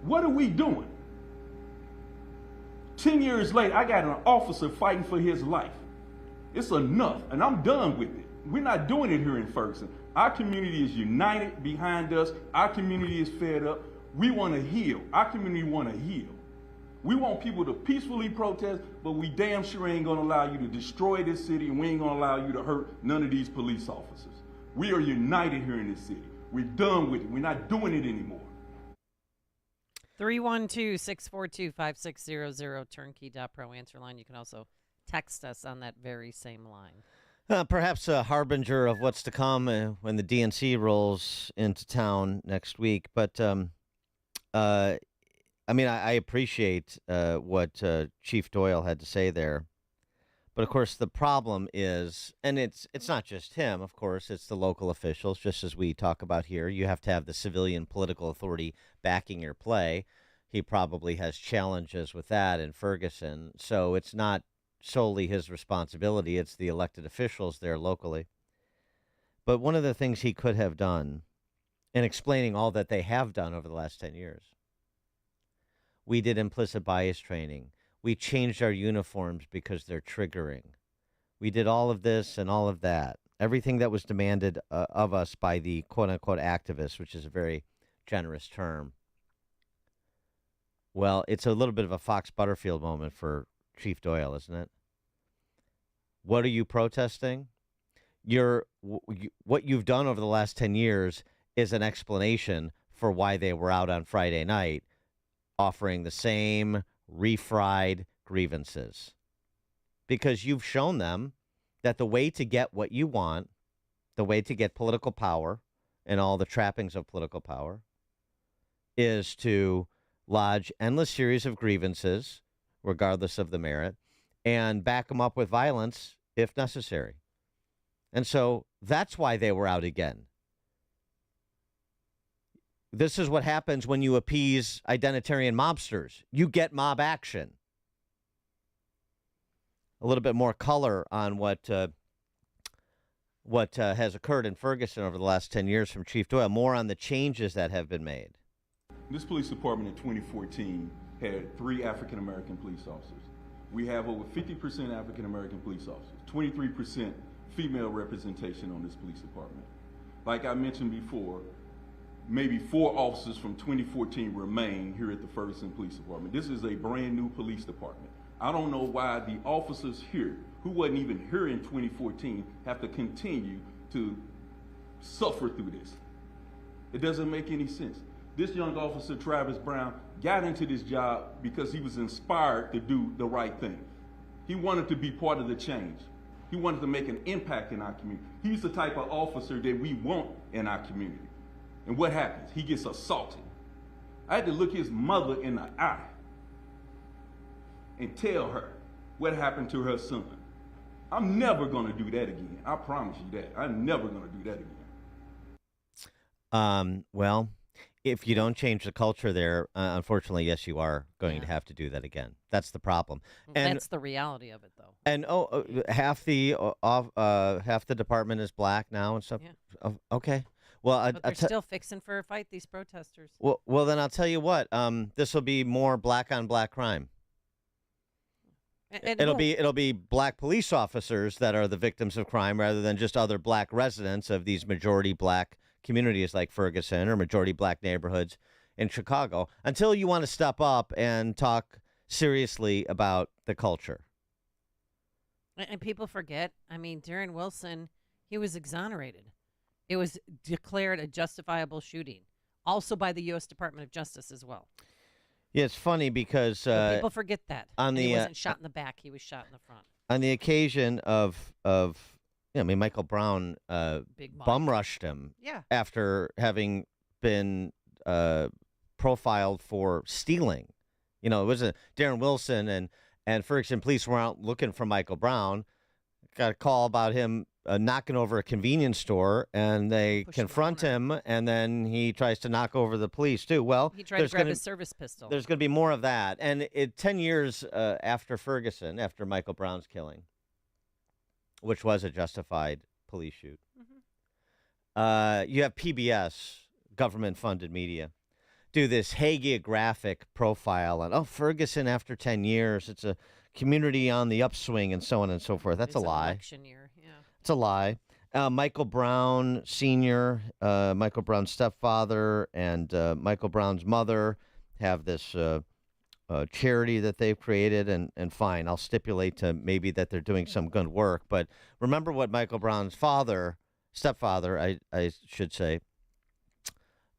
What are we doing? 10 years later, I got an officer fighting for his life. It's enough, and I'm done with it. We're not doing it here in Ferguson. Our community is united behind us. Our community is fed up. We want to heal. Our community want to heal. We want people to peacefully protest, but we damn sure ain't gonna allow you to destroy this city, and we ain't gonna allow you to hurt none of these police officers. We are united here in this city. We're done with it. We're not doing it anymore. 312-642-5600, turnkey.pro answer line. You can also text us on that very same line. Perhaps a harbinger of what's to come when the DNC rolls into town next week. But, I appreciate what Chief Doyle had to say there. But, of course, the problem is, and it's not just him, of course, it's the local officials, just as we talk about here. You have to have the civilian political authority backing your play. He probably has challenges with that in Ferguson. So it's not solely his responsibility. It's the elected officials there locally. But one of the things he could have done in explaining all that they have done over the last 10 years, we did implicit bias training. We changed our uniforms because they're triggering. We did all of this and all of that. Everything that was demanded of us by the quote-unquote activists, which is a very generous term. Well, it's a little bit of a Fox Butterfield moment for Chief Doyle, isn't it? What are you protesting? What you've done over the last 10 years is an explanation for why they were out on Friday night offering the same refried grievances. Because you've shown them that the way to get what you want, the way to get political power and all the trappings of political power, is to lodge endless series of grievances, regardless of the merit, and back them up with violence if necessary. And so that's why they were out again. This is what happens when you appease identitarian mobsters. You get mob action. A little bit more color on what has occurred in Ferguson over the last 10 years from Chief Doyle. More on the changes that have been made. This police department in 2014 had 3 African-American police officers. We have over 50% African-American police officers, 23% female representation on this police department. Like I mentioned before, maybe 4 officers from 2014 remain here at the Ferguson Police Department. This is a brand new police department. I don't know why the officers here, who wasn't even here in 2014, have to continue to suffer through this. It doesn't make any sense. This young officer, Travis Brown, got into this job because he was inspired to do the right thing. He wanted to be part of the change. He wanted to make an impact in our community. He's the type of officer that we want in our community. And what happens? He gets assaulted. I had to look his mother in the eye and tell her what happened to her son. I'm never going to do that again. I promise you that. I'm never going to do that again. Well, if you don't change the culture there, unfortunately, yes, you are going to have to do that again. That's the problem. And that's the reality of it, though. And half the department is black now and stuff. Yeah. Okay. Well, but they're still fixing for a fight, these protesters. Well, then I'll tell you what. This will be more black on black crime. It'll be black police officers that are the victims of crime rather than just other black residents of these majority black communities like Ferguson or majority black neighborhoods in Chicago, until you want to step up and talk seriously about the culture. And people forget, I mean, Darren Wilson, he was exonerated. It was declared a justifiable shooting, also by the U.S. Department of Justice as well. Yeah, it's funny because people forget that. He wasn't shot in the back; he was shot in the front. On the occasion of Michael Brown bum rushed him after having been profiled for stealing. It was Darren Wilson and Ferguson police were out looking for Michael Brown. Got a call about him knocking over a convenience store, and they confront him, and then he tries to knock over the police too. Well, he tried to grab his service pistol. There's going to be more of that. And 10 years after Ferguson, after Michael Brown's killing, which was a justified police shoot, you have PBS, government-funded media, do this hagiographic profile on, oh, Ferguson after 10 years, it's a community on the upswing and so on and so forth. That's It's a an lie. election year, yeah. It's a lie. Michael Brown Sr., Michael Brown's stepfather, and Michael Brown's mother have this charity that they've created, and fine, I'll stipulate to maybe that they're doing some good work. But remember what Michael Brown's stepfather, I should say,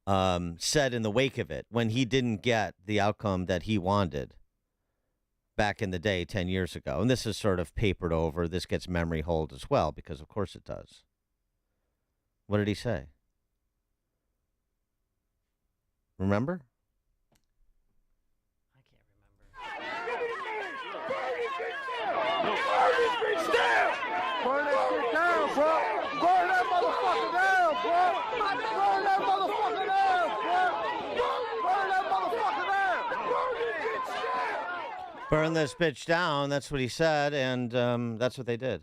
said in the wake of it when he didn't get the outcome that he wanted back in the day 10 years ago. And this is sort of papered over. This gets memory hold as well, because of course it does. What did he say? Remember? I can't remember. Burn that shit down, bro. Burn that motherfucker down, bro. Burn that motherfucker down, bro. Burn that motherfucker down. Burn this bitch down. That's what he said, and that's what they did.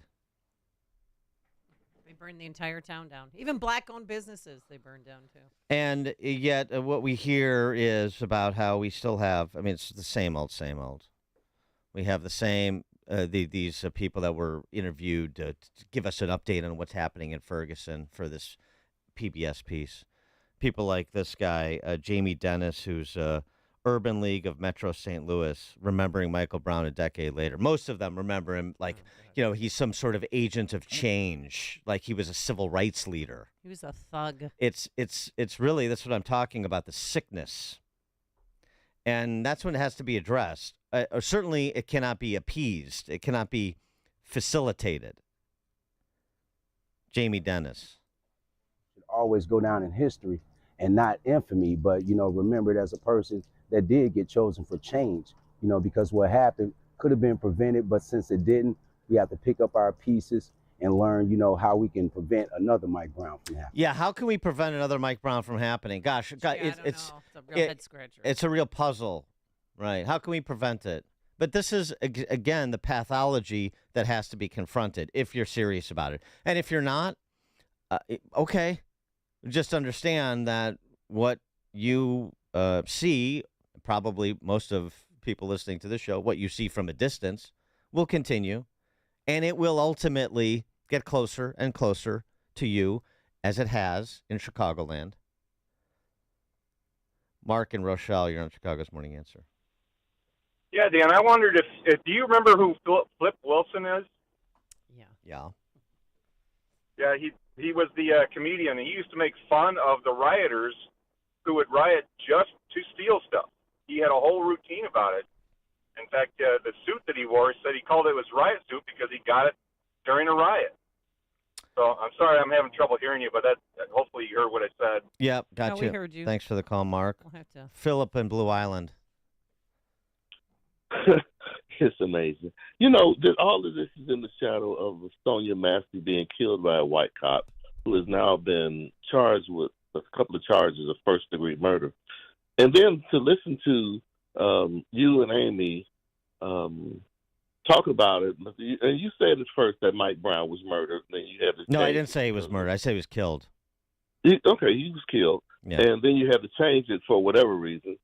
They burned the entire town down. Even black-owned businesses they burned down too. And yet, what we hear is about how we still have. I mean, it's the same old, same old. We have the same. These people that were interviewed to give us an update on what's happening in Ferguson for this PBS piece. People like this guy, Jamie Dennis, who's Urban League of Metro St. Louis, remembering Michael Brown a decade later. Most of them remember him like, he's some sort of agent of change, like he was a civil rights leader. He was a thug. It's really, that's what I'm talking about, the sickness. And that's when it has to be addressed. Or certainly it cannot be appeased. It cannot be facilitated. Jamie Dennis. Always go down in history and not infamy, but, remembered as a person that did get chosen for change, because what happened could have been prevented, but since it didn't, we have to pick up our pieces and learn, how we can prevent another Mike Brown from happening. Yeah, how can we prevent another Mike Brown from happening? Gosh, I don't know. It's a real head scratcher. It's a real puzzle, right? How can we prevent it? But this is, again, the pathology that has to be confronted if you're serious about it. And if you're not, okay, just understand that what you see, probably most of people listening to this show, what you see from a distance will continue, and it will ultimately get closer and closer to you, as it has in Chicagoland. Mark and Rochelle, you're on Chicago's Morning Answer. Yeah, Dan, I wondered if do you remember who Flip Wilson is? Yeah. Yeah, he was the comedian. He used to make fun of the rioters who would riot just to steal stuff. He had a whole routine about it. In fact, the suit that he wore, said he called it his riot suit because he got it during a riot. So I'm sorry I'm having trouble hearing you, but hopefully you heard what I said. Yeah, got No, you. we heard you. Thanks for the call, Mark. We'll have to. Philip in Blue Island. It's amazing. All of this is in the shadow of Sonia Massey being killed by a white cop who has now been charged with a couple of charges of first-degree murder. And then to listen to you and Amy talk about it, and you said at first that Mike Brown was murdered. Then you had to No, I didn't say he was murdered. I said he was killed. He was killed. Yeah. And then you had to change it for whatever reason.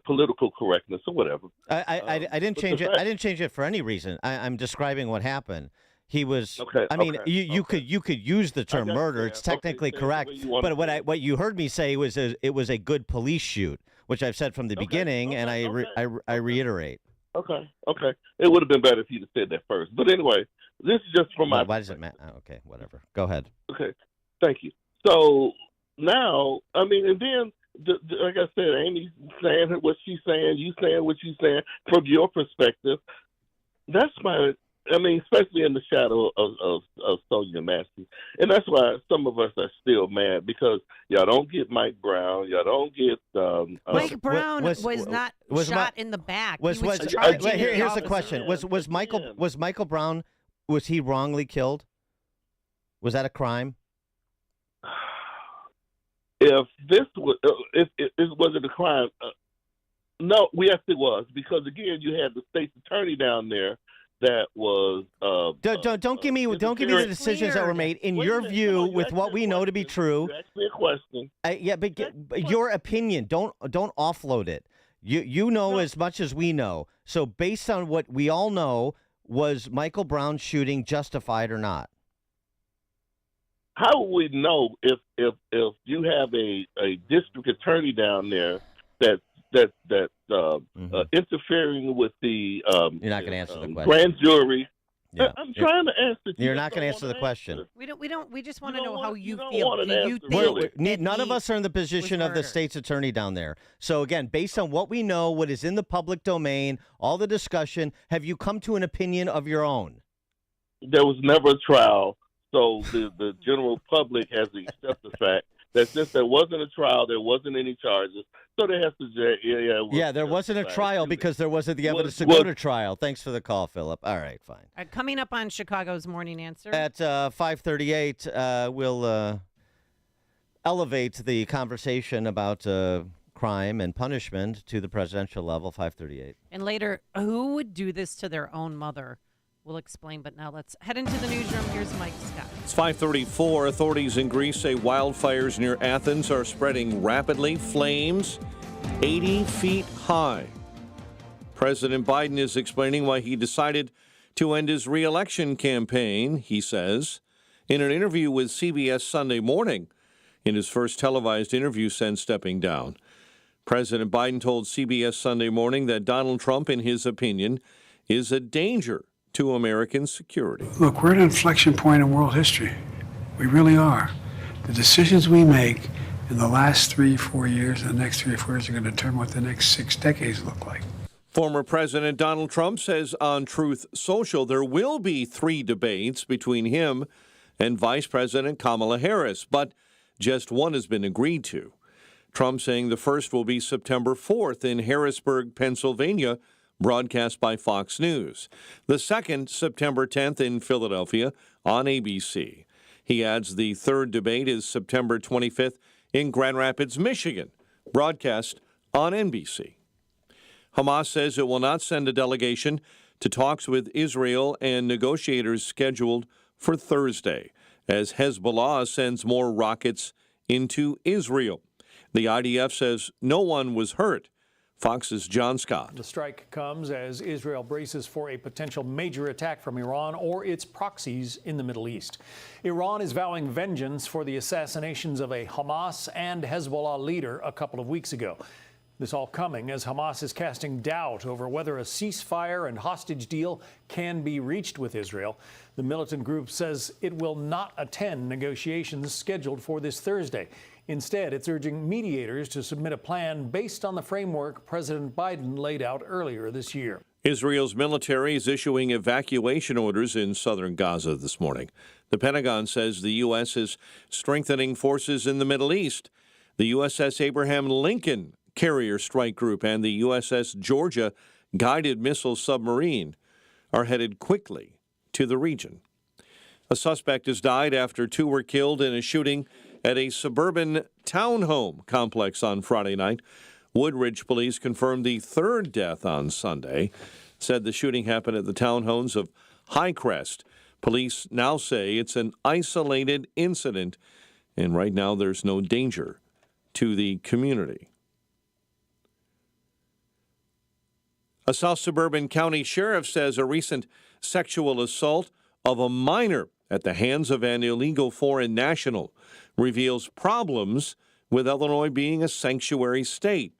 Political correctness or whatever. I didn't change it. I didn't change it for any reason. I'm describing what happened. He was. Okay. I mean, you could use the term murder. It's technically correct. But what you heard me say was it was a good police shoot, which I've said from the beginning, and I reiterate. Okay. It would have been better if you'd have said that first. But anyway, this is just from my. Why does it matter? Okay, whatever. Go ahead. Okay. Thank you. So now, I mean, and then. Like I said, Amy's saying what she's saying, you saying what you're saying. From your perspective, that's especially in the shadow of Sonia Massey. And that's why some of us are still mad, because y'all don't get Mike Brown, y'all don't get... Mike Brown was not shot in the back. Here's the question. Was Michael Brown, was he wrongly killed? Was that a crime? If this was, if it wasn't a crime, no, yes, it was, because again, you had the state's attorney down there that was don't give me the decisions that were made in your view with what we know to be true. You asked me a question. But your opinion, don't offload it. You know as much as we know. So based on what we all know, was Michael Brown's shooting justified or not? How would we know if you have a district attorney down there that interfering with the you're not going to answer the question. Grand jury? Yeah. I'm trying to answer. You're not going to answer the question. We just want to know how you don't feel. want an Do you answer, think really. that None of he us are in the position of the murdered? state's attorney down there. So again, based on what we know, what is in the public domain, all the discussion, have you come to an opinion of your own? There was never a trial, so the general public has to accept the fact that since there wasn't a trial, there wasn't any charges, so they have to there wasn't a trial because there wasn't the evidence to go to trial. Thanks for the call, Philip. All right, fine. Coming up on Chicago's Morning Answer. At 5:38, we'll elevate the conversation about crime and punishment to the presidential level, 5:38. And later, who would do this to their own mother? We'll explain, but now let's head into the newsroom. Here's Mike Scott. It's 5:34. Authorities in Greece say wildfires near Athens are spreading rapidly. Flames 80 feet high. President Biden is explaining why he decided to end his re-election campaign, he says, in an interview with CBS Sunday Morning, in his first televised interview since stepping down. President Biden told CBS Sunday Morning that Donald Trump, in his opinion, is a danger to American security. Look, we're at an inflection point in world history. We really are. The decisions we make in the last 3-4 years and the next 3 or 4 years are going to determine what the next 6 decades look like. Former President Donald Trump says on Truth Social there will be 3 debates between him and Vice President Kamala Harris, but just one has been agreed to. Trump saying the first will be September 4th in Harrisburg, Pennsylvania, broadcast by Fox News. The second, September 10th in Philadelphia on ABC. He adds the third debate is September 25th in Grand Rapids, Michigan, broadcast on NBC. Hamas says it will not send a delegation to talks with Israel and negotiators scheduled for Thursday, as Hezbollah sends more rockets into Israel. The IDF says no one was hurt. Fox's John Scott. The strike comes as Israel braces for a potential major attack from Iran or its proxies in the Middle East. Iran is vowing vengeance for the assassinations of a Hamas and Hezbollah leader a couple of weeks ago. This all coming as Hamas is casting doubt over whether a ceasefire and hostage deal can be reached with Israel. The militant group says it will not attend negotiations scheduled for this Thursday. Instead, it's urging mediators to submit a plan based on the framework President Biden laid out earlier this year. Israel's military is issuing evacuation orders in southern Gaza this morning. The Pentagon says the U.S. is strengthening forces in the Middle East. The USS Abraham Lincoln carrier strike group and the USS Georgia guided missile submarine are headed quickly to the region. A suspect has died after 2 were killed in a shooting at a suburban townhome complex on Friday night. Woodridge police confirmed the 3rd death on Sunday, said the shooting happened at the townhomes of Highcrest. Police now say it's an isolated incident, and right now there's no danger to the community. A South Suburban County sheriff says a recent sexual assault of a minor at the hands of an illegal foreign national reveals problems with Illinois being a sanctuary state.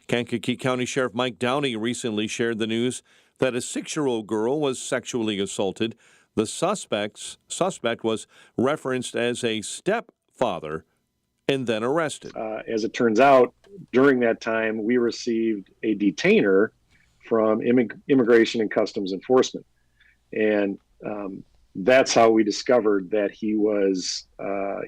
Kankakee County Sheriff Mike Downey recently shared the news that a 6-year-old girl was sexually assaulted. The suspect was referenced as a stepfather and then arrested. As it turns out, during that time, we received a detainer from Immigration and Customs Enforcement. And that's how we discovered that he was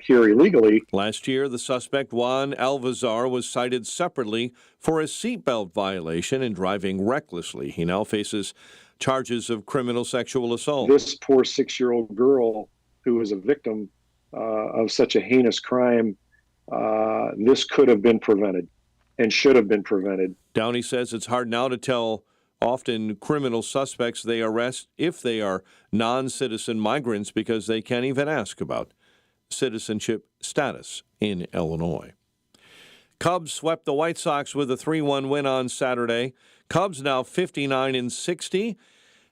here illegally. Last year, the suspect, Juan Alvazar, was cited separately for a seatbelt violation and driving recklessly. He now faces charges of criminal sexual assault. This poor 6-year-old girl who was a victim of such a heinous crime, this could have been prevented and should have been prevented. Downey says it's hard now to tell often criminal suspects they arrest if they are non-citizen migrants because they can't even ask about citizenship status in Illinois. Cubs swept the White Sox with a 3-1 win on Saturday. Cubs now 59-60.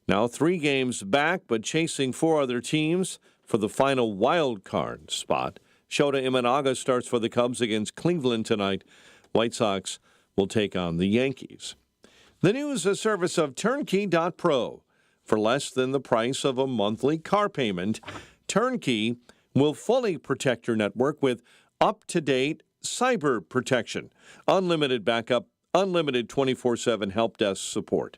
Now 3 games back, but chasing 4 other teams for the final wild card spot. Shota Imanaga starts for the Cubs against Cleveland tonight. White Sox will take on the Yankees. The news is a service of Turnkey.pro. For less than the price of a monthly car payment, Turnkey will fully protect your network with up-to-date cyber protection, unlimited backup, unlimited 24/7 help desk support.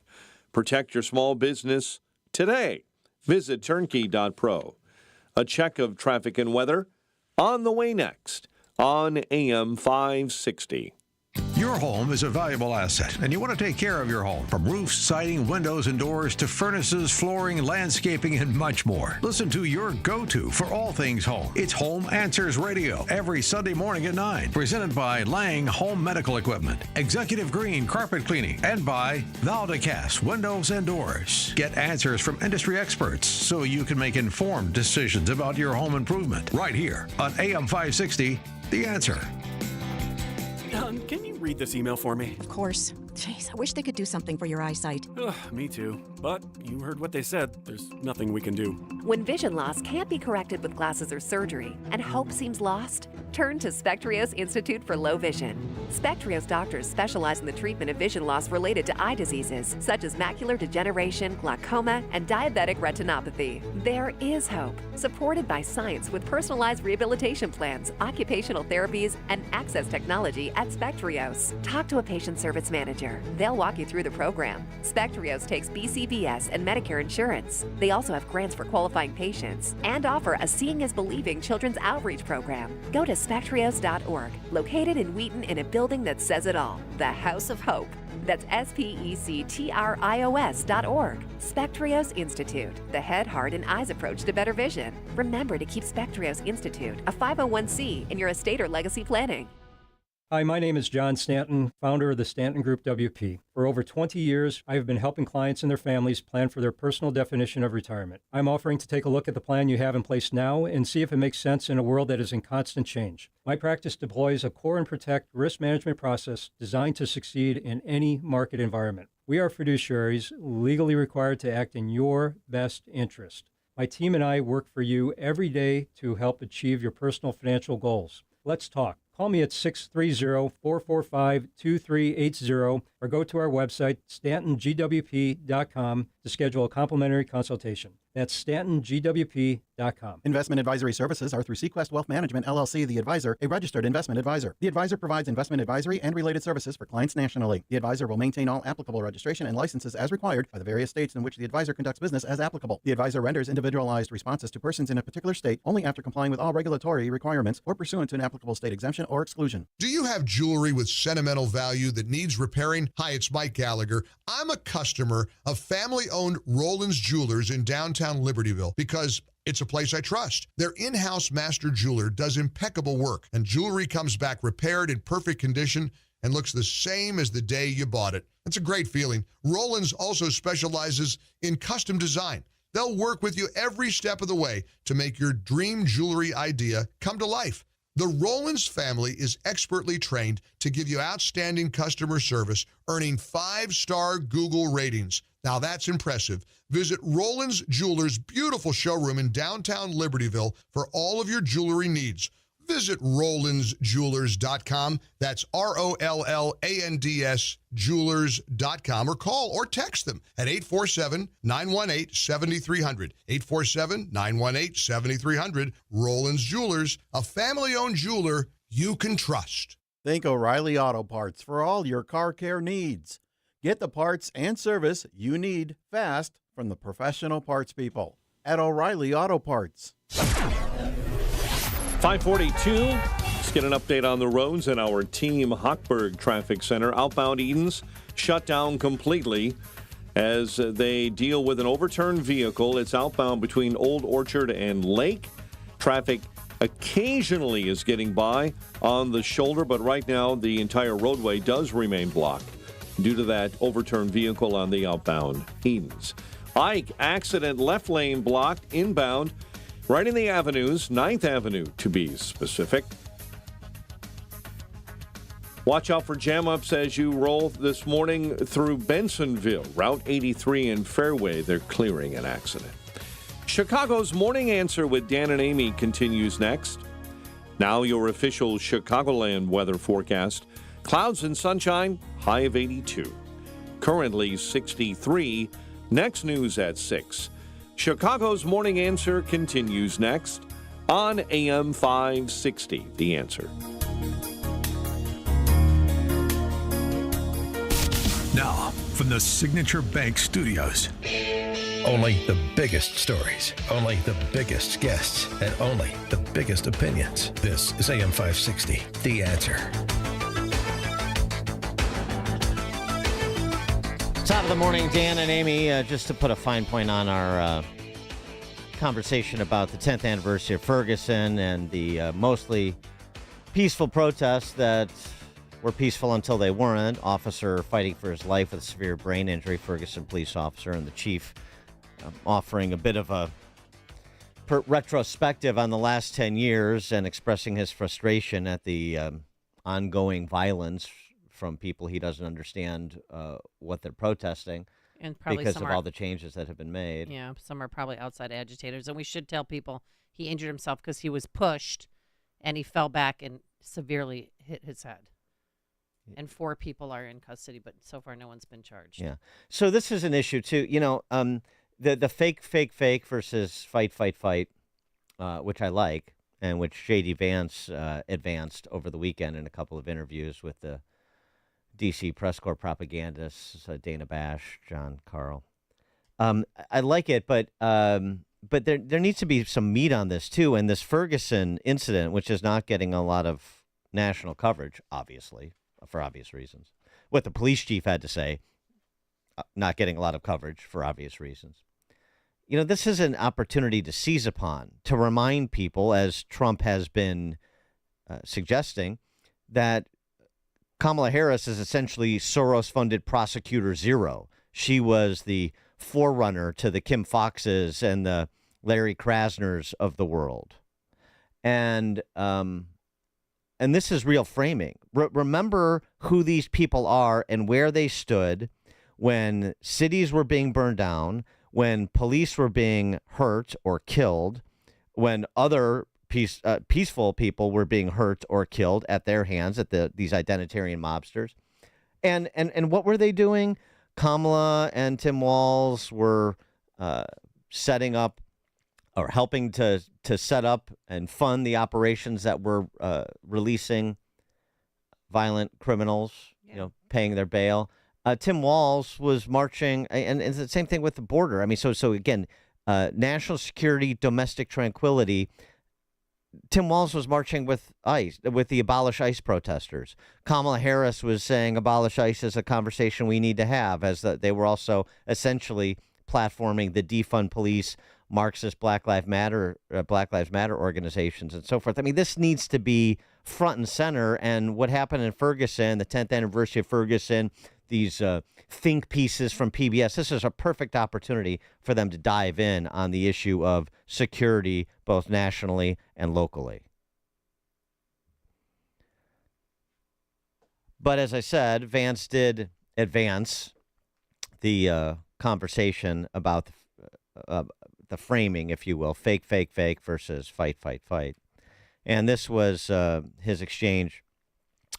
Protect your small business today. Visit Turnkey.pro. A check of traffic and weather on the way next on AM 560. Your home is a valuable asset, and you want to take care of your home. From roofs, siding, windows, and doors to furnaces, flooring, landscaping, and much more. Listen to your go-to for all things home. It's Home Answers Radio every Sunday morning at 9. Presented by Lang Home Medical Equipment, Executive Green Carpet Cleaning, and by Valdecast Windows and Doors. Get answers from industry experts so you can make informed decisions about your home improvement. Right here on AM 560, The Answer. Can you read this email for me? Of course. Jeez, I wish they could do something for your eyesight. Ugh, me too. But you heard what they said. There's nothing we can do. When vision loss can't be corrected with glasses or surgery, and hope seems lost, turn to Spectrios Institute for Low Vision. Spectrios doctors specialize in the treatment of vision loss related to eye diseases, such as macular degeneration, glaucoma, and diabetic retinopathy. There is hope, supported by science with personalized rehabilitation plans, occupational therapies, and access technology at Spectrios. Talk to a patient service manager. They'll walk you through the program. Spectrios takes BCBS and Medicare insurance. They also have grants for qualifying patients and offer a Seeing is Believing children's outreach program. Go to spectrios.org, located in Wheaton in a building that says it all, the House of Hope. That's spectrios.org. Spectrios Institute, the head, heart, and eyes approach to better vision. Remember to keep Spectrios Institute, a 501c, in your estate or legacy planning. Hi, my name is John Stanton, founder of the Stanton Group WP. For over 20 years, I have been helping clients and their families plan for their personal definition of retirement. I'm offering to take a look at the plan you have in place now and see if it makes sense in a world that is in constant change. My practice deploys a core and protect risk management process designed to succeed in any market environment. We are fiduciaries legally required to act in your best interest. My team and I work for you every day to help achieve your personal financial goals. Let's talk. Call me at 630-445-2380 or go to our website, stantongwp.com, to schedule a complimentary consultation. That's stantongwp.com. Investment advisory services are through Sequest Wealth Management, LLC, the advisor, a registered investment advisor. The advisor provides investment advisory and related services for clients nationally. The advisor will maintain all applicable registration and licenses as required by the various states in which the advisor conducts business as applicable. The advisor renders individualized responses to persons in a particular state only after complying with all regulatory requirements or pursuant to an applicable state exemption or exclusion. Do you have jewelry with sentimental value that needs repairing? Hi, it's Mike Gallagher. I'm a customer of family-owned Roland's Jewelers in downtown Libertyville because it's a place I trust. Their in-house master jeweler does impeccable work, and jewelry comes back repaired in perfect condition and looks the same as the day you bought it. That's a great feeling. Roland's also specializes in custom design. They'll work with you every step of the way to make your dream jewelry idea come to life. The Rollins family is expertly trained to give you outstanding customer service, earning 5-star Google ratings. Now that's impressive. Visit Rollins Jewelers' beautiful showroom in downtown Libertyville for all of your jewelry needs. Visit RollandsJewelers.com. That's ROLLANDS Jewelers.com, or call or text them at 847-918-7300. 847-918-7300. Rollins Jewelers, a family-owned jeweler you can trust. Think O'Reilly Auto Parts for all your car care needs. Get the parts and service you need fast from the professional parts people at O'Reilly Auto Parts. 542. Let's get an update on the roads in our Team Hochberg Traffic Center. Outbound Edens shut down completely as they deal with an overturned vehicle. It's outbound between Old Orchard and Lake. Traffic occasionally is getting by on the shoulder, but right now the entire roadway does remain blocked. due to that overturned vehicle on the outbound Edens. Ike, accident, left lane blocked inbound, right in the avenues, 9th Avenue to be specific. Watch out for jam-ups as you roll this morning through Bensonville. Route 83 and Fairway, they're clearing an accident. Chicago's Morning Answer with Dan and Amy continues next. Now your official Chicagoland weather forecast. Clouds and sunshine, high of 82. Currently 63. Next news at 6. Chicago's Morning Answer continues next on AM 560. The Answer. Now, from the Signature Bank Studios. Only the biggest stories, only the biggest guests, and only the biggest opinions. This is AM 560, The Answer. Top of the morning, Dan and Amy. Just to put a fine point on our conversation about the 10th anniversary of Ferguson and the mostly peaceful protests that were peaceful until they weren't. Officer fighting for his life with a severe brain injury, Ferguson police officer, and the chief offering a bit of a retrospective on the last 10 years and expressing his frustration at the ongoing violence from people he doesn't understand what they're protesting, and probably because some of are, all the changes that have been made. Yeah, some are probably outside agitators. And we should tell people he injured himself because he was pushed and he fell back and severely hit his head. And 4 people are in custody, but so far no one's been charged. Yeah. So this is an issue, too. You know, the fake versus fight, which I like, and which J.D. Vance advanced over the weekend in a couple of interviews with the D.C. press corps propagandists, Dana Bash, John Carl. I like it, but there needs to be some meat on this, too. And this Ferguson incident, which is not getting a lot of national coverage, obviously, for obvious reasons. What the police chief had to say, not getting a lot of coverage for obvious reasons. You know, this is an opportunity to seize upon, to remind people, as Trump has been suggesting, that Kamala Harris is essentially Soros-funded prosecutor zero. She was the forerunner to the Kim Foxes and the Larry Krasners of the world. And this is real framing. Remember who these people are and where they stood when cities were being burned down, when police were being hurt or killed, when other peaceful people were being hurt or killed at their hands, at these identitarian mobsters. And what were they doing? Kamala and Tim Walz were setting up or helping to set up and fund the operations that were releasing violent criminals, paying their bail. Tim Walz was marching, and it's the same thing with the border. I mean, so again, national security, domestic tranquility. Tim Walz was marching with ICE, with the Abolish ICE protesters. Kamala Harris was saying abolish ICE is a conversation we need to have, as they were also essentially platforming the defund police, Marxist Black Lives Matter organizations and so forth. I mean, this needs to be front and center. And what happened in Ferguson, the 10th anniversary of Ferguson, these think pieces from PBS, this is a perfect opportunity for them to dive in on the issue of security, both nationally and locally. But as I said, Vance did advance the conversation about the framing, if you will, fake versus fight. And this was his exchange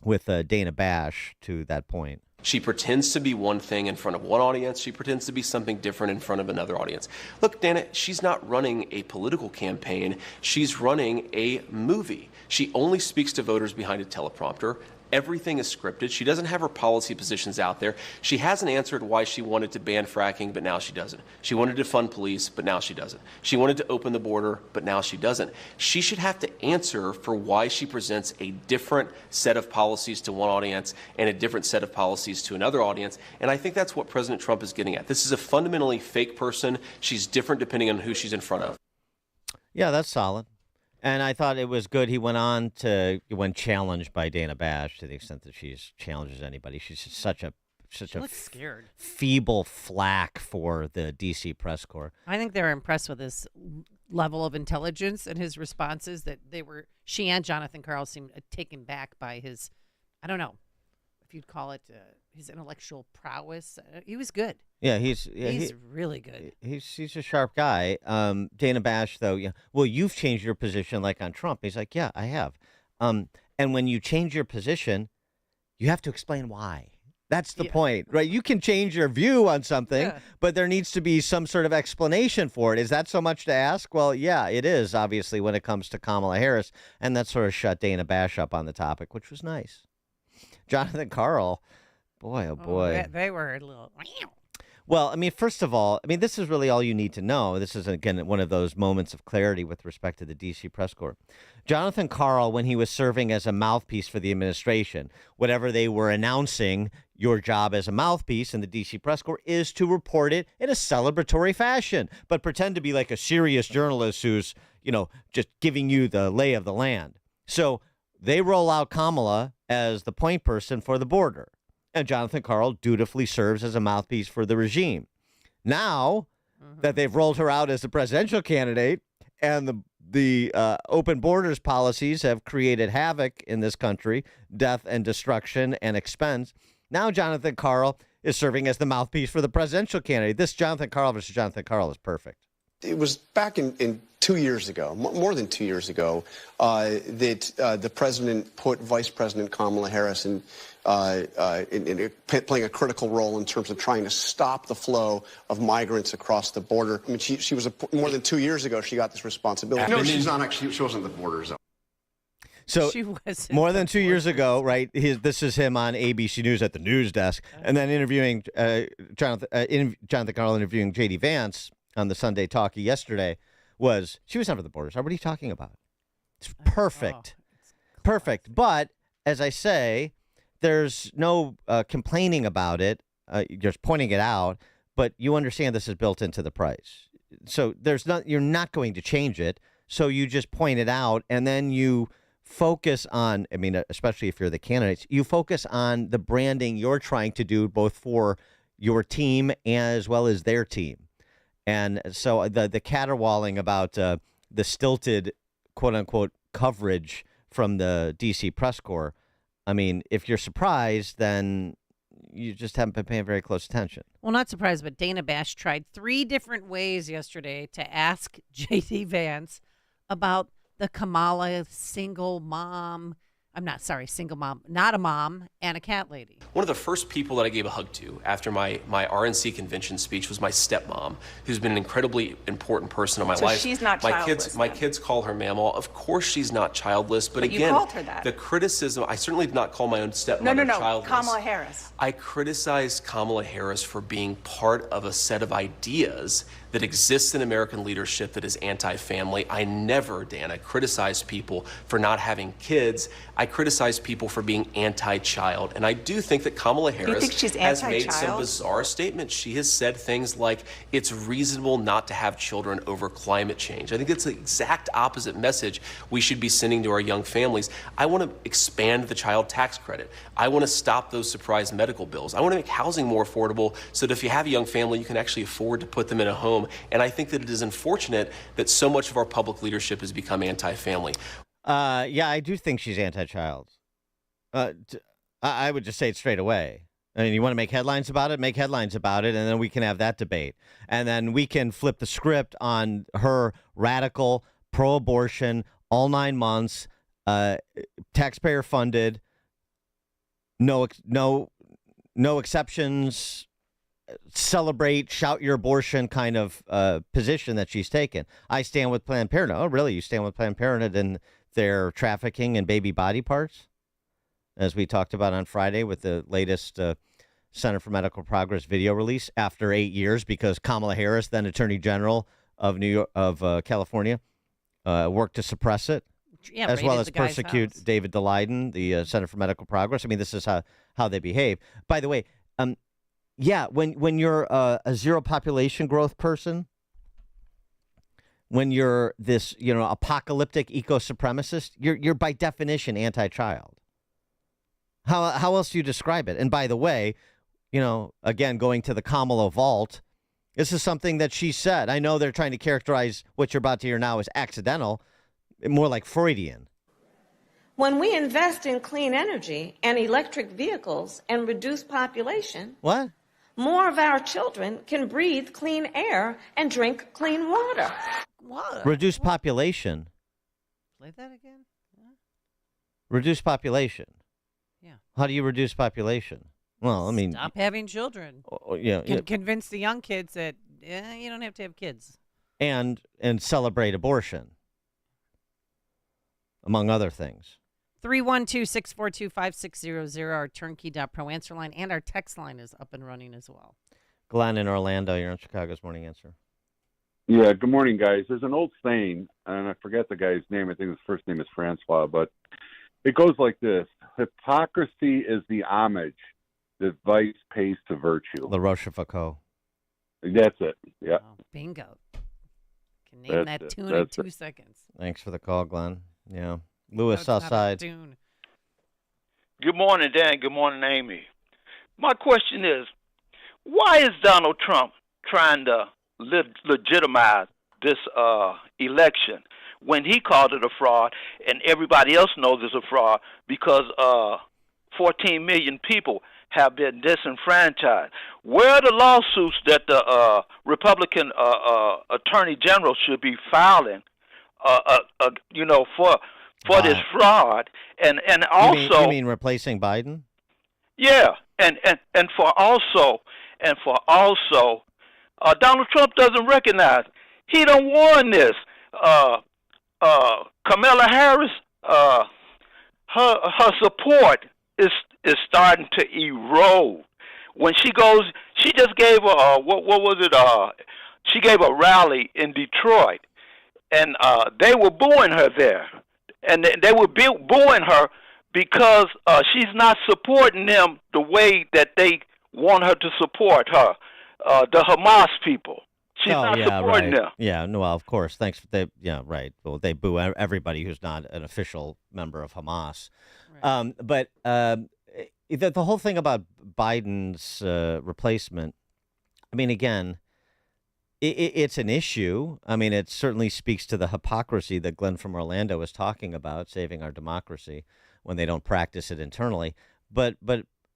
with Dana Bash to that point. She pretends to be one thing in front of one audience. She pretends to be something different in front of another audience. Look, Dana, she's not running a political campaign. She's running a movie. She only speaks to voters behind a teleprompter. Everything is scripted. She doesn't have her policy positions out there. She hasn't answered why she wanted to ban fracking, but now she doesn't. She wanted to fund police, but now she doesn't. She wanted to open the border, but now she doesn't. She should have to answer for why she presents a different set of policies to one audience and a different set of policies to another audience. And I think that's what President Trump is getting at. This is a fundamentally fake person. She's different depending on who she's in front of. Yeah, that's solid. And I thought it was good. He went on to, when challenged by Dana Bash, to the extent that she challenges anybody, she's such a such She a looks scared. feeble flack for the D.C. press corps. I think they're impressed with his level of intelligence and his responses. That she and Jonathan Karl seemed taken back by his, I don't know if you'd call it his intellectual prowess. He was good. Yeah, he's really good. He's a sharp guy. Dana Bash, though, well, you've changed your position like on Trump. He's like, yeah, I have. And when you change your position, you have to explain why. That's the point, right? You can change your view on something, but there needs to be some sort of explanation for it. Is that so much to ask? Well, yeah, it is, obviously, when it comes to Kamala Harris. And that sort of shut Dana Bash up on the topic, which was nice. Jonathan Karl, boy, oh boy. They were a little... Well, I mean, first of all, this is really all you need to know. This is, again, one of those moments of clarity with respect to the D.C. press corps. Jonathan Karl, when he was serving as a mouthpiece for the administration, whatever they were announcing, your job as a mouthpiece in the D.C. press corps is to report it in a celebratory fashion, but pretend to be like a serious journalist who's, just giving you the lay of the land. So they roll out Kamala as the point person for the border. And Jonathan Karl dutifully serves as a mouthpiece for the regime. Now that they've rolled her out as the presidential candidate and the open borders policies have created havoc in this country, death and destruction and expense, now Jonathan Karl is serving as the mouthpiece for the presidential candidate. This Jonathan Karl versus Jonathan Karl is perfect. It was back in 2 years ago, more than 2 years ago, that the president put Vice President Kamala Harris in playing a critical role in terms of trying to stop the flow of migrants across the border. She was more than 2 years ago she got this responsibility. No, she's not actually. She wasn't at the border zone. So more than 2 years ago, right? This is him on ABC News at the news desk, and then interviewing Jonathan Karl interviewing J.D. Vance on the Sunday Talkie yesterday. She was over the border. What are you talking about? It's perfect. Perfect. But as I say, there's no complaining about it. You're just pointing it out, but you understand this is built into the price. So you're not going to change it. So you just point it out, and then you focus on, especially if you're the candidates, you focus on the branding you're trying to do both for your team as well as their team. And so the caterwauling about the stilted, quote unquote, coverage from the D.C. press corps, if you're surprised, then you just haven't been paying very close attention. Well, not surprised, but Dana Bash tried 3 different ways yesterday to ask J.D. Vance about the Kamala single mom, not a mom, and a cat lady. One of the first people that I gave a hug to after my RNC convention speech was my stepmom, who's been an incredibly important person in my life. So she's not childless. My kids call her Mamaw. Of course she's not childless, but again, you called her that. The criticism, I certainly did not call my own stepmother childless. Kamala Harris. I criticized Kamala Harris for being part of a set of ideas that exists in American leadership that is anti-family. I never, Dana, criticize people for not having kids. I criticize people for being anti-child. And I do think that Kamala Harris has made some bizarre statements. She has said things like, it's reasonable not to have children over climate change. I think it's the exact opposite message we should be sending to our young families. I want to expand the child tax credit. I want to stop those surprise medical bills. I want to make housing more affordable so that if you have a young family, you can actually afford to put them in a home. And I think that it is unfortunate that so much of our public leadership has become anti-family. Yeah, I do think she's anti-child. I would just say it straight away. You want to make headlines about it? Make headlines about it, and then we can have that debate. And then we can flip the script on her radical, pro-abortion, all 9 months, taxpayer-funded, no exceptions, celebrate, shout your abortion kind of position that she's taken. I stand with Planned Parenthood. Oh, really? You stand with Planned Parenthood in their trafficking and baby body parts? As we talked about on Friday with the latest Center for Medical Progress video release after 8 years, because Kamala Harris, then Attorney General of California, worked to suppress it, as well as persecute David DeLeiden, the Center for Medical Progress. This is how they behave. By the way, yeah, when you're a zero population growth person, when you're this apocalyptic eco-supremacist, you're by definition anti-child. How else do you describe it? And by the way, again, going to the Kamala vault, this is something that she said. I know they're trying to characterize what you're about to hear now as accidental, more like Freudian. When we invest in clean energy and electric vehicles and reduce population, what? More of our children can breathe clean air and drink clean water. What? Reduce population. Play that again? Reduce population. Yeah. How do you reduce population? Well, I mean, stop having children. Convince the young kids that you don't have to have kids. And celebrate abortion, among other things. 312-642-5600, our turnkey.pro answer line, and our text line is up and running as well. Glenn in Orlando, you're on Chicago's Morning Answer. Yeah, good morning, guys. There's an old saying, and I forget the guy's name. I think his first name is Francois, but it goes like this. Hypocrisy is the homage that vice pays to virtue. La Rochefoucauld. That's it, yeah. Oh, bingo. Can name that tune in 2 seconds. Thanks for the call, Glenn. Yeah. Lewis outside. Good morning, Dan. Good morning, Amy. My question is, why is Donald Trump trying to legitimize this election when he called it a fraud and everybody else knows it's a fraud because 14 million people have been disenfranchised? Where are the lawsuits that the Republican Attorney General should be filing, for this fraud, and also you mean replacing Biden? Yeah, and for also Donald Trump doesn't recognize he don't want this. Kamala Harris, her support is starting to erode. When she just gave she gave a rally in Detroit, and they were booing her there. And they were booing her because she's not supporting them the way that they want her to support her, the Hamas people. She's not supporting them. Yeah, no, well, of course. Thanks. Right. Well, they boo everybody who's not an official member of Hamas. Right. But the whole thing about Biden's replacement, I mean, again, it's an issue. I mean, it certainly speaks to the hypocrisy that Glenn from Orlando was talking about, saving our democracy when they don't practice it internally. But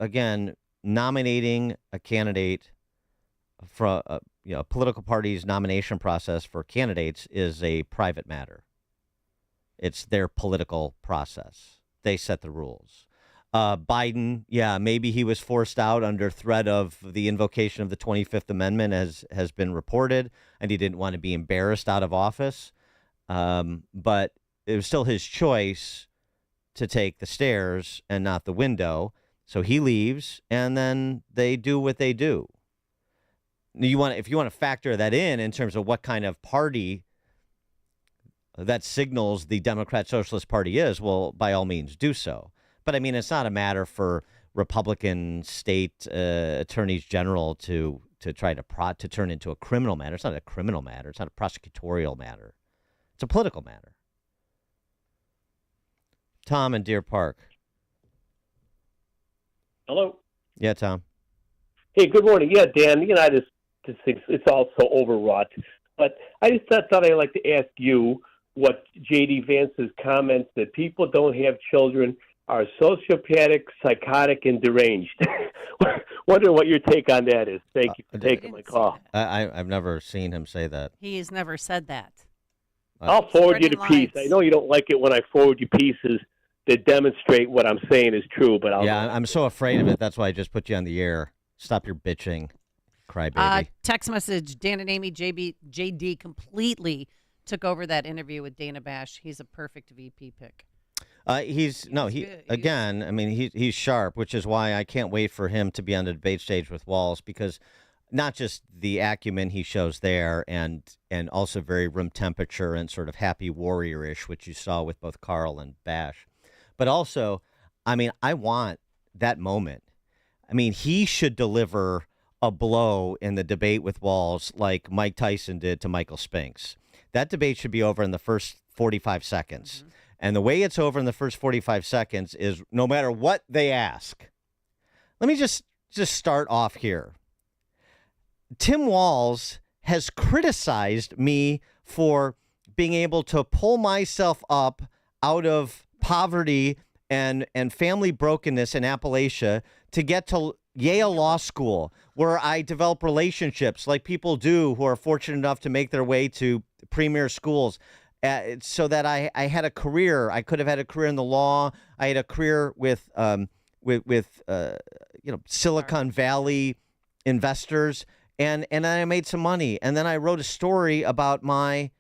again, nominating a candidate for a political party's nomination process for candidates is a private matter. It's their political process. They set the rules. Biden, maybe he was forced out under threat of the invocation of the 25th Amendment, as has been reported, and he didn't want to be embarrassed out of office. But it was still his choice to take the stairs and not the window. So he leaves, and then they do what they do. If you want to factor that in terms of what kind of party that signals the Democrat Socialist Party is, well, by all means do so. But I mean, it's not a matter for Republican state attorneys general to try to turn into a criminal matter. It's not a criminal matter. It's not a prosecutorial matter. It's a political matter. Tom in Deer Park. Hello. Yeah, Tom. Hey, good morning. Yeah, Dan. I just think it's all so overwrought. But I just thought I'd like to ask you what J.D. Vance's comments that people don't have children are sociopathic, psychotic, and deranged. Wonder what your take on that is. Thank you for taking my call. I've never seen him say that. He has never said that. I'll forward you the piece. I know you don't like it when I forward you pieces that demonstrate what I'm saying is true, but I'm so afraid of it. That's why I just put you on the air. Stop your bitching, crybaby. Text message: Dan and Amy, JD completely took over that interview with Dana Bash. He's a perfect VP pick. He's sharp, which is why I can't wait for him to be on the debate stage with Walz, because not just the acumen he shows there and also very room temperature and sort of happy warrior-ish, which you saw with both Carl and Bash. But also, I mean, I want that moment. I mean, he should deliver a blow in the debate with Walz like Mike Tyson did to Michael Spinks. That debate should be over in the first 45 seconds. Mm-hmm. And the way it's over in the first 45 seconds is no matter what they ask. Let me just just start off here. Tim Walz has criticized me for being able to pull myself up out of poverty and family brokenness in Appalachia to get to Yale Law School, where I develop relationships like people do who are fortunate enough to make their way to premier schools, so that I had a career. I could have had a career in the law. I had a career with Silicon Valley investors, and I made some money. And then I wrote a story about my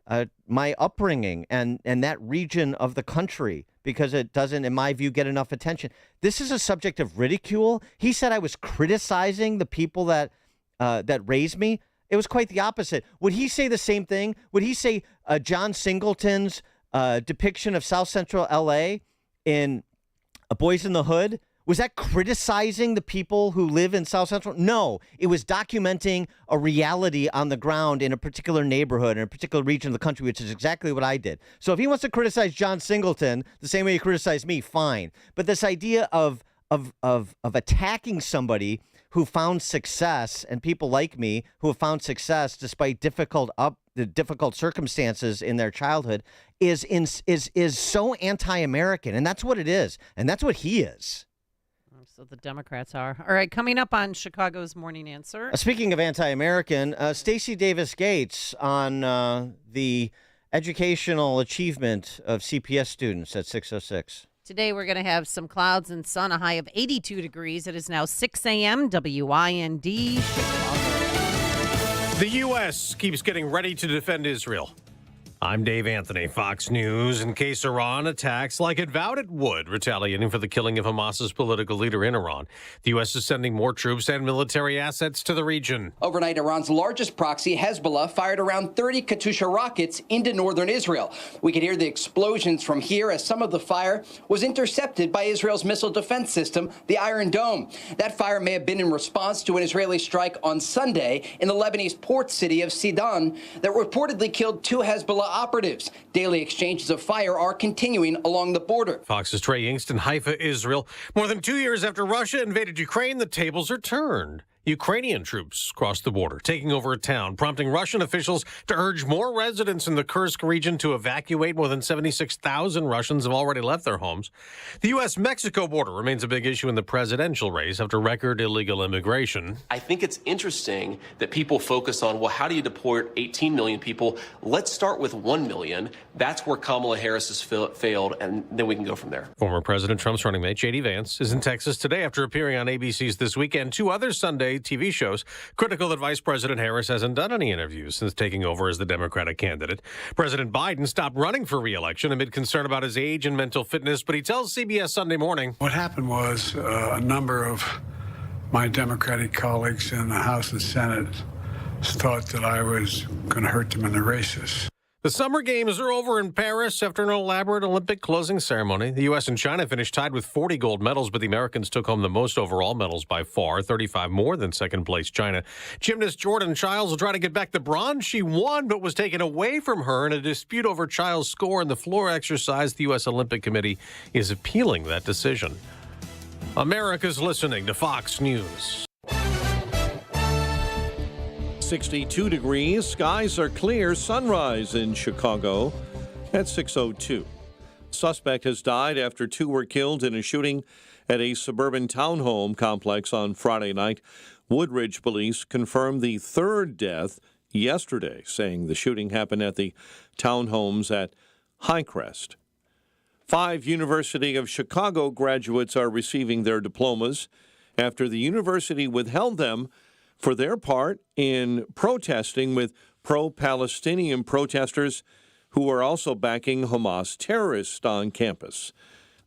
upbringing and that region of the country, because it doesn't, in my view, get enough attention. This is a subject of ridicule. He said I was criticizing the people that raised me. It was quite the opposite. Would he say the same thing? Would he say John Singleton's depiction of South Central L.A. in Boys in the Hood, was that criticizing the people who live in South Central? No, it was documenting a reality on the ground in a particular neighborhood, in a particular region of the country, which is exactly what I did. So if he wants to criticize John Singleton the same way he criticized me, fine. But this idea of attacking somebody who found success, and people like me who have found success despite difficult circumstances in their childhood, is so anti-American, and that's what it is, and that's what he is. So the Democrats are. All right, coming up on Chicago's Morning Answer. Speaking of anti-American, Stacy Davis Gates on the educational achievement of CPS students at 6:06. Today we're going to have some clouds and sun, a high of 82 degrees. It is now 6 a.m. WIND Chicago. The U.S. keeps getting ready to defend Israel. I'm Dave Anthony, Fox News. In case Iran attacks like it vowed it would, retaliating for the killing of Hamas's political leader in Iran, the U.S. is sending more troops and military assets to the region. Overnight, Iran's largest proxy, Hezbollah, fired around 30 Katyusha rockets into northern Israel. We could hear the explosions from here as some of the fire was intercepted by Israel's missile defense system, the Iron Dome. That fire may have been in response to an Israeli strike on Sunday in the Lebanese port city of Sidon that reportedly killed 2 Hezbollah operatives. Daily exchanges of fire are continuing along the border. Fox's Trey Yingst in Haifa, Israel. More than 2 years after Russia invaded Ukraine, the tables are turned. Ukrainian troops crossed the border, taking over a town, prompting Russian officials to urge more residents in the Kursk region to evacuate. More than 76,000 Russians have already left their homes. The U.S.-Mexico border remains a big issue in the presidential race after record illegal immigration. I think it's interesting that people focus on, well, how do you deport 18 million people? Let's start with 1 million. That's where Kamala Harris has failed, and then we can go from there. Former President Trump's running mate, J.D. Vance, is in Texas today after appearing on ABC's This Week and 2 other Sunday TV shows, critical that Vice President Harris hasn't done any interviews since taking over as the Democratic candidate. President Biden stopped running for re-election amid concern about his age and mental fitness, but he tells CBS Sunday Morning. What happened was a number of my Democratic colleagues in the House and Senate thought that I was going to hurt them in the races. The Summer Games are over in Paris after an elaborate Olympic closing ceremony. The U.S. and China finished tied with 40 gold medals, but the Americans took home the most overall medals by far, 35 more than second-place China. Gymnast Jordan Childs will try to get back the bronze she won, but was taken away from her in a dispute over Childs' score in the floor exercise. The U.S. Olympic Committee is appealing that decision. America's listening to Fox News. 62 degrees, skies are clear, sunrise in Chicago at 6:02. Suspect has died after 2 were killed in a shooting at a suburban townhome complex on Friday night. Woodridge police confirmed the 3rd death yesterday, saying the shooting happened at the townhomes at Highcrest. 5 University of Chicago graduates are receiving their diplomas after the university withheld them for their part in protesting with pro-Palestinian protesters who are also backing Hamas terrorists on campus.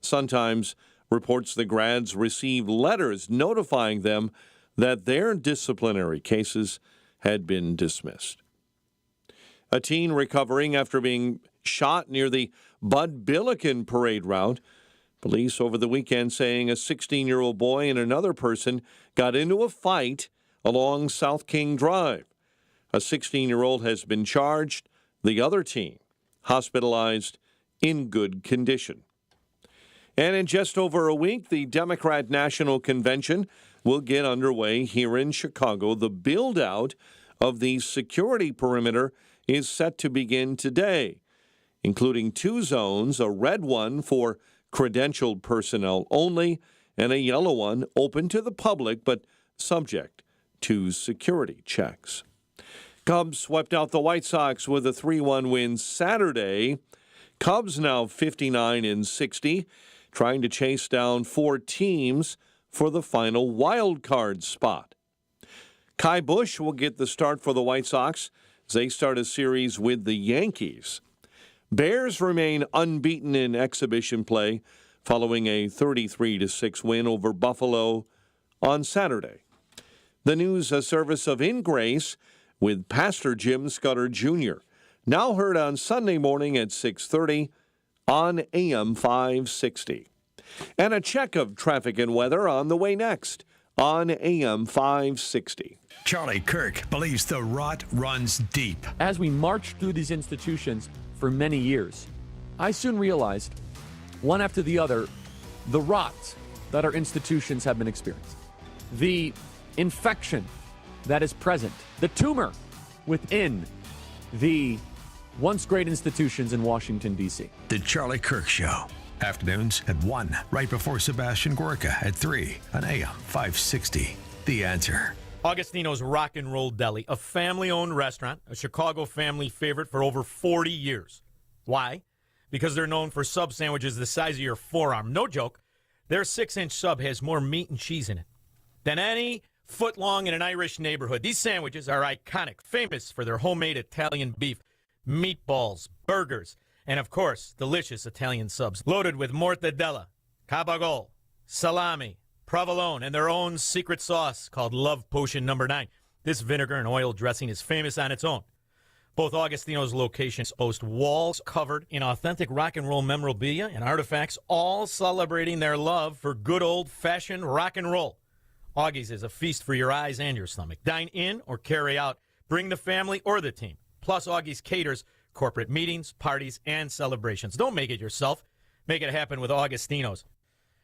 Sun-Times reports the grads received letters notifying them that their disciplinary cases had been dismissed. A teen recovering after being shot near the Bud Billiken parade route. Police over the weekend saying a 16-year-old boy and another person got into a fight along South King Drive. A 16-year-old has been charged. The other teen hospitalized in good condition. And in just over a week, the Democrat National Convention will get underway here in Chicago. The build-out of the security perimeter is set to begin today, including 2 zones, a red one for credentialed personnel only, and a yellow one open to the public but subject to security checks. Cubs swept out the White Sox with a 3-1 win Saturday. Cubs now 59-60, trying to chase down 4 teams for the final wild card spot. Kai Busch will get the start for the White Sox as they start a series with the Yankees. Bears remain unbeaten in exhibition play following a 33-6 win over Buffalo on Saturday. The news, a service of In Grace with Pastor Jim Scudder Jr., now heard on Sunday morning at 6:30 on AM 560. And a check of traffic and weather on the way next on AM 560. Charlie Kirk believes the rot runs deep. As we marched through these institutions for many years, I soon realized, one after the other, the rot that our institutions have been experiencing. The infection that is present, the tumor within the once great institutions in Washington, D.C. The Charlie Kirk Show. Afternoons at 1, right before Sebastian Gorka at 3 on AM 560. The Answer. Augustino's Rock and Roll Deli, a family-owned restaurant, a Chicago family favorite for over 40 years. Why? Because they're known for sub sandwiches the size of your forearm. No joke. Their 6-inch sub has more meat and cheese in it than any foot long in an Irish neighborhood. These sandwiches are iconic, famous for their homemade Italian beef, meatballs, burgers, and of course, delicious Italian subs loaded with mortadella, cabagol, salami, provolone, and their own secret sauce called Love Potion No. 9. This vinegar and oil dressing is famous on its own. Both Augustino's locations boast walls covered in authentic rock and roll memorabilia and artifacts, all celebrating their love for good old-fashioned rock and roll. Augie's is a feast for your eyes and your stomach. Dine in or carry out. Bring the family or the team. Plus, Augie's caters corporate meetings, parties, and celebrations. Don't make it yourself. Make it happen with Augustino's.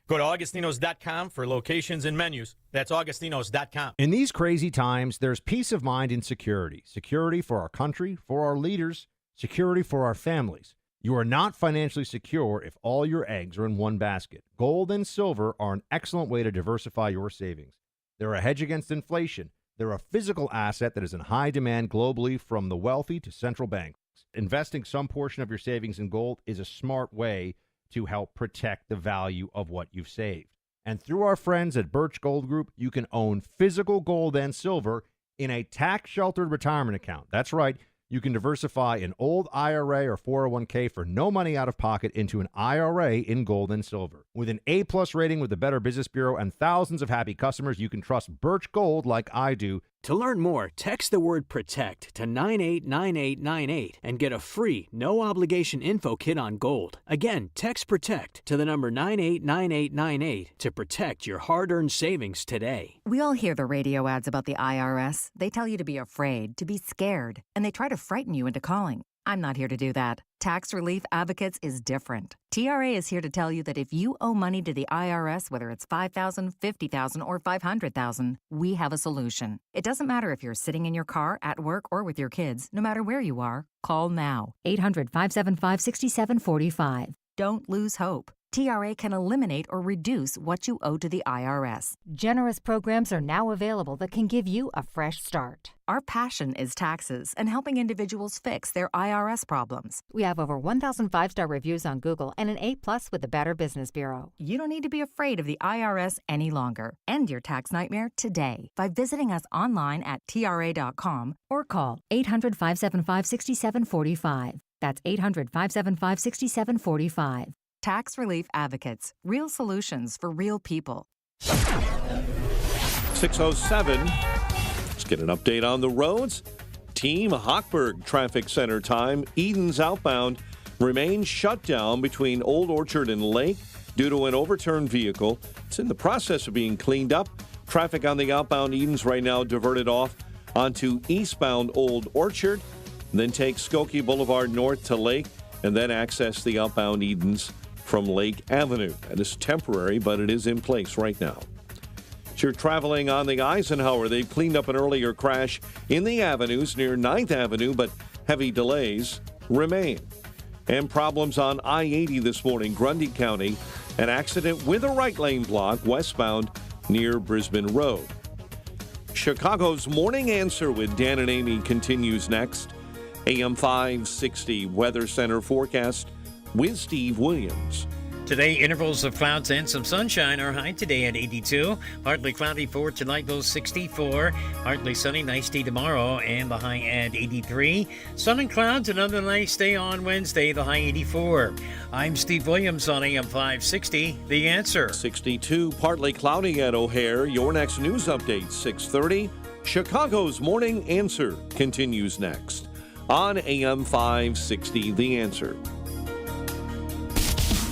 Go to Augustinos.com for locations and menus. That's Augustinos.com. In these crazy times, there's peace of mind and security. Security for our country, for our leaders, security for our families. You are not financially secure if all your eggs are in one basket. Gold and silver are an excellent way to diversify your savings. They're a hedge against inflation. They're a physical asset that is in high demand globally from the wealthy to central banks. Investing some portion of your savings in gold is a smart way to help protect the value of what you've saved. And through our friends at Birch Gold Group, you can own physical gold and silver in a tax-sheltered retirement account. That's right. You can diversify an old IRA or 401k for no money out of pocket into an IRA in gold and silver. With an A-plus rating with the Better Business Bureau and thousands of happy customers, you can trust Birch Gold like I do. To learn more, text the word PROTECT to 989898 and get a free, no-obligation info kit on gold. Again, text PROTECT to the number 989898 to protect your hard-earned savings today. We all hear the radio ads about the IRS. They tell you to be afraid, to be scared, and they try to frighten you into calling. I'm not here to do that. Tax Relief Advocates is different. TRA is here to tell you that if you owe money to the IRS, whether it's $5,000, $50,000, or $500,000, we have a solution. It doesn't matter if you're sitting in your car, at work, or with your kids. No matter where you are, call now. 800-575-6745. Don't lose hope. TRA can eliminate or reduce what you owe to the IRS. Generous programs are now available that can give you a fresh start. Our passion is taxes and helping individuals fix their IRS problems. We have over 1,000 5-star reviews on Google and an A+ with the Better Business Bureau. You don't need to be afraid of the IRS any longer. End your tax nightmare today by visiting us online at TRA.com or call 800-575-6745. That's 800-575-6745. Tax Relief Advocates. Real solutions for real people. 6:07. Let's get an update on the roads. Team Hochberg Traffic Center time. Eden's outbound remains shut down between Old Orchard and Lake due to an overturned vehicle. It's in the process of being cleaned up. Traffic on the outbound Edens right now diverted off onto eastbound Old Orchard, then take Skokie Boulevard north to Lake, and then access the outbound Edens from Lake Avenue. That is temporary, but it is in place right now. If you're traveling on the Eisenhower, they've cleaned up an earlier crash in the avenues near 9th Avenue, but heavy delays remain. And problems on I-80 this morning, Grundy County. An accident with a right lane block westbound near Brisbane Road. Chicago's Morning Answer with Dan and Amy continues next. AM 560 Weather Center forecast with Steve Williams. Today, intervals of clouds and some sunshine. Our high today at 82. Partly cloudy for tonight, low 64. Partly sunny, nice day tomorrow, and the high at 83. Sun and clouds, another nice day on Wednesday, the high 84. I'm Steve Williams on AM 560, The Answer. 62, partly cloudy at O'Hare. Your next news update, 6:30. Chicago's Morning Answer continues next on AM 560, The Answer.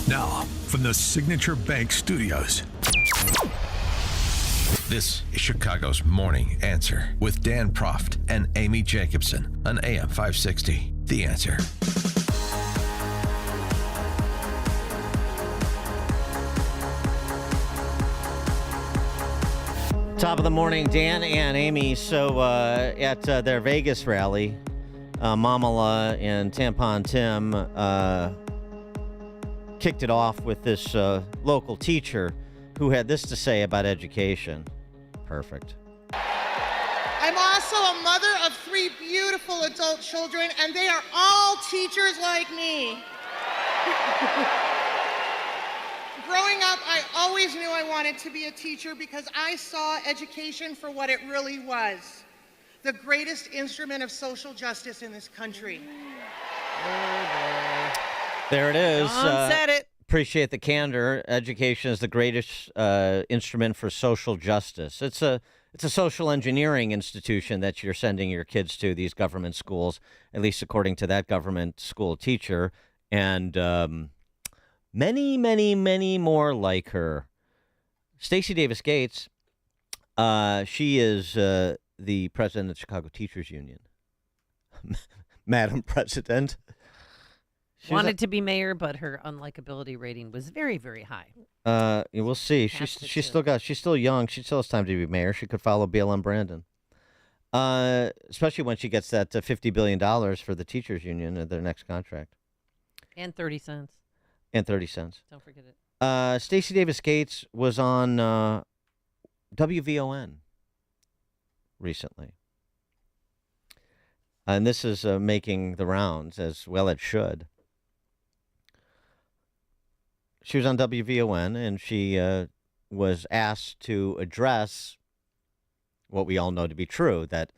Now, from the Signature Bank Studios, this is Chicago's Morning Answer with Dan Proft and Amy Jacobson on AM 560, The Answer. Top of the morning, Dan and Amy. So at their Vegas rally, Mamala and Tampon Tim kicked it off with this local teacher who had this to say about education. Perfect. I'm also a mother of 3 beautiful adult children, and they are all teachers like me. Growing up, I always knew I wanted to be a teacher because I saw education for what it really was, the greatest instrument of social justice in this country. There it is. Don said it. Appreciate the candor. Education is the greatest instrument for social justice. It's a social engineering institution that you're sending your kids to, these government schools, at least according to that government school teacher, and many, many, many more like her. Stacy Davis Gates, she is the president of the Chicago Teachers Union. Madam President. Wanted to be mayor, but her unlikability rating was very, very high. We'll see. She's still young. She still has time to be mayor. She could follow BLM Brandon. Especially when she gets that $50 billion for the teachers union in their next contract. And 30 cents. And 30 cents. Don't forget it. Stacy Davis Gates was on WVON recently. And this is making the rounds, as well it should. She was on WVON, and she was asked to address what we all know to be true, that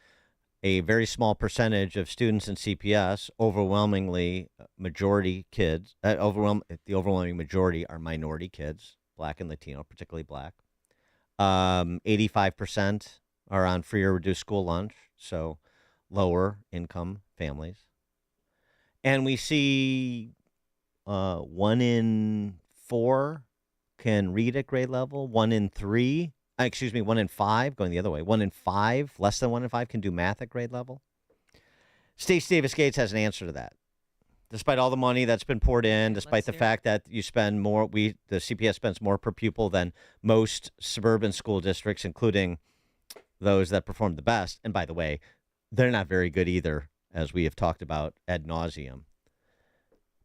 a very small percentage of students in CPS, overwhelmingly majority kids, the overwhelming majority are minority kids, Black and Latino, particularly Black. 85% are on free or reduced school lunch, so lower income families. And we see 1 in 4 can read at grade level. 1 in 5, going the other way. 1 in 5, less than 1 in 5 can do math at grade level. Stacy Davis Gates has an answer to that. Despite all the money that's been poured in, despite the fact that you spend more, the CPS spends more per pupil than most suburban school districts, including those that perform the best. And by the way, they're not very good either, as we have talked about ad nauseum.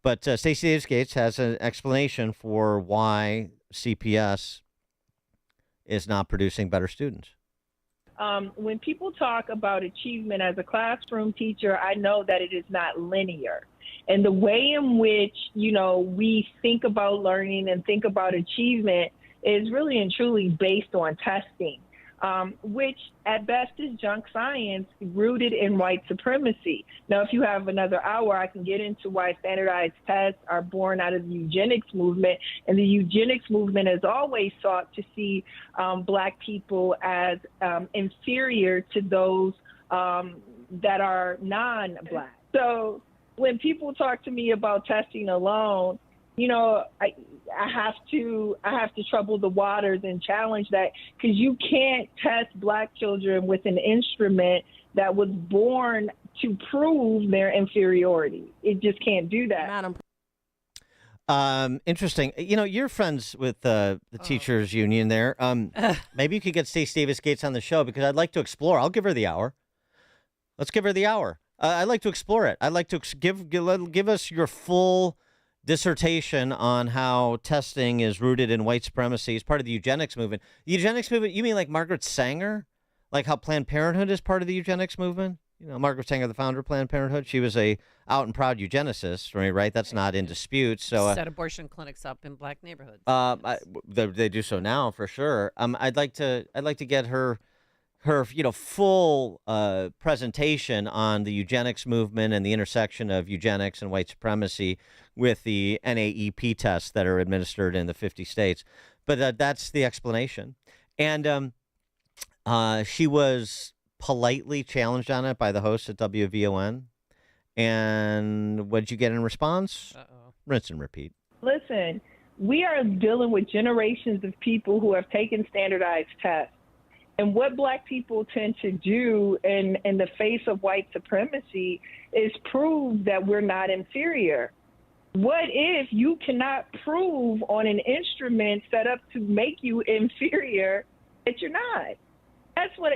But Stacy Davis Gates has an explanation for why CPS is not producing better students. When people talk about achievement as a classroom teacher, I know that it is not linear. And the way in which, we think about learning and think about achievement is really and truly based on testing. Which at best is junk science rooted in white supremacy. Now, if you have another hour, I can get into why standardized tests are born out of the eugenics movement. And the eugenics movement has always sought to see Black people as inferior to those that are non-Black. So when people talk to me about testing alone, I have to trouble the waters and challenge that, because you can't test Black children with an instrument that was born to prove their inferiority. It just can't do that. Interesting. You're friends with the teachers union there. Maybe you could get Stacy Davis Gates on the show because I'd like to explore. I'll give her the hour. Let's give her the hour. I'd like to explore it. I'd like to give us your full dissertation on how testing is rooted in white supremacy. It's part of the eugenics movement. The eugenics movement, you mean like Margaret Sanger? Like how Planned Parenthood is part of the eugenics movement? Margaret Sanger, the founder of Planned Parenthood, she was a out and proud eugenicist, right? That's not in dispute. So set abortion clinics up in black neighborhoods. They do so now for sure. I'd like to get her full presentation on the eugenics movement and the intersection of eugenics and white supremacy with the NAEP tests that are administered in the 50 states. But that's the explanation. And she was politely challenged on it by the host at WVON. And what did you get in response? Rinse and repeat. Listen, we are dealing with generations of people who have taken standardized tests. And what black people tend to do in the face of white supremacy is prove that we're not inferior. What if you cannot prove on an instrument set up to make you inferior that you're not? That's what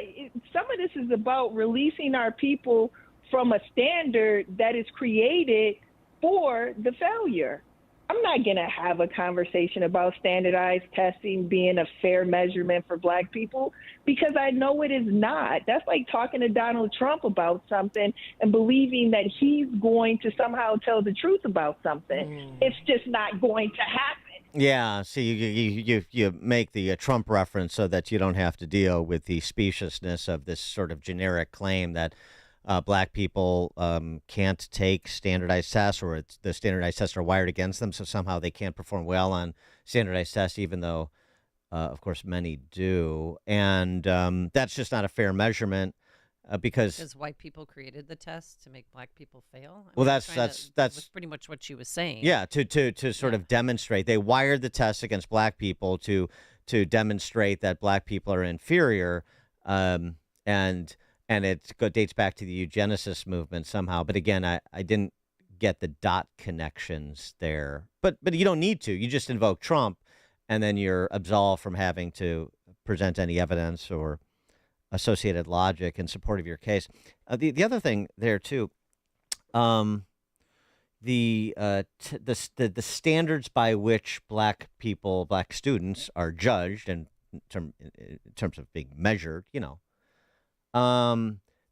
some of this is about, releasing our people from a standard that is created for the failure. I'm not going to have a conversation about standardized testing being a fair measurement for black people because I know it is not. That's like talking to Donald Trump about something and believing that he's going to somehow tell the truth about something. It's just not going to happen. Yeah, see, you make the Trump reference so that you don't have to deal with the speciousness of this sort of generic claim that black people can't take standardized tests, or the standardized tests are wired against them, so somehow they can't perform well on standardized tests, even though, of course, many do. And that's just not a fair measurement because white people created the test to make black people fail. Well, that's pretty much what she was saying. Yeah, to sort of demonstrate. They wired the test against black people to demonstrate that black people are inferior, and it dates back to the eugenicist movement somehow. But again, I didn't get the dot connections there. But you don't need to. You just invoke Trump, and then you're absolved from having to present any evidence or associated logic in support of your case. The other thing there too, the standards by which black students are judged in terms of being measured,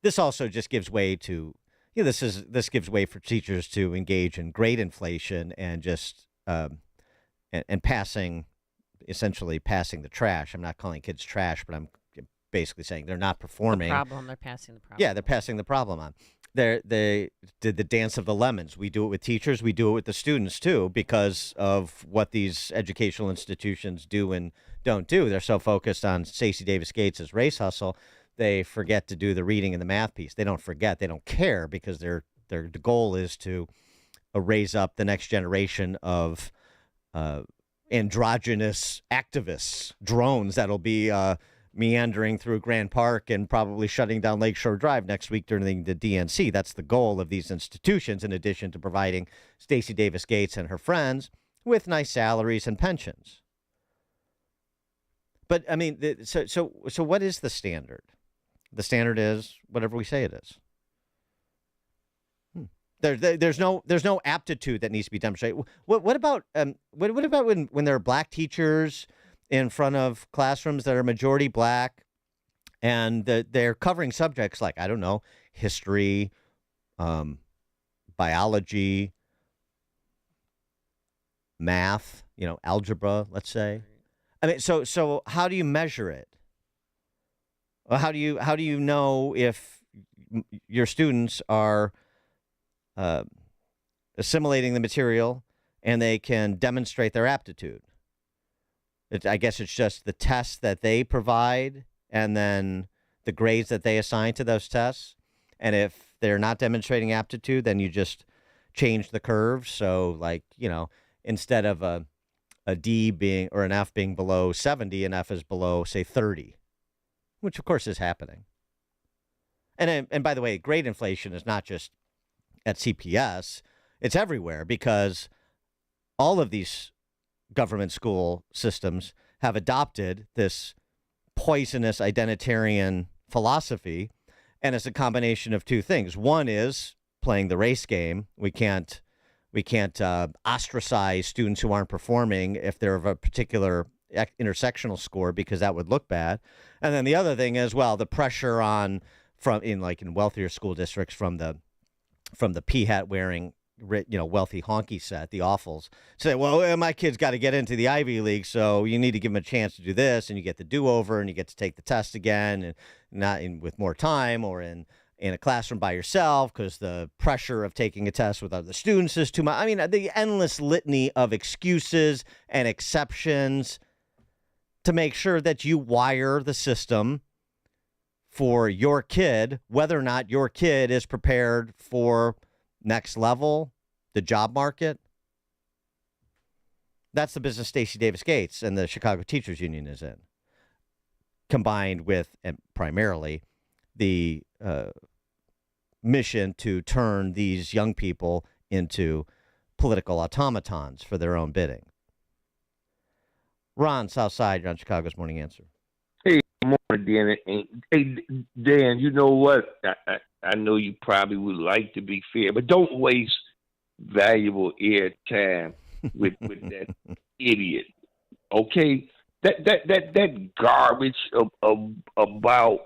this also just gives way to, this gives way for teachers to engage in grade inflation and just and essentially passing the trash. I'm not calling kids trash, but I'm basically saying they're not performing. They're passing the problem. Yeah, they're passing the problem on. They did the dance of the lemons. We do it with teachers. We do it with the students too, because of what these educational institutions do and don't do. They're so focused on Stacy Davis Gates' race hustle, they forget to do the reading and the math piece. They don't forget. They don't care because their goal is to raise up the next generation of androgynous activists, drones that'll be meandering through Grand Park and probably shutting down Lakeshore Drive next week during the DNC. That's the goal of these institutions, in addition to providing Stacy Davis Gates and her friends with nice salaries and pensions. But I mean, so what is the standard? The standard is whatever we say it is. There's no aptitude that needs to be demonstrated. What about when there are black teachers in front of classrooms that are majority black, and they're covering subjects like, I don't know, history, biology, math, algebra, let's say. I mean, so how do you measure it? How do you know if your students are assimilating the material and they can demonstrate their aptitude? I guess it's just the tests that they provide and then the grades that they assign to those tests. And if they're not demonstrating aptitude, then you just change the curve. So, instead of a D being or an F being below 70, an F is below, say, 30, which, of course, is happening. And by the way, grade inflation is not just at CPS. It's everywhere because all of these government school systems have adopted this poisonous identitarian philosophy, and it's a combination of two things. One is playing the race game. We can't ostracize students who aren't performing if they're of a particular intersectional score, because that would look bad. And then the other thing is, well, the pressure in wealthier school districts from the pea hat wearing, wealthy honky set, the awfuls, say, well, my kid's got to get into the Ivy League, so you need to give him a chance to do this, and you get the do-over, and you get to take the test again, and not with more time, or in a classroom by yourself, because the pressure of taking a test with other students is too much. I mean, the endless litany of excuses and exceptions to make sure that you wire the system for your kid, whether or not your kid is prepared for next level, the job market. That's the business Stacy Davis Gates and the Chicago Teachers Union is in, combined with, and primarily, the mission to turn these young people into political automatons for their own bidding. Ron, Southside, you're on Chicago's Morning Answer. Hey, good morning, Dan. Hey, Dan, you know what? I know you probably would like to be fair, but don't waste valuable air time with that idiot. Okay? That garbage about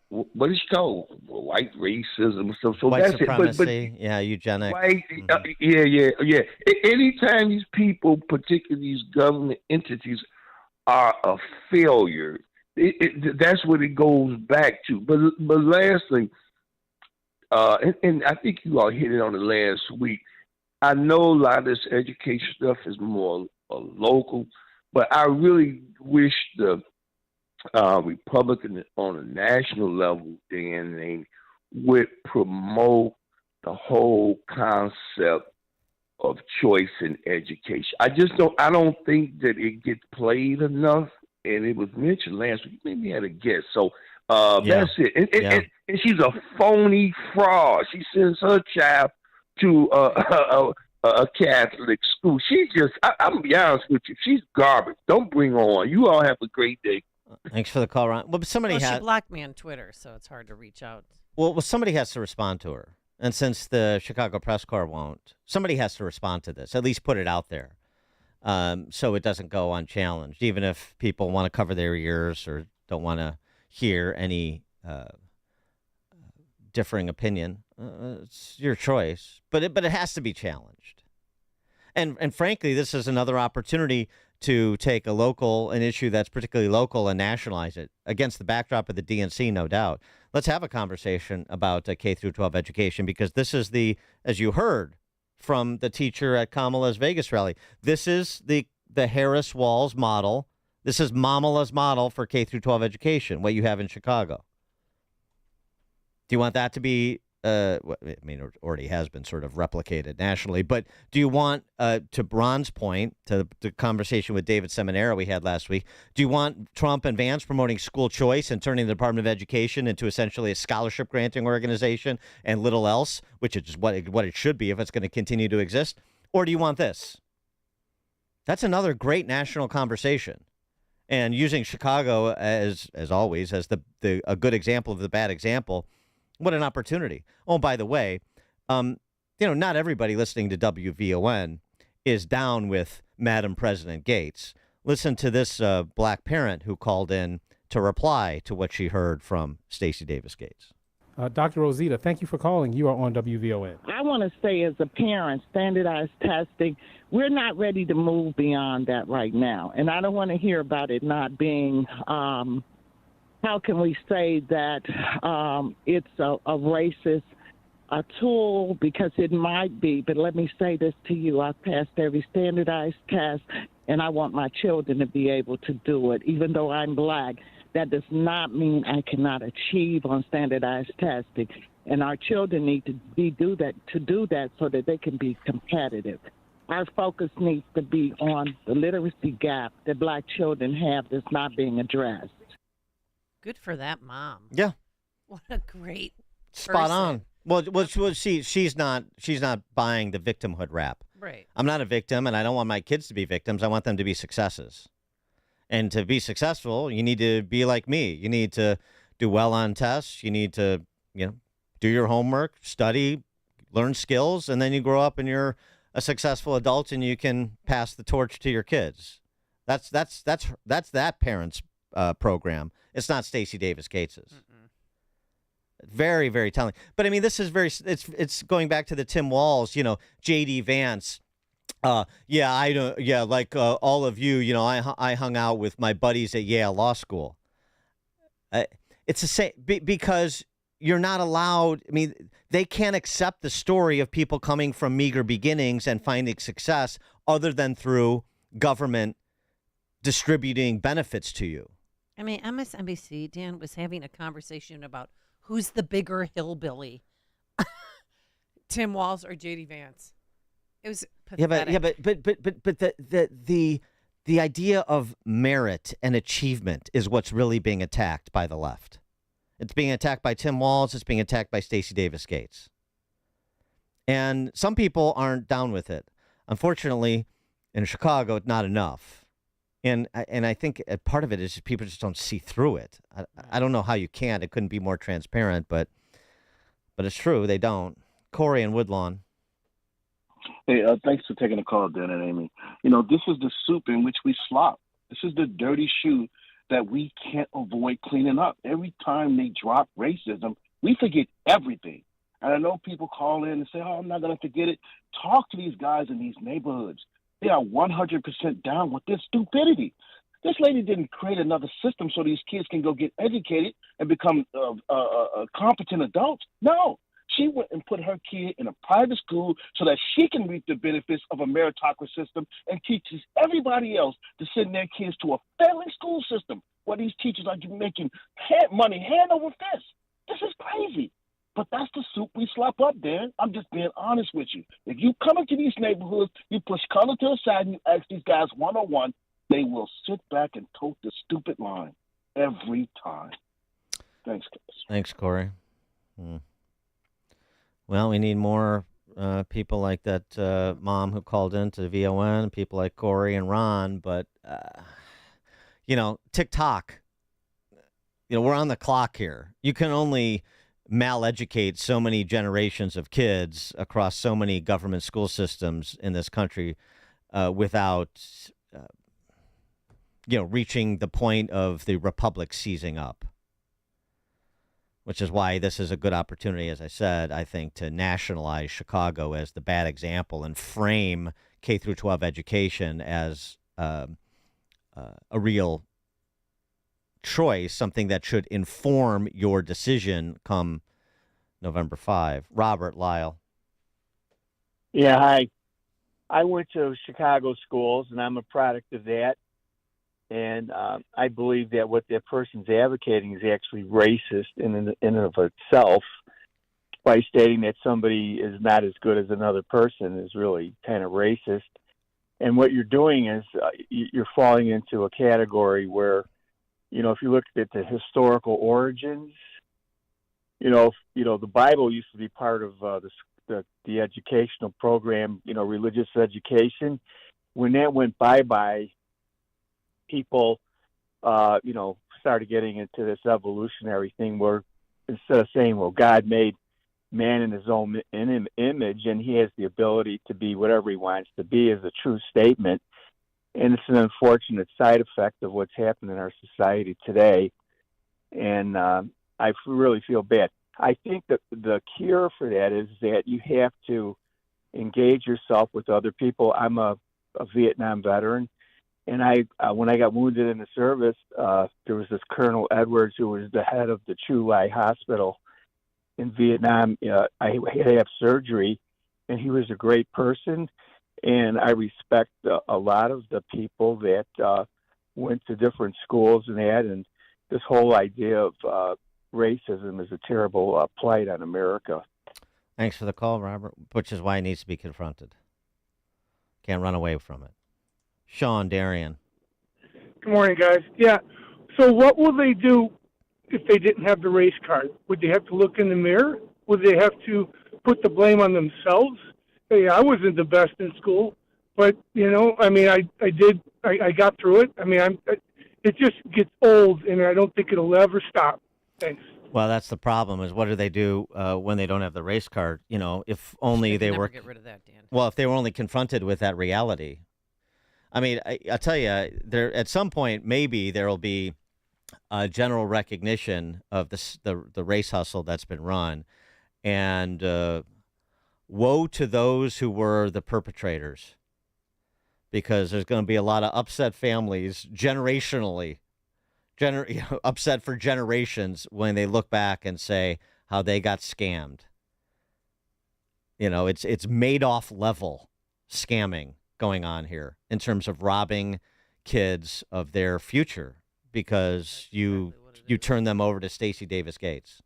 what is it called? White racism. So white that's supremacy. But eugenics. White, yeah. Anytime these people, particularly these government entities, are a failure, that's what it goes back to. But lastly, and I think you all hit it on the last week. I know a lot of this education stuff is more local, but I really wish the Republican on a national level, Dan, they would promote the whole concept of choice in education. I don't think that it gets played enough, and it was mentioned last week. Maybe had a guess. So that's it. And she's a phony fraud. She sends her child to a Catholic school. She's just, I'm gonna be honest with you, she's garbage. Don't bring her on. You all have a great day. Thanks for the call, Ron. Well, she blocked me on Twitter, so it's hard to reach out. Well, somebody has to respond to her. And since the Chicago Press Corps won't, somebody has to respond to this, at least put it out there, so it doesn't go unchallenged, even if people want to cover their ears or don't want to hear any differing opinion. It's your choice, but it has to be challenged. And frankly, this is another opportunity to take an issue that's particularly local and nationalize it against the backdrop of the DNC, no doubt. Let's have a conversation about K through 12 education, because this is as you heard from the teacher at Kamala's Vegas rally, this is the Harris Walz model. This is Mamala's model for K through 12 education, what you have in Chicago. Do you want that to be it already has been sort of replicated nationally, but do you want, to Ron's point, to the conversation with David Seminara we had last week, do you want Trump and Vance promoting school choice and turning the Department of Education into essentially a scholarship granting organization and little else, which is what it should be if it's going to continue to exist? Or do you want this? That's another great national conversation. And using Chicago as always, as a good example of the bad example, what an opportunity. Oh, by the way, not everybody listening to WVON is down with Madam President Gates. Listen to this black parent who called in to reply to what she heard from Stacy Davis Gates. Dr. Rosita, thank you for calling. You are on WVON. I want to say, as a parent, standardized testing, we're not ready to move beyond that right now. And I don't want to hear about it not being how can we say that it's a racist tool, because it might be. But let me say this to you. I've passed every standardized test, and I want my children to be able to do it. Even though I'm black, that does not mean I cannot achieve on standardized testing. And our children need to do that so that they can be competitive. Our focus needs to be on the literacy gap that black children have that's not being addressed. Good for that mom. Yeah. What a great spot on. Well, she's not buying the victimhood rap. Right. I'm not a victim, and I don't want my kids to be victims. I want them to be successes. And to be successful, you need to be like me. You need to do well on tests. You need to, do your homework, study, learn skills, and then you grow up and you're a successful adult and you can pass the torch to your kids. That's that parent's program. It's not Stacy Davis Gates's. Very, very telling. But I mean, this is it's going back to the Tim Walz, J.D. Vance. All of you, I hung out with my buddies at Yale Law School. It's the same because you're not allowed. I mean, they can't accept the story of people coming from meager beginnings and finding success other than through government distributing benefits to you. I mean, MSNBC, Dan, was having a conversation about who's the bigger hillbilly, Tim Walz or J.D. Vance. It was pathetic. But the idea of merit and achievement is what's really being attacked by the left. It's being attacked by Tim Walz. It's being attacked by Stacy Davis Gates. And some people aren't down with it. Unfortunately, in Chicago, not enough. And I think part of it is people just don't see through it. I don't know how you can. It couldn't be more transparent, but it's true. They don't. Corey and Woodlawn. Hey, thanks for taking the call, Dan and Amy. This is the soup in which we slop. This is the dirty shoe that we can't avoid cleaning up. Every time they drop racism, we forget everything. And I know people call in and say, I'm not going to forget it. Talk to these guys in these neighborhoods. They are 100% down with this stupidity. This lady didn't create another system so these kids can go get educated and become competent adults. No. She went and put her kid in a private school so that she can reap the benefits of a meritocracy system and teaches everybody else to send their kids to a failing school system where these teachers are making money hand over fist. This is crazy. But that's the soup we slop up, Dan. I'm just being honest with you. If you come into these neighborhoods, you push color to the side and you ask these guys one-on-one, they will sit back and tote the stupid line every time. Thanks, guys. Thanks, Corey. Well, we need more people like that mom who called in to VON, people like Corey and Ron. But, TikTok, we're on the clock here. You can only maleducate so many generations of kids across so many government school systems in this country without, reaching the point of the republic seizing up. Which is why this is a good opportunity, as I said, I think, to nationalize Chicago as the bad example and frame K through 12 education as a real choice, something that should inform your decision come November 5. Robert Lyle. Yeah, hi. I went to Chicago schools, and I'm a product of that. And I believe that what that person's advocating is actually racist in and of itself by stating that somebody is not as good as another person is really kind of racist. And what you're doing is you're falling into a category where, if you look at the historical origins, the Bible used to be part of the educational program, religious education. When that went bye-bye, people, started getting into this evolutionary thing where instead of saying, well, God made man in his own image and he has the ability to be whatever he wants to be is a true statement. And it's an unfortunate side effect of what's happened in our society today. And I really feel bad. I think that the cure for that is that you have to engage yourself with other people. I'm a Vietnam veteran. And when I got wounded in the service, there was this Colonel Edwards who was the head of the Chu Lai Hospital in Vietnam. I had to have surgery, and he was a great person. And I respect a lot of the people that went to different schools and that. And this whole idea of racism is a terrible plight on America. Thanks for the call, Robert, which is why it needs to be confronted. Can't run away from it. Sean Darian. Good morning, guys. Yeah. So what will they do if they didn't have the race card? Would they have to look in the mirror? Would they have to put the blame on themselves? Hey, I wasn't the best in school, but I got through it. It just gets old, and I don't think it'll ever stop. Thanks. Well, that's the problem. Is what do they do when they don't have the race card? If only they were. Get rid of that, Dan. Well, if they were only confronted with that reality. I tell you, there at some point maybe there will be a general recognition of the race hustle that's been run, and woe to those who were the perpetrators, because there's going to be a lot of upset families generationally. Upset for generations when they look back and say how they got scammed. It's Madoff level scamming going on here in terms of robbing kids of their future because you turn them over to Stacy Davis Gates.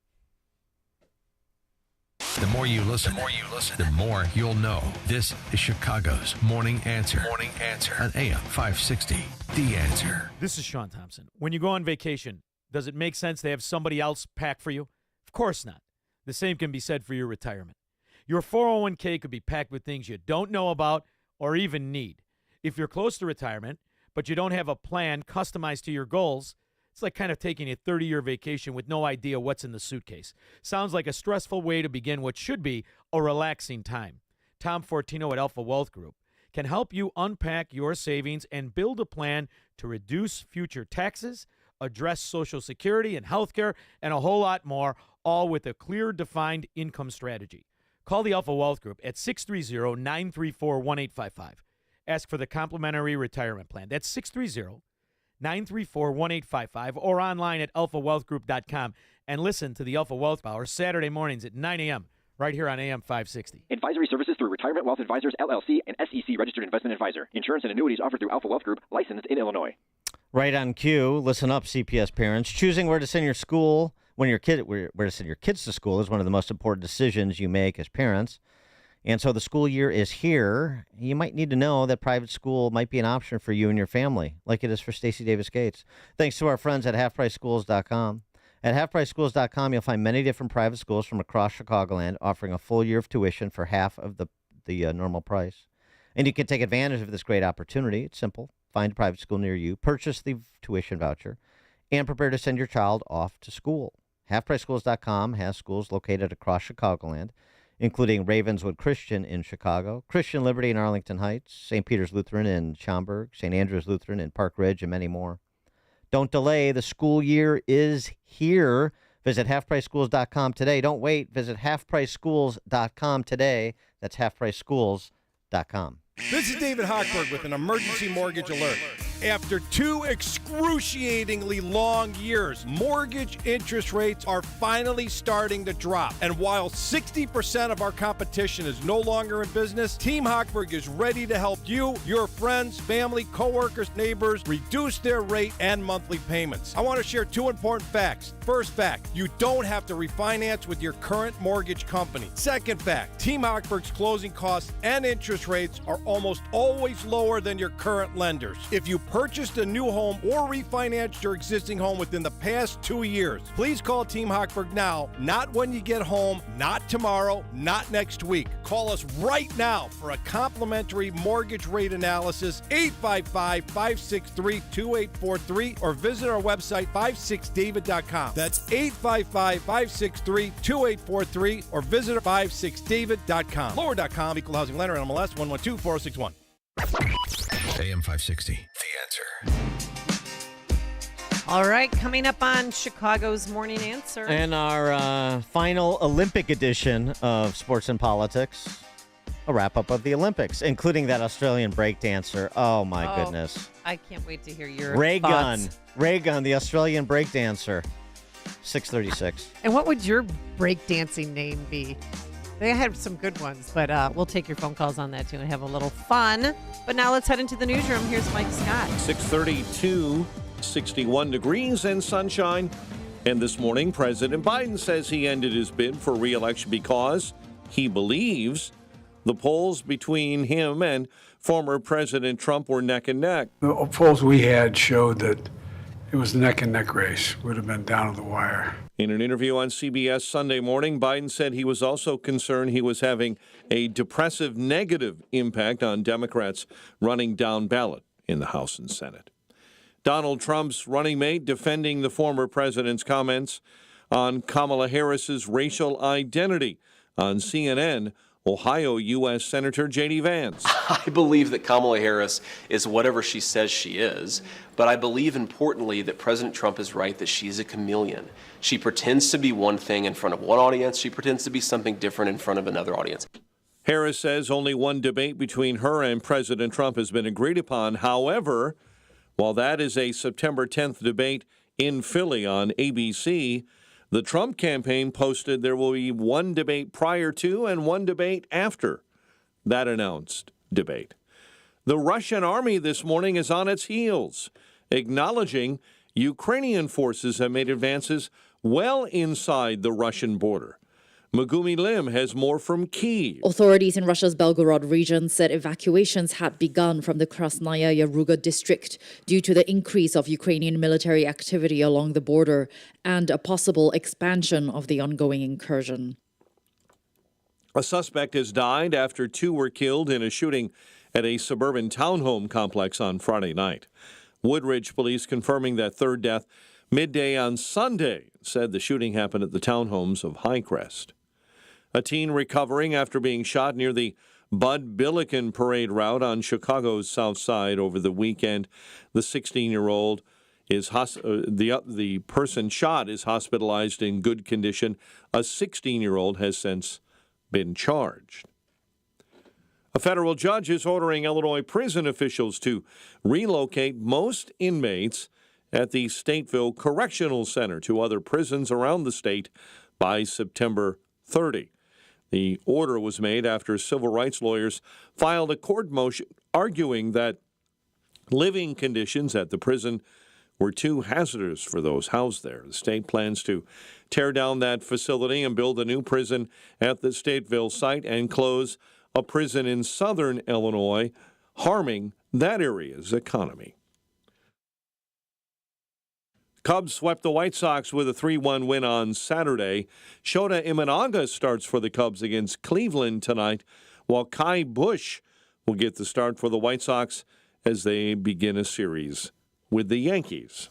The more you listen, the more you'll know. This is Chicago's Morning Answer. Morning Answer on AM 560. The Answer. This is Sean Thompson. When you go on vacation, does it make sense to have somebody else pack for you? Of course not. The same can be said for your retirement. Your 401k could be packed with things you don't know about or even need. If you're close to retirement, but you don't have a plan customized to your goals, it's like kind of taking a 30-year vacation with no idea what's in the suitcase. Sounds like a stressful way to begin what should be a relaxing time. Tom Fortino at Alpha Wealth Group can help you unpack your savings and build a plan to reduce future taxes, address Social Security and health care, and a whole lot more, all with a clear, defined income strategy. Call the Alpha Wealth Group at 630-934-1855. Ask for the complimentary retirement plan. That's 630-934-1855 or online at alphawealthgroup.com, and listen to the Alpha Wealth Hour Saturday mornings at 9 a.m. right here on AM 560. Advisory services through Retirement Wealth Advisors, LLC, and SEC Registered Investment Advisor. Insurance and annuities offered through Alpha Wealth Group, licensed in Illinois. Right on cue. Listen up, CPS parents. Choosing where to send your where to send your kids to school is one of the most important decisions you make as parents. And so the school year is here. You might need to know that private school might be an option for you and your family, like it is for Stacy Davis Gates. Thanks to our friends at halfpriceschools.com. At halfpriceschools.com, you'll find many different private schools from across Chicagoland offering a full year of tuition for half of the normal price. And you can take advantage of this great opportunity. It's simple. Find a private school near you, purchase the tuition voucher, and prepare to send your child off to school. Halfpriceschools.com has schools located across Chicagoland, including Ravenswood Christian in Chicago, Christian Liberty in Arlington Heights, St. Peter's Lutheran in Schaumburg, St. Andrew's Lutheran in Park Ridge, and many more. Don't delay. The school year is here. Visit halfpriceschools.com today. Don't wait. Visit halfpriceschools.com today. That's halfpriceschools.com. This is David Hochberg with an emergency mortgage alert. After 2 excruciatingly long years, mortgage interest rates are finally starting to drop. And while 60% of our competition is no longer in business, Team Hochberg is ready to help you, your friends, family, coworkers, neighbors reduce their rate and monthly payments. I want to share 2 important facts. First fact, you don't have to refinance with your current mortgage company. Second fact, Team Hochberg's closing costs and interest rates are almost always lower than your current lenders. If you purchased a new home or refinanced your existing home within the past 2 years, please call Team Hochberg now, not when you get home, not tomorrow, not next week. Call us right now for a complimentary mortgage rate analysis, 855-563-2843, or visit our website, 56david.com. That's 855-563-2843, or visit 56david.com. Lower.com, equal housing lender, MLS 1124061. AM 560, The Answer. All right, coming up on Chicago's Morning Answer. And our final Olympic edition of Sports and Politics, a wrap-up of the Olympics, including that Australian breakdancer. Oh, my goodness. I can't wait to hear your Ray thoughts. Gun, the Australian breakdancer. 636. And what would your breakdancing name be? They had some good ones, but we'll take your phone calls on that, too, and have a little fun. But now let's head into the newsroom. Here's Mike Scott. 632, 61 degrees and sunshine. And this morning, President Biden says he ended his bid for re-election because he believes the polls between him and former President Trump were neck and neck. The polls we had showed that It was neck and neck race. Would have been down to the wire. In an interview on CBS Sunday morning, Biden said he was also concerned he was having a depressive negative impact on Democrats running down ballot in the House and Senate. Donald Trump's running mate defending the former president's comments on Kamala Harris's racial identity. On CNN, Ohio U.S. Senator J.D. Vance. I believe that Kamala Harris is whatever she says she is, but I believe importantly that President Trump is right that she's a chameleon. She pretends to be one thing in front of one audience. She pretends to be something different in front of another audience. Harris says only one debate between her and President Trump has been agreed upon. However, while that is a September 10th debate in Philly on ABC, the Trump campaign posted there will be one debate prior to and one debate after that announced debate. The Russian army this morning is on its heels, acknowledging Ukrainian forces have made advances well inside the Russian border. Megumi Lim has more from Kyiv. Authorities in Russia's Belgorod region said evacuations had begun from the Krasnaya Yaruga district due to the increase of Ukrainian military activity along the border and a possible expansion of the ongoing incursion. A suspect has died after two were killed in a shooting at a suburban townhome complex on Friday night. Woodridge police confirming that third death midday on Sunday said the shooting happened at the townhomes of Highcrest. A teen recovering after being shot near the Bud Billiken parade route on Chicago's South Side over the weekend. The 16-year-old is the person shot is hospitalized in good condition. A 16-year-old has since been charged. A federal judge is ordering Illinois prison officials to relocate most inmates at the Stateville Correctional Center to other prisons around the state by September 30. The order was made after civil rights lawyers filed a court motion arguing that living conditions at the prison were too hazardous for those housed there. The state plans to tear down that facility and build a new prison at the Stateville site and close a prison in southern Illinois, harming that area's economy. Cubs swept the White Sox with a 3-1 win on Saturday. Shota Imanaga starts for the Cubs against Cleveland tonight, while Kai Busch will get the start for the White Sox as they begin a series with the Yankees.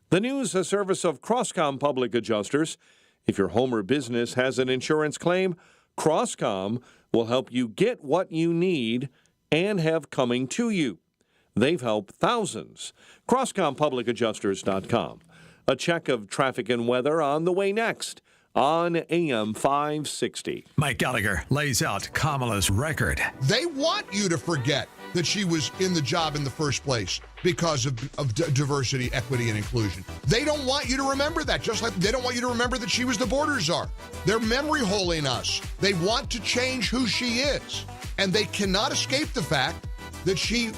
The news, a service of Crosscom Public Adjusters. If your home or business has an insurance claim, Crosscom will help you get what you need and have coming to you. They've helped thousands. CrosscomPublicAdjusters.com. A check of traffic and weather on the way next on AM 560. Mike Gallagher lays out Kamala's record. They want you to forget that she was in the job in the first place because of diversity, equity, and inclusion. They don't want you to remember that, just like they don't want you to remember that she was the border czar. They're memory holing us. They want to change who she is. And they cannot escape the fact that she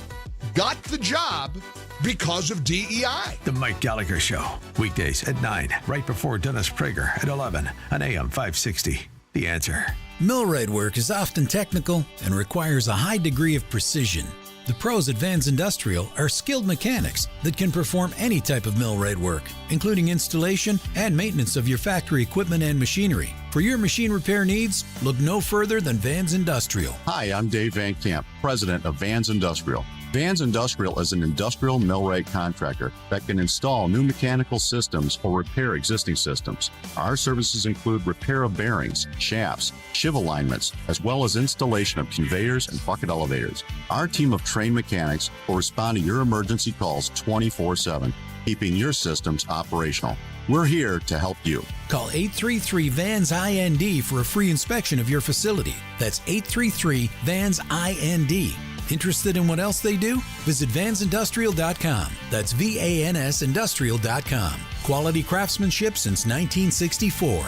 got the job because of DEI. The Mike Gallagher Show, weekdays at 9, right before Dennis Prager at 11 on AM 560. The Answer. Millwright work is often technical and requires a high degree of precision. The pros at Vance Industrial are skilled mechanics that can perform any type of millwright work, including installation and maintenance of your factory equipment and machinery. For your machine repair needs, look no further than Vance Industrial. Hi, I'm Dave Van Camp, president of Vance Industrial. Vance Industrial is an industrial millwright contractor that can install new mechanical systems or repair existing systems. Our services include repair of bearings, shafts, shiv alignments, as well as installation of conveyors and bucket elevators. Our team of trained mechanics will respond to your emergency calls 24/7, keeping your systems operational. We're here to help you. Call 833-VANS-IND for a free inspection of your facility. That's 833-VANS-IND. Interested in what else they do? Visit vansindustrial.com. That's VANSindustrial.com. Quality craftsmanship since 1964.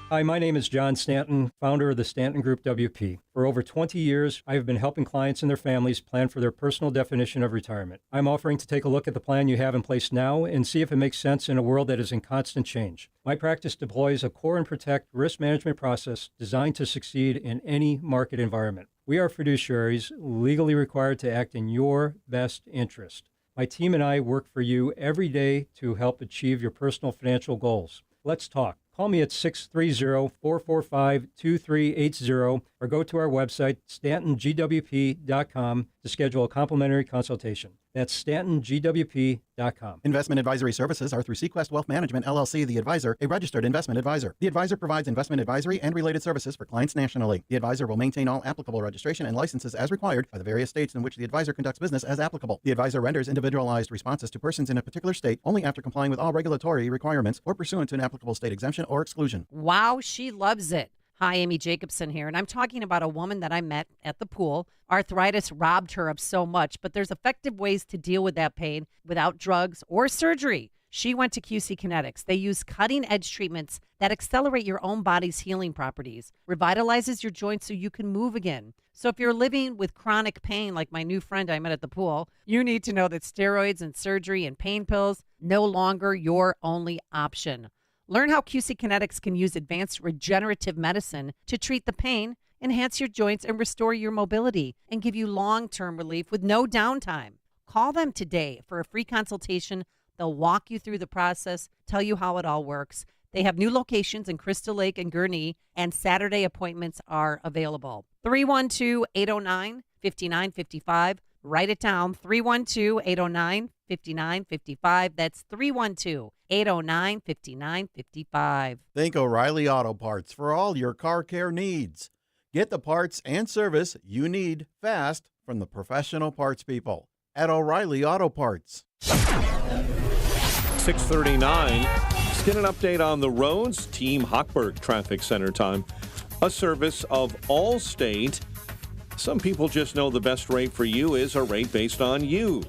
Hi, my name is John Stanton, founder of the Stanton Group WP. For over 20 years, I have been helping clients and their families plan for their personal definition of retirement. I'm offering to take a look at the plan you have in place now and see if it makes sense in a world that is in constant change. My practice deploys a core and protect risk management process designed to succeed in any market environment. We are fiduciaries legally required to act in your best interest. My team and I work for you every day to help achieve your personal financial goals. Let's talk. Call me at 630-445-2380 or go to our website, stantongwp.com, to schedule a complimentary consultation. That's stantongwp.com. Investment advisory services are through Sequest Wealth Management, LLC, the advisor, a registered investment advisor. The advisor provides investment advisory and related services for clients nationally. The advisor will maintain all applicable registration and licenses as required by the various states in which the advisor conducts business as applicable. The advisor renders individualized responses to persons in a particular state only after complying with all regulatory requirements or pursuant to an applicable state exemption or exclusion. Wow, she loves it. Hi, Amy Jacobson here, and I'm talking about a woman that I met at the pool. Arthritis robbed her of so much, but there's effective ways to deal with that pain without drugs or surgery. She went to QC Kinetics. They use cutting-edge treatments that accelerate your own body's healing properties, revitalizes your joints so you can move again. So if you're living with chronic pain like my new friend I met at the pool, you need to know that steroids and surgery and pain pills no longer your only option. Learn how QC Kinetics can use advanced regenerative medicine to treat the pain, enhance your joints, and restore your mobility, and give you long-term relief with no downtime. Call them today for a free consultation. They'll walk you through the process, tell you how it all works. They have new locations in Crystal Lake and Gurnee, and Saturday appointments are available. 312-809-5955. Write it down, 312-809-5955. That's 312-809-5955. Think O'Reilly Auto Parts for all your car care needs. Get the parts and service you need fast from the professional parts people at O'Reilly Auto Parts. 6:39. Let's get an update on the roads. Team Hochberg Traffic Center time. A service of Allstate. Some people just know the best rate for you is a rate based on you.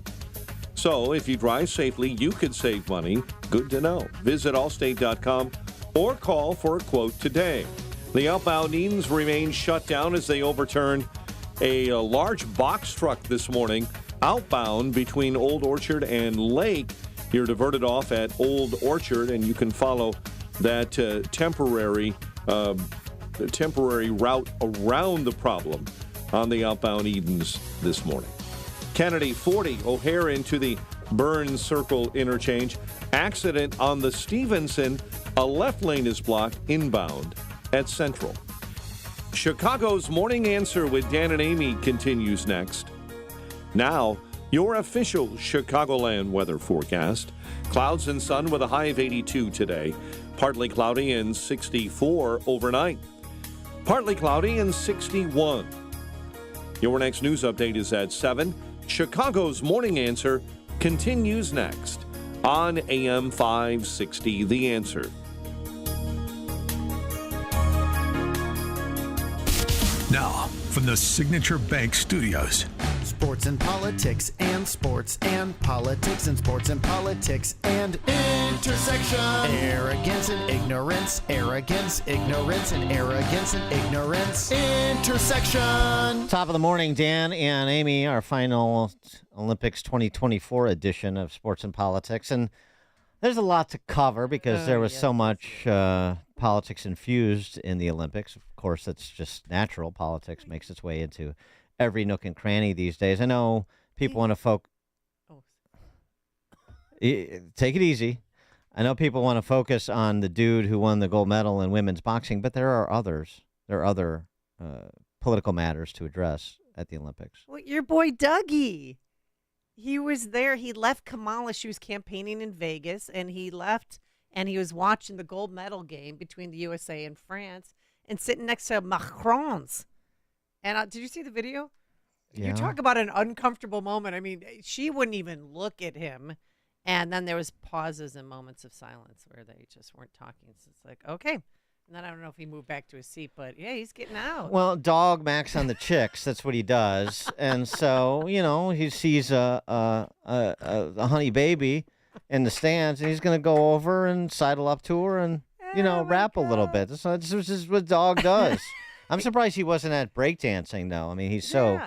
So if you drive safely, you could save money. Good to know. Visit allstate.com or call for a quote today. The outbound Edens remain shut down as they overturn a large box truck this morning outbound between Old Orchard and Lake. You're diverted off at Old Orchard, and you can follow that temporary route around the problem on the outbound Edens this morning. Kennedy 40, O'Hare into the Burns Circle interchange. Accident on the Stevenson. A left lane is blocked inbound at Central. Chicago's Morning Answer with Dan and Amy continues next. Now, your official Chicagoland weather forecast. Clouds and sun with a high of 82 today. Partly cloudy and 64 overnight. Partly cloudy and 61. Your next news update is at 7. Chicago's Morning Answer continues next on AM 560, The Answer. Now, from the Signature Bank Studios. Sports and politics and sports and politics and sports and politics and intersection. Arrogance and ignorance, arrogance, ignorance, and arrogance and ignorance. Intersection. Top of the morning, Dan and Amy, our final Olympics 2024 edition of Sports and Politics. And there's a lot to cover because there was so much politics infused in the Olympics. Of course, that's just natural. Politics makes its way into every nook and cranny these days. I know people want to take it easy. I know people want to focus on the dude who won the gold medal in women's boxing, but there are others. There are other political matters to address at the Olympics. Well, your boy Dougie. He was there. He left Kamala. She was campaigning in Vegas, and he left, and he was watching the gold medal game between the USA and France and sitting next to Macron's. And did you see the video? Yeah. You talk about an uncomfortable moment. I mean, she wouldn't even look at him. And then there was pauses and moments of silence where they just weren't talking. So it's like, okay. And then I don't know if he moved back to his seat, but yeah, he's getting out. Well, dog Max on the chicks. That's what he does. And so, he sees a honey baby in the stands, and he's going to go over and sidle up to her and, rap a little bit. So this is what dog does. I'm surprised he wasn't at breakdancing, though. I mean, he's so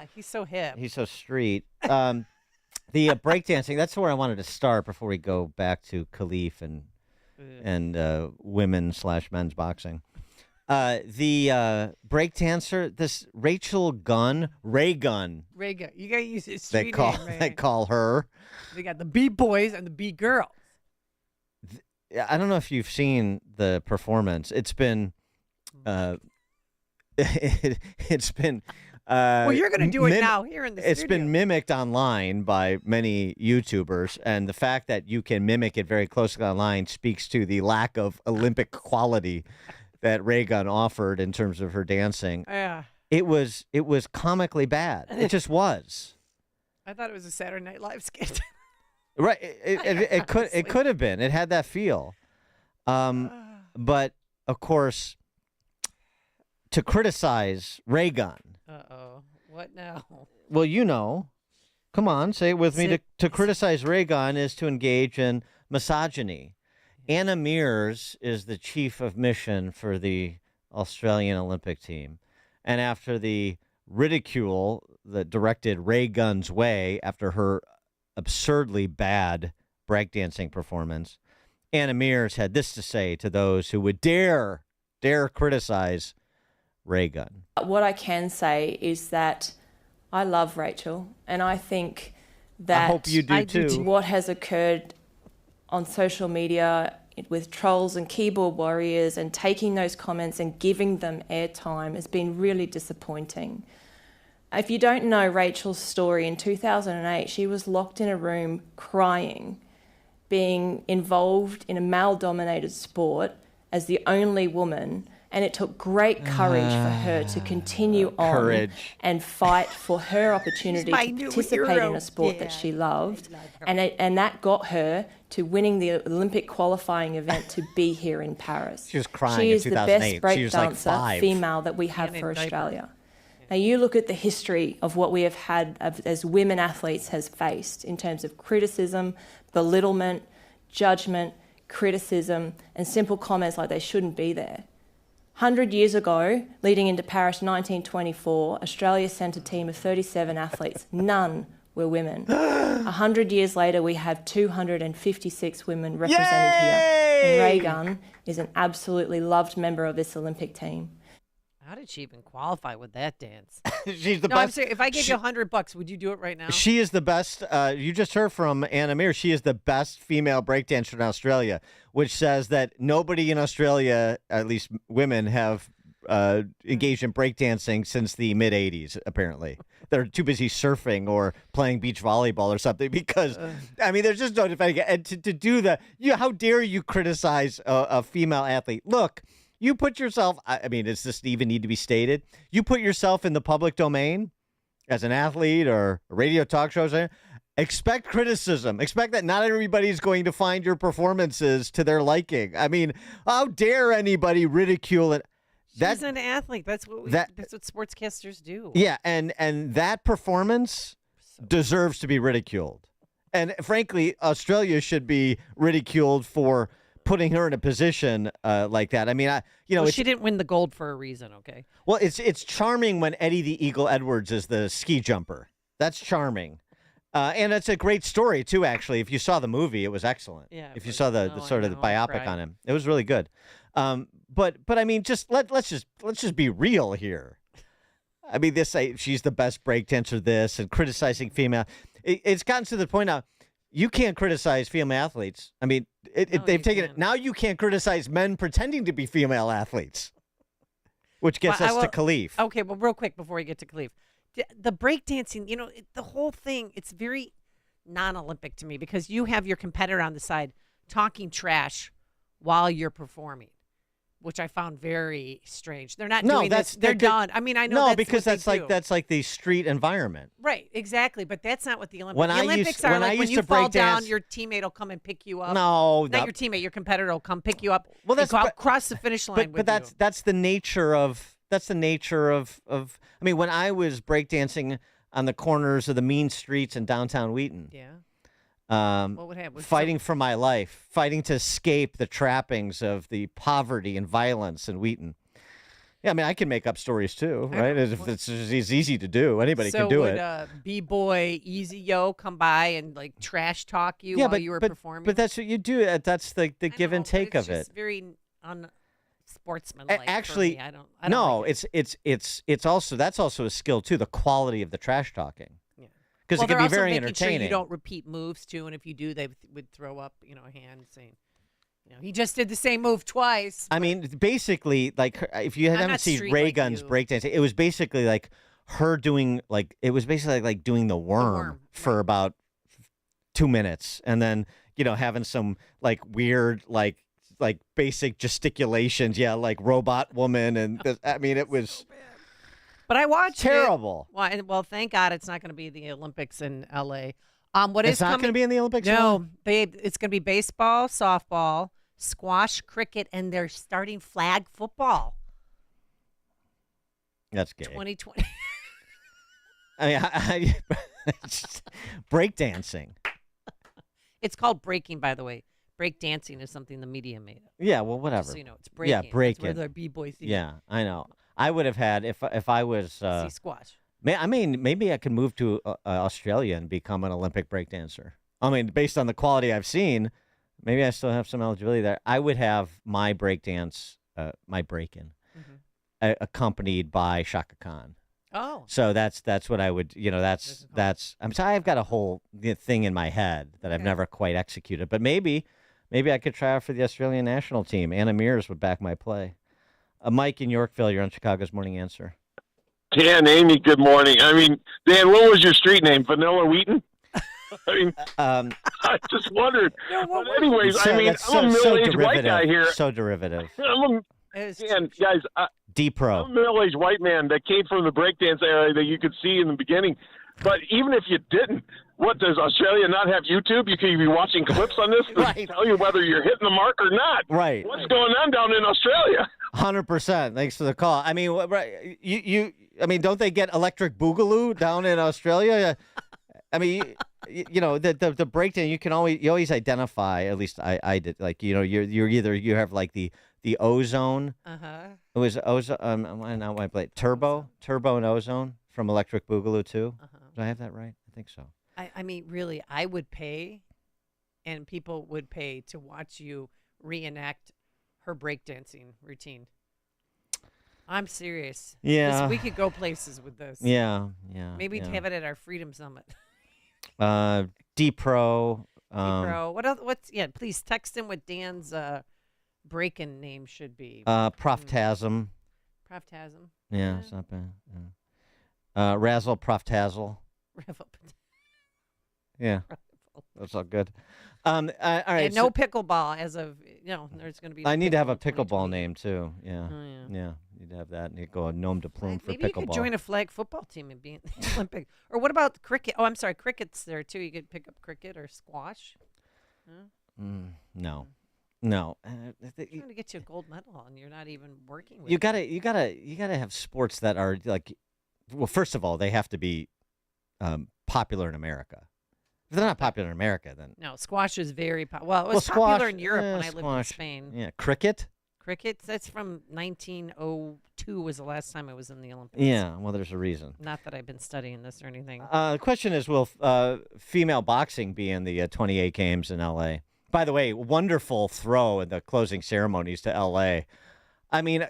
hip. He's so street. The breakdancing, that's where I wanted to start before we go back to Khalif and women/men's boxing. The breakdancer, this Rachel Ray Gunn. Rega, you gotta use his They street call name, man. they call her. They got the B boys and the B girls. I don't know if you've seen the performance. It's been, it's been. Well, you're gonna do it now here in the It's studio. been mimicked online by many YouTubers, and the fact that you can mimic it very closely online speaks to the lack of Olympic quality that Reagan offered in terms of her dancing. Yeah. It was comically bad. It just was. I thought it was a Saturday Night Live skit. Right. It could have been. It had that feel. But of course, to criticize Reagan. Uh-oh. What now? Well, you know. Come on, say it with me. To criticize Reagan is to engage in misogyny. Anna Mears is the chief of mission for the Australian Olympic team. And after the ridicule that directed Reagan's way after her absurdly bad breakdancing performance, Anna Mears had this to say to those who would dare criticize Reagan. What I can say is that I love Rachel, and I think that I hope you do too. What has occurred on social media with trolls and keyboard warriors and taking those comments and giving them airtime has been really disappointing. If you don't know Rachel's story, in 2008, she was locked in a room crying, being involved in a male-dominated sport as the only woman, and it took great courage for her to continue on and fight for her opportunity to participate in a sport that she loved, and that got her to winning the Olympic qualifying event to be here in Paris. She was crying She in is the best 2008. She was like breakdancer 5. female that we have for Australia. Now, you look at the history of what we have had as women athletes has faced in terms of criticism, belittlement, judgment, criticism, and simple comments like they shouldn't be there. 100 years ago, leading into Paris 1924, Australia sent a team of 37 athletes. None were women. 100 years later, we have 256 women represented here. And Reagan is an absolutely loved member of this Olympic team. How did she even qualify with that dance? She's the no, I'm best. serious. If I gave you $100, would you do it right now? She is the best. You just heard from Anna Mears. She is the best female breakdancer in Australia, which says that nobody in Australia, at least women, have engaged in breakdancing since the mid-'80s, apparently. They're too busy surfing or playing beach volleyball or something because, I mean, there's just no defending it. And to do that, how dare you criticize a female athlete? Look, you put yourself, I mean, does this even need to be stated? You put yourself in the public domain as an athlete or a radio talk show, expect criticism. Expect that not everybody's going to find your performances to their liking. I mean, how dare anybody ridicule it? She's an athlete. That's what that's what sportscasters do. Yeah, and that performance deserves to be ridiculed. And frankly, Australia should be ridiculed for putting her in a position like that. I mean, she didn't win the gold for a reason, okay? Well, it's charming when Eddie the Eagle Edwards is the ski jumper. That's charming. And it's a great story, too, actually. If you saw the movie, it was excellent. Yeah, if you saw the sort of the biopic on him, it was really good. But I mean, just let's just be real here. I mean, she's the best breakdancer, this, and criticizing female. It's gotten to the point now, you can't criticize female athletes. I mean, they've taken it. Now you can't criticize men pretending to be female athletes, which gets us to Khalif. Okay, well, real quick before we get to Khalif. The breakdancing, the whole thing, it's very non-Olympic to me because you have your competitor on the side talking trash while you're performing, which I found very strange. They're not doing this. They're done. I mean, I know no, because that's like the street environment. Right, exactly. But that's not what the Olympics. When the Olympics are like when you fall down, your teammate will come and pick you up. No, not your teammate. Your competitor will come pick you up. Well, that's cross the finish line. But that's the nature of I mean, when I was breakdancing on the corners of the mean streets in downtown Wheaton. Yeah. What would happen? Fighting for my life, fighting to escape the trappings of the poverty and violence in Wheaton. Yeah, I mean, I can make up stories too, right? It's easy to do. Anybody can do it. So would B-boy Easy Yo come by and like trash talk you while you were performing? But that's what you do. That's the give and take of it. Very sportsmanlike. Actually, for me. I don't no, like it. it's also that's also a skill too. The quality of the trash talking. Yeah. Because Well, it can they're be also very making entertaining. Sure you don't repeat moves too, and if you do, they would throw up, a hand saying, he just did the same move twice. I mean, basically, like if you haven't not seen street Ray like Gun's you. breakdancing, it was basically like her doing it was basically like doing the worm for about 2 minutes, and then having some weird basic gesticulations, like robot woman, and I mean it was. But I watched terrible. Well, thank God it's not going to be the Olympics in L.A. What It's is not coming? going to be in the Olympics. No, it's going to be baseball, softball, squash, cricket, and they're starting flag football. That's gay. 2020. I mean, breakdancing. It's called breaking, by the way. Breakdancing is something the media made up. Yeah, well, whatever. So it's breaking. Yeah, breaking. That's where the b-boys. Yeah, I know. I would have had if I was. See squash. I mean, maybe I could move to Australia and become an Olympic breakdancer. I mean, based on the quality I've seen, maybe I still have some eligibility there. I would have my breakdance, my break-in, accompanied by Shaka Khan. Oh. So that's what I would, that's. I'm sorry, I've got a whole thing in my head that I've never quite executed, but maybe I could try out for the Australian national team. Anna Mears would back my play. Mike in Yorkville, you're on Chicago's Morning Answer. Dan, Amy, good morning. I mean, Dan, what was your street name? Vanilla Wheaton? I mean, I just wondered. But anyways, I'm a middle-aged white guy here. So derivative. Dan, guys, D-Pro. I'm a middle-aged white man that came from the breakdance era that you could see in the beginning. But even if you didn't, what, does Australia not have YouTube? You could be watching clips on this to tell you whether you're hitting the mark or not. Right. What's going on down in Australia? 100%. Thanks for the call. I mean, I mean, don't they get electric boogaloo down in Australia? I mean, the breakdown, you always identify. At least I did. You have the ozone. It was ozone. Now I play turbo and ozone from Electric Boogaloo too. Do I have that right? I think so. I mean, really, I would pay, and people would pay to watch you reenact her breakdancing routine. I'm serious. Yeah. We could go places with this. Yeah. Maybe have it at our Freedom Summit. D-Pro. D-Pro. What else? Please text in what Dan's break-in name should be. Proftasm. Proftasm. Yeah, it's not bad. Yeah. Razzle Proftazzle. Yeah. That's all good. All right. And no pickleball as of, there's going to be. I need to have a pickleball name too. Yeah. Oh, yeah. Need to have that. Need to go a nom de plume for maybe pickleball. Maybe you could join a flag football team and be in the Olympic. Or what about cricket? Oh, I'm sorry. Cricket's there too. You could pick up cricket or squash. No. I'm trying to get you a gold medal and you're not even working with you gotta have sports that are well, first of all, they have to be popular in America. If they're not popular in America, then no. Squash is very popular. Well, it was popular in Europe when I lived in Spain. Yeah, cricket. Cricket. That's from 1902 was the last time I was in the Olympics. Yeah, well, there's a reason. Not that I've been studying this or anything. The question is, will female boxing be in the 28 games in L.A.? By the way, wonderful throw in the closing ceremonies to L.A. I mean,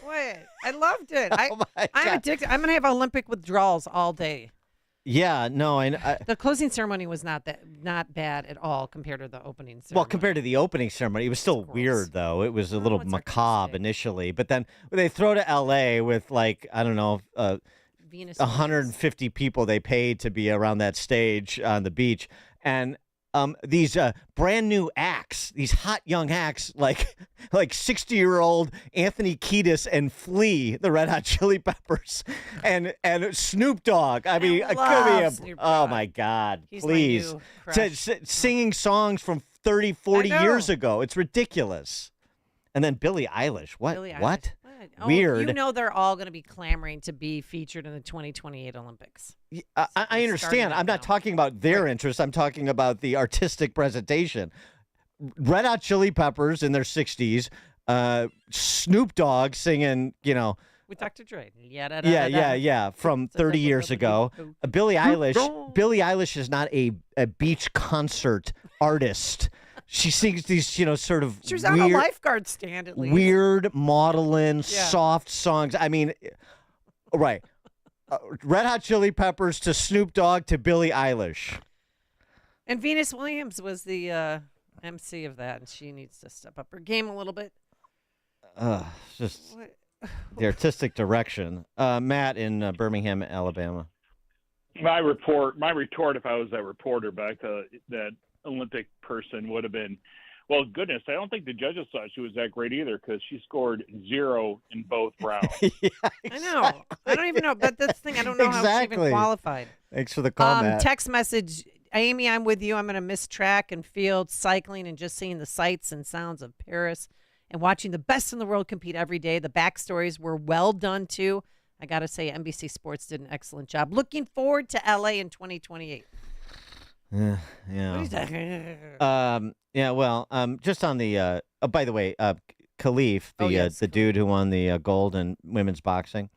what? I loved it. I'm addicted. I'm gonna have Olympic withdrawals all day. Yeah, no, the closing ceremony was not bad at all compared to the opening ceremony. Well, compared to the opening ceremony, it was still weird though. It was a little macabre initially, but then when they throw to L.A. with 150 people they paid to be around that stage on the beach, and these brand new acts, these hot young acts like 60-year-old Anthony Kiedis and Flea, the Red Hot Chili Peppers, and Snoop Dogg. I mean, oh my God, please, singing songs from 30, 40 years ago. It's ridiculous. And then Billie Eilish. What? What? Oh, Weird. They're all going to be clamoring to be featured in the 2028 Olympics. I understand. I'm not talking about their interest. I'm talking about the artistic presentation. Red Hot Chili Peppers in their 60s, Snoop Dogg singing, with Dr. Dre. Yeah, from 30 years ago. Billie Eilish is not a beach concert artist. She sings these, sort of She was on a lifeguard stand at least. weird, maudlin, soft songs. I mean, right. Red Hot Chili Peppers to Snoop Dogg to Billie Eilish. And Venus Williams was the MC of that, and she needs to step up her game a little bit. Just the artistic direction. Matt in Birmingham, Alabama. My retort, if I was that reporter back to that Olympic person, would have been, well, goodness, I don't think the judges thought she was that great either because she scored 0 in both rounds. I know. I don't even know. But that's the thing. I don't know how she even qualified. Thanks for the comment. Text message, Amy, I'm with you. I'm going to miss track and field, cycling, and just seeing the sights and sounds of Paris and watching the best in the world compete every day. The backstories were well done, too. I got to say, NBC Sports did an excellent job. Looking forward to L.A. in 2028. Yeah. Well, just on the by the way, Khalif, the dude who won the gold in women's boxing,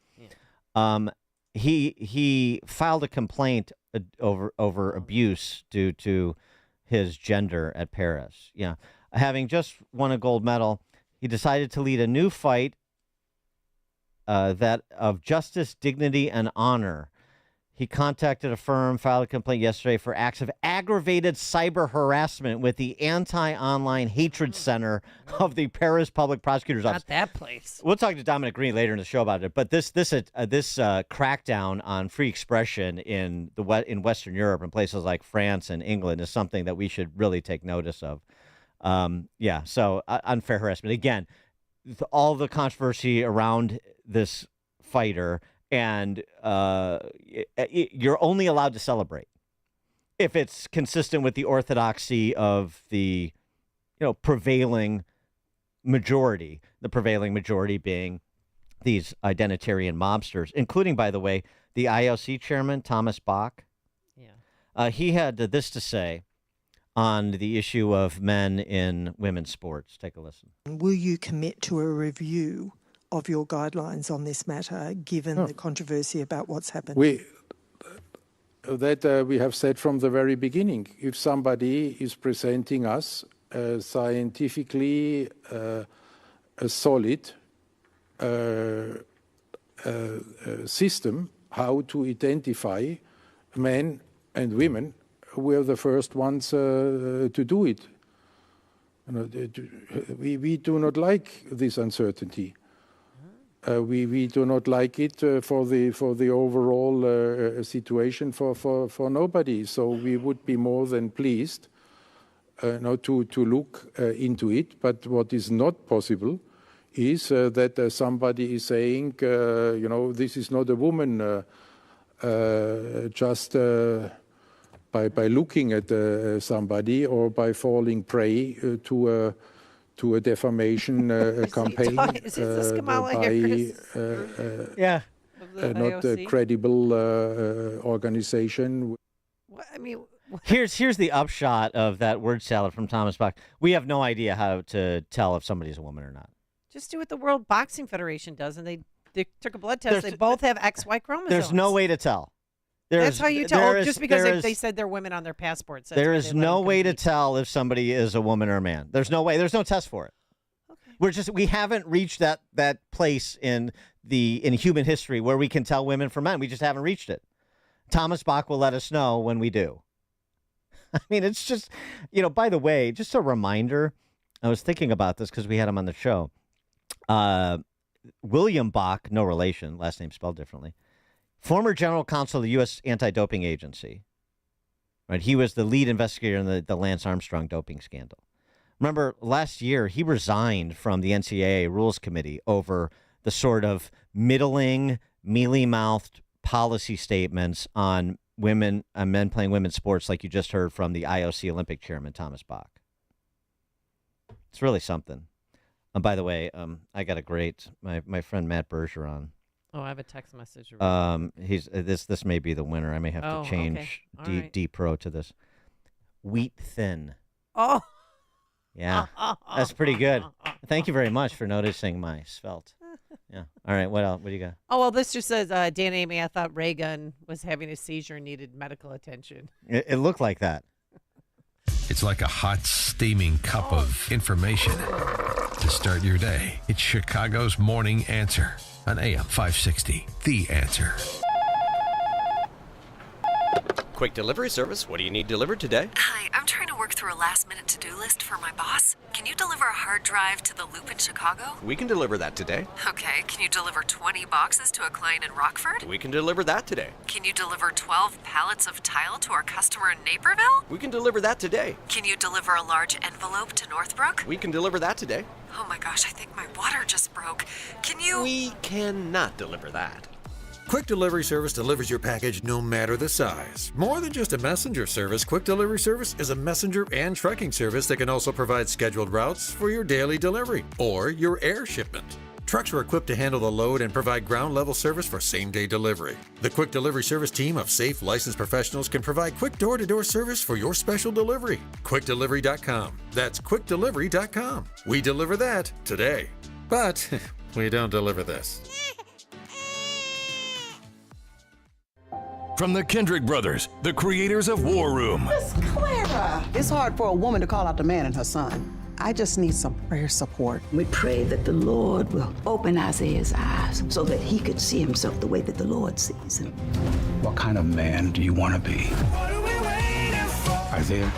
he filed a complaint over abuse due to his gender at Paris. Yeah, having just won a gold medal, he decided to lead a new fight that of justice, dignity, and honor. He contacted a firm, filed a complaint yesterday for acts of aggravated cyber harassment with the Anti-Online Hatred Center of the Paris Public Prosecutor's Office. Not that place. We'll talk to Dominic Green later in the show about it. But this crackdown on free expression in Western Europe and places like France and England is something that we should really take notice of. So unfair harassment. Again, all the controversy around this fighter. And you're only allowed to celebrate if it's consistent with the orthodoxy of the, prevailing majority. The prevailing majority being these identitarian mobsters, including, by the way, the IOC chairman Thomas Bach. Yeah, he had this to say on the issue of men in women's sports. Take a listen. Will you commit to a review of your guidelines on this matter, given the controversy about what's happened? We have said from the very beginning, if somebody is presenting us scientifically a solid system how to identify men and women, we are the first ones to do it. We do not like this uncertainty. We do not like it for the overall situation for nobody. So we would be more than pleased to look into it. But what is not possible is that somebody is saying, this is not a woman just by looking at somebody or by falling prey to a defamation campaign is this Kamala Harris? Not a credible organization. Here's the upshot of that word salad from Thomas Bach. We have no idea how to tell if somebody's a woman or not. Just do what the World Boxing Federation does, and they took a blood test. They both have XY chromosomes. There's no way to tell. That's how you tell. Just because they said they're women on their passports. There is no way to tell if somebody is a woman or a man. There's no way. There's no test for it. Okay. We haven't reached that place in human history where we can tell women from men. We just haven't reached it. Thomas Bach will let us know when we do. I mean, it's just, by the way, just a reminder. I was thinking about this because we had him on the show. William Bach, no relation, last name spelled differently. Former general counsel of the U.S. Anti-Doping Agency. Right, he was the lead investigator in the Lance Armstrong doping scandal. Remember, last year, he resigned from the NCAA Rules Committee over the sort of middling, mealy-mouthed policy statements on women and men playing women's sports like you just heard from the IOC Olympic chairman, Thomas Bach. It's really something. By the way, I got a great, my friend Matt Bergeron. Oh, I have a text message. This may be the winner. I may have to change D Pro to this. Wheat thin. Oh. Yeah, that's pretty good. Thank you very much for noticing my svelte. Yeah. All right. What else? What do you got? Oh, well, this just says, Dan Amy, I thought Reagan was having a seizure and needed medical attention. It looked like that. It's like a hot, steaming cup of information to start your day. It's Chicago's Morning Answer on AM 560. The Answer. Quick delivery service. What do you need delivered today? Hi, I'm trying to work through a last-minute to-do list for my boss. Can you deliver a hard drive to the Loop in Chicago? We can deliver that today. Okay, can you deliver 20 boxes to a client in Rockford? We can deliver that today. Can you deliver 12 pallets of tile to our customer in Naperville? We can deliver that today. Can you deliver a large envelope to Northbrook? We can deliver that today. Oh my gosh, I think my water just broke. Can you? We cannot deliver that. Quick Delivery Service delivers your package no matter the size. More than just a messenger service, Quick Delivery Service is a messenger and trucking service that can also provide scheduled routes for your daily delivery or your air shipment. Trucks are equipped to handle the load and provide ground-level service for same-day delivery. The Quick Delivery Service team of safe, licensed professionals can provide quick door-to-door service for your special delivery. QuickDelivery.com. That's QuickDelivery.com. We deliver that today. But we don't deliver this. From the Kendrick brothers, the creators of War Room. Miss Clara! It's hard for a woman to call out the man and her son. I just need some prayer support. We pray that the Lord will open Isaiah's eyes so that he could see himself the way that the Lord sees him. What kind of man do you want to be? Isaiah,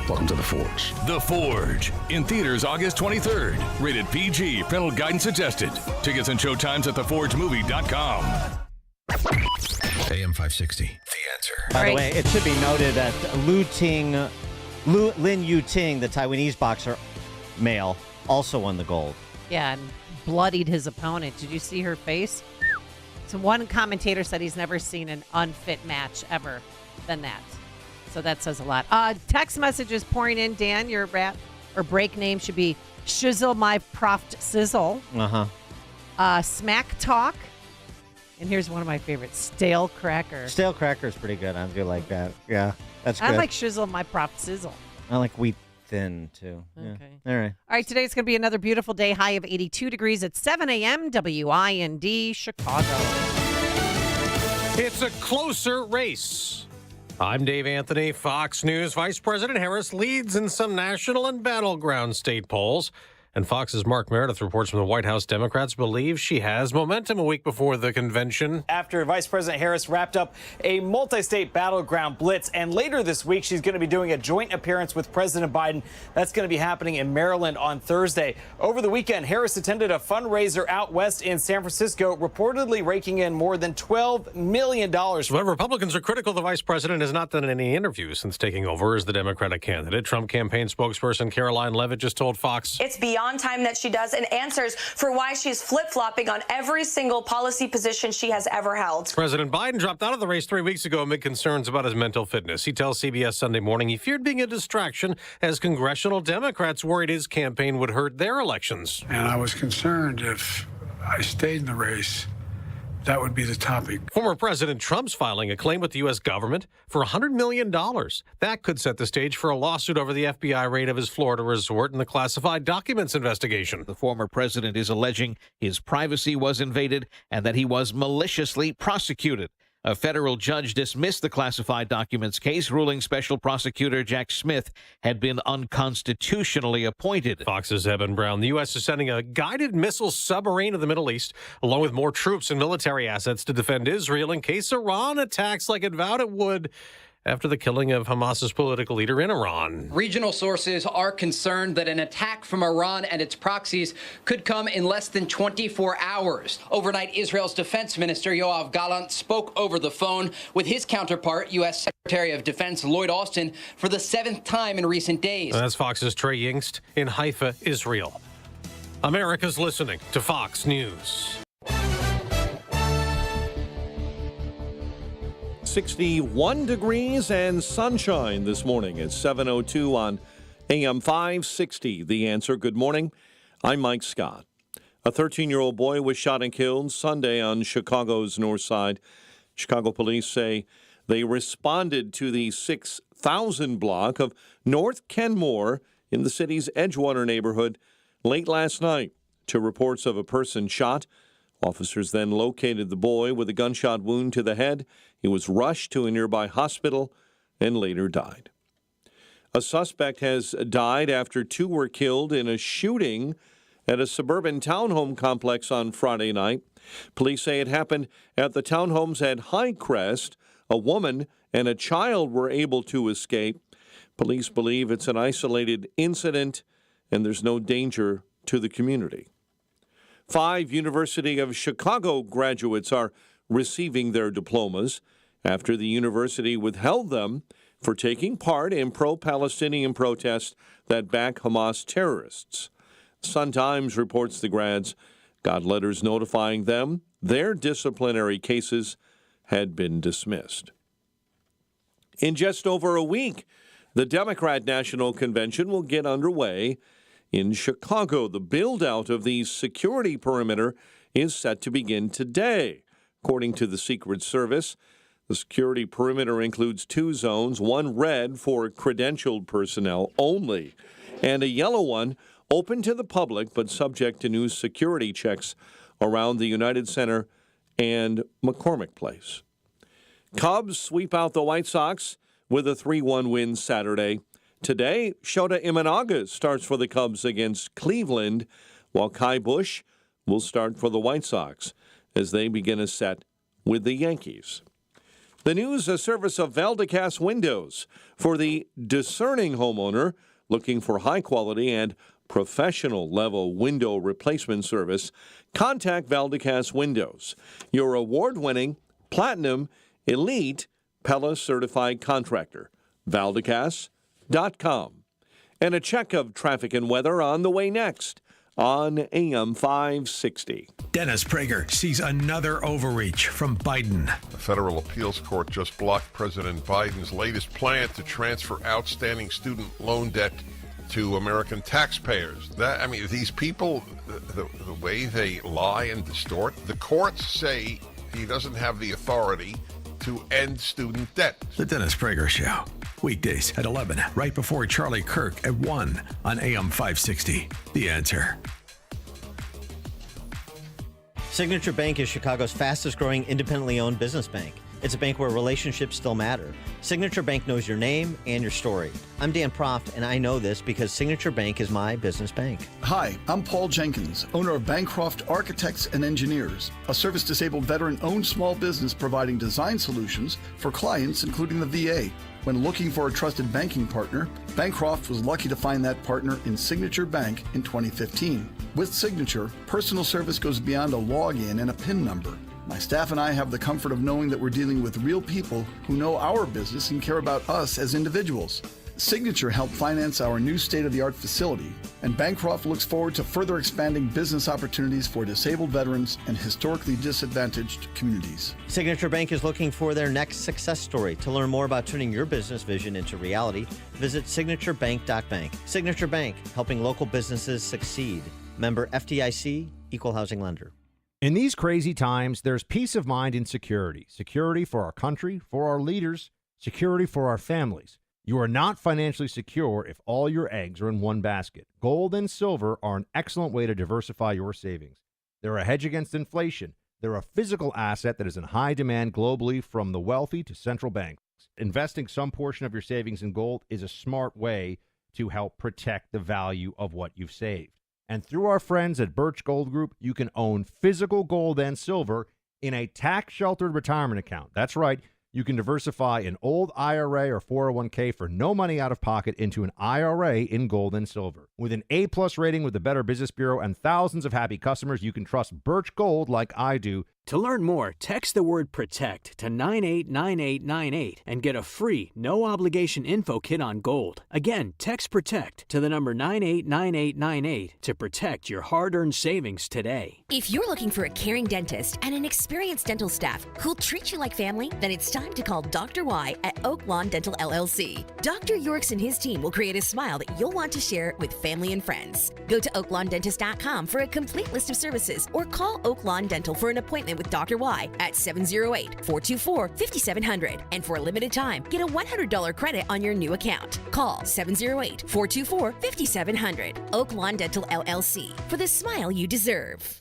welcome to The Forge. The Forge, in theaters August 23rd. Rated PG, parental guidance suggested. Tickets and showtimes at theforgemovie.com. AM 560. The Answer. By the way, it should be noted that Lin Yu-ting, the Taiwanese boxer male, also won the gold. Yeah, and bloodied his opponent. Did you see her face? So one commentator said he's never seen an unfit match ever than that. So that says a lot. Text messages pouring in. Dan, your rap or break name should be Shizzle My Proft Sizzle. Smack Talk. And here's one of my favorites, Stale Cracker. Stale Cracker is pretty good. I do like that. Yeah, that's good. I like Shizzle My Proft Sizzle. I like Wheat Thin, too. Yeah. Okay. All right. All right, today's going to be another beautiful day, high of 82 degrees at 7 a.m. WIND, Chicago. It's a closer race. I'm Dave Anthony, Fox News. Vice President Harris leads in some national and battleground state polls. And Fox's Mark Meredith reports from the White House Democrats believe she has momentum a week before the convention. After Vice President Harris wrapped up a multi-state battleground blitz, and later this week she's going to be doing a joint appearance with President Biden. That's going to be happening in Maryland on Thursday. Over the weekend, Harris attended a fundraiser out west in San Francisco, reportedly raking in more than $12 million. But Republicans are critical the vice president has not done any interviews since taking over as the Democratic candidate. Trump campaign spokesperson Caroline Leavitt just told Fox, "It's beyond time that she does and answers for why she's flip-flopping on every single policy position she has ever held." President Biden dropped out of the race 3 weeks ago amid concerns about his mental fitness. He tells CBS Sunday Morning he feared being a distraction as congressional Democrats worried his campaign would hurt their elections. And I was concerned if I stayed in the race, that would be the topic. Former President Trump's filing a claim with the U.S. government for $100 million. That could set the stage for a lawsuit over the FBI raid of his Florida resort and the classified documents investigation. The former president is alleging his privacy was invaded and that he was maliciously prosecuted. A federal judge dismissed the classified documents case, ruling Special Prosecutor Jack Smith had been unconstitutionally appointed. Fox's Eben Brown. The U.S. is sending a guided missile submarine to the Middle East, along with more troops and military assets to defend Israel in case Iran attacks like it vowed it would after the killing of Hamas's political leader in Iran. Regional sources are concerned that an attack from Iran and its proxies could come in less than 24 hours. Overnight, Israel's defense minister Yoav Gallant spoke over the phone with his counterpart, U.S. Secretary of Defense Lloyd Austin, for the 7th time in recent days. That's Fox's Trey Yingst in Haifa, Israel. America's listening to Fox News. 61 degrees and sunshine this morning at 7:02 on AM 560. The Answer. Good morning. I'm Mike Scott. A 13-year-old boy was shot and killed Sunday on Chicago's north side. Chicago police say they responded to the 6,000 block of North Kenmore in the city's Edgewater neighborhood late last night to reports of a person shot. Officers then located the boy with a gunshot wound to the head. He was rushed to a nearby hospital and later died. A suspect has died after 2 were killed in a shooting at a suburban townhome complex on Friday night. Police say it happened at the townhomes at Highcrest. A woman and a child were able to escape. Police believe it's an isolated incident and there's no danger to the community. 5 University of Chicago graduates are receiving their diplomas after the university withheld them for taking part in pro-Palestinian protests that back Hamas terrorists. Sun-Times reports the grads got letters notifying them their disciplinary cases had been dismissed. In just over a week, the Democrat National Convention will get underway in Chicago. The build-out of the security perimeter is set to begin today. According to the Secret Service, the security perimeter includes 2 zones, one red for credentialed personnel only, and a yellow one open to the public but subject to new security checks around the United Center and McCormick Place. Cubs sweep out the White Sox with a 3-1 win Saturday. Today, Shota Imanaga starts for the Cubs against Cleveland, while Kai Busch will start for the White Sox as they begin a set with the Yankees. The news, a service of Valdecast Windows for the discerning homeowner looking for high-quality and professional-level window replacement service. Contact Valdecast Windows, your award-winning, platinum, elite, Pella-certified contractor. Valdecast.com. And a check of traffic and weather on the way next on AM 560. Dennis Prager sees another overreach from Biden. The federal appeals court just blocked President Biden's latest plan to transfer outstanding student loan debt to American taxpayers. These people, the way they lie and distort, the courts say he doesn't have the authority to end student debt. The Dennis Prager Show. Weekdays at 11, right before Charlie Kirk at 1 on AM 560. The Answer. Signature Bank is Chicago's fastest growing independently owned business bank. It's a bank where relationships still matter. Signature Bank knows your name and your story. I'm Dan Proft, and I know this because Signature Bank is my business bank. Hi, I'm Paul Jenkins, owner of Bancroft Architects and Engineers, a service-disabled veteran-owned small business providing design solutions for clients, including the VA. When looking for a trusted banking partner, Bancroft was lucky to find that partner in Signature Bank in 2015. With Signature, personal service goes beyond a login and a PIN number. My staff and I have the comfort of knowing that we're dealing with real people who know our business and care about us as individuals. Signature helped finance our new state-of-the-art facility, and Bancroft looks forward to further expanding business opportunities for disabled veterans and historically disadvantaged communities. Signature Bank is looking for their next success story. To learn more about turning your business vision into reality, visit signaturebank.bank. Signature Bank, helping local businesses succeed. Member FDIC, Equal Housing Lender. In these crazy times, there's peace of mind in security. Security for our country, for our leaders, security for our families. You are not financially secure if all your eggs are in one basket. Gold and silver are an excellent way to diversify your savings. They're a hedge against inflation. They're a physical asset that is in high demand globally, from the wealthy to central banks. Investing some portion of your savings in gold is a smart way to help protect the value of what you've saved. And through our friends at Birch Gold Group, you can own physical gold and silver in a tax-sheltered retirement account. That's right. You can diversify an old IRA or 401k for no money out of pocket into an IRA in gold and silver. With an A+ rating with the Better Business Bureau and thousands of happy customers, you can trust Birch Gold like I do. To learn more, text the word PROTECT to 989898 and get a free, no-obligation info kit on gold. Again, text PROTECT to the number 989898 to protect your hard-earned savings today. If you're looking for a caring dentist and an experienced dental staff who'll treat you like family, then it's time to call Dr. Y at Oak Lawn Dental LLC. Dr. Yorks and his team will create a smile that you'll want to share with family and friends. Go to oaklawndentist.com for a complete list of services, or call Oak Lawn Dental for an appointment with Dr. Y at 708-424-5700. And for a limited time, get a $100 credit on your new account. Call 708-424-5700. Oak Lawn Dental LLC, for the smile you deserve.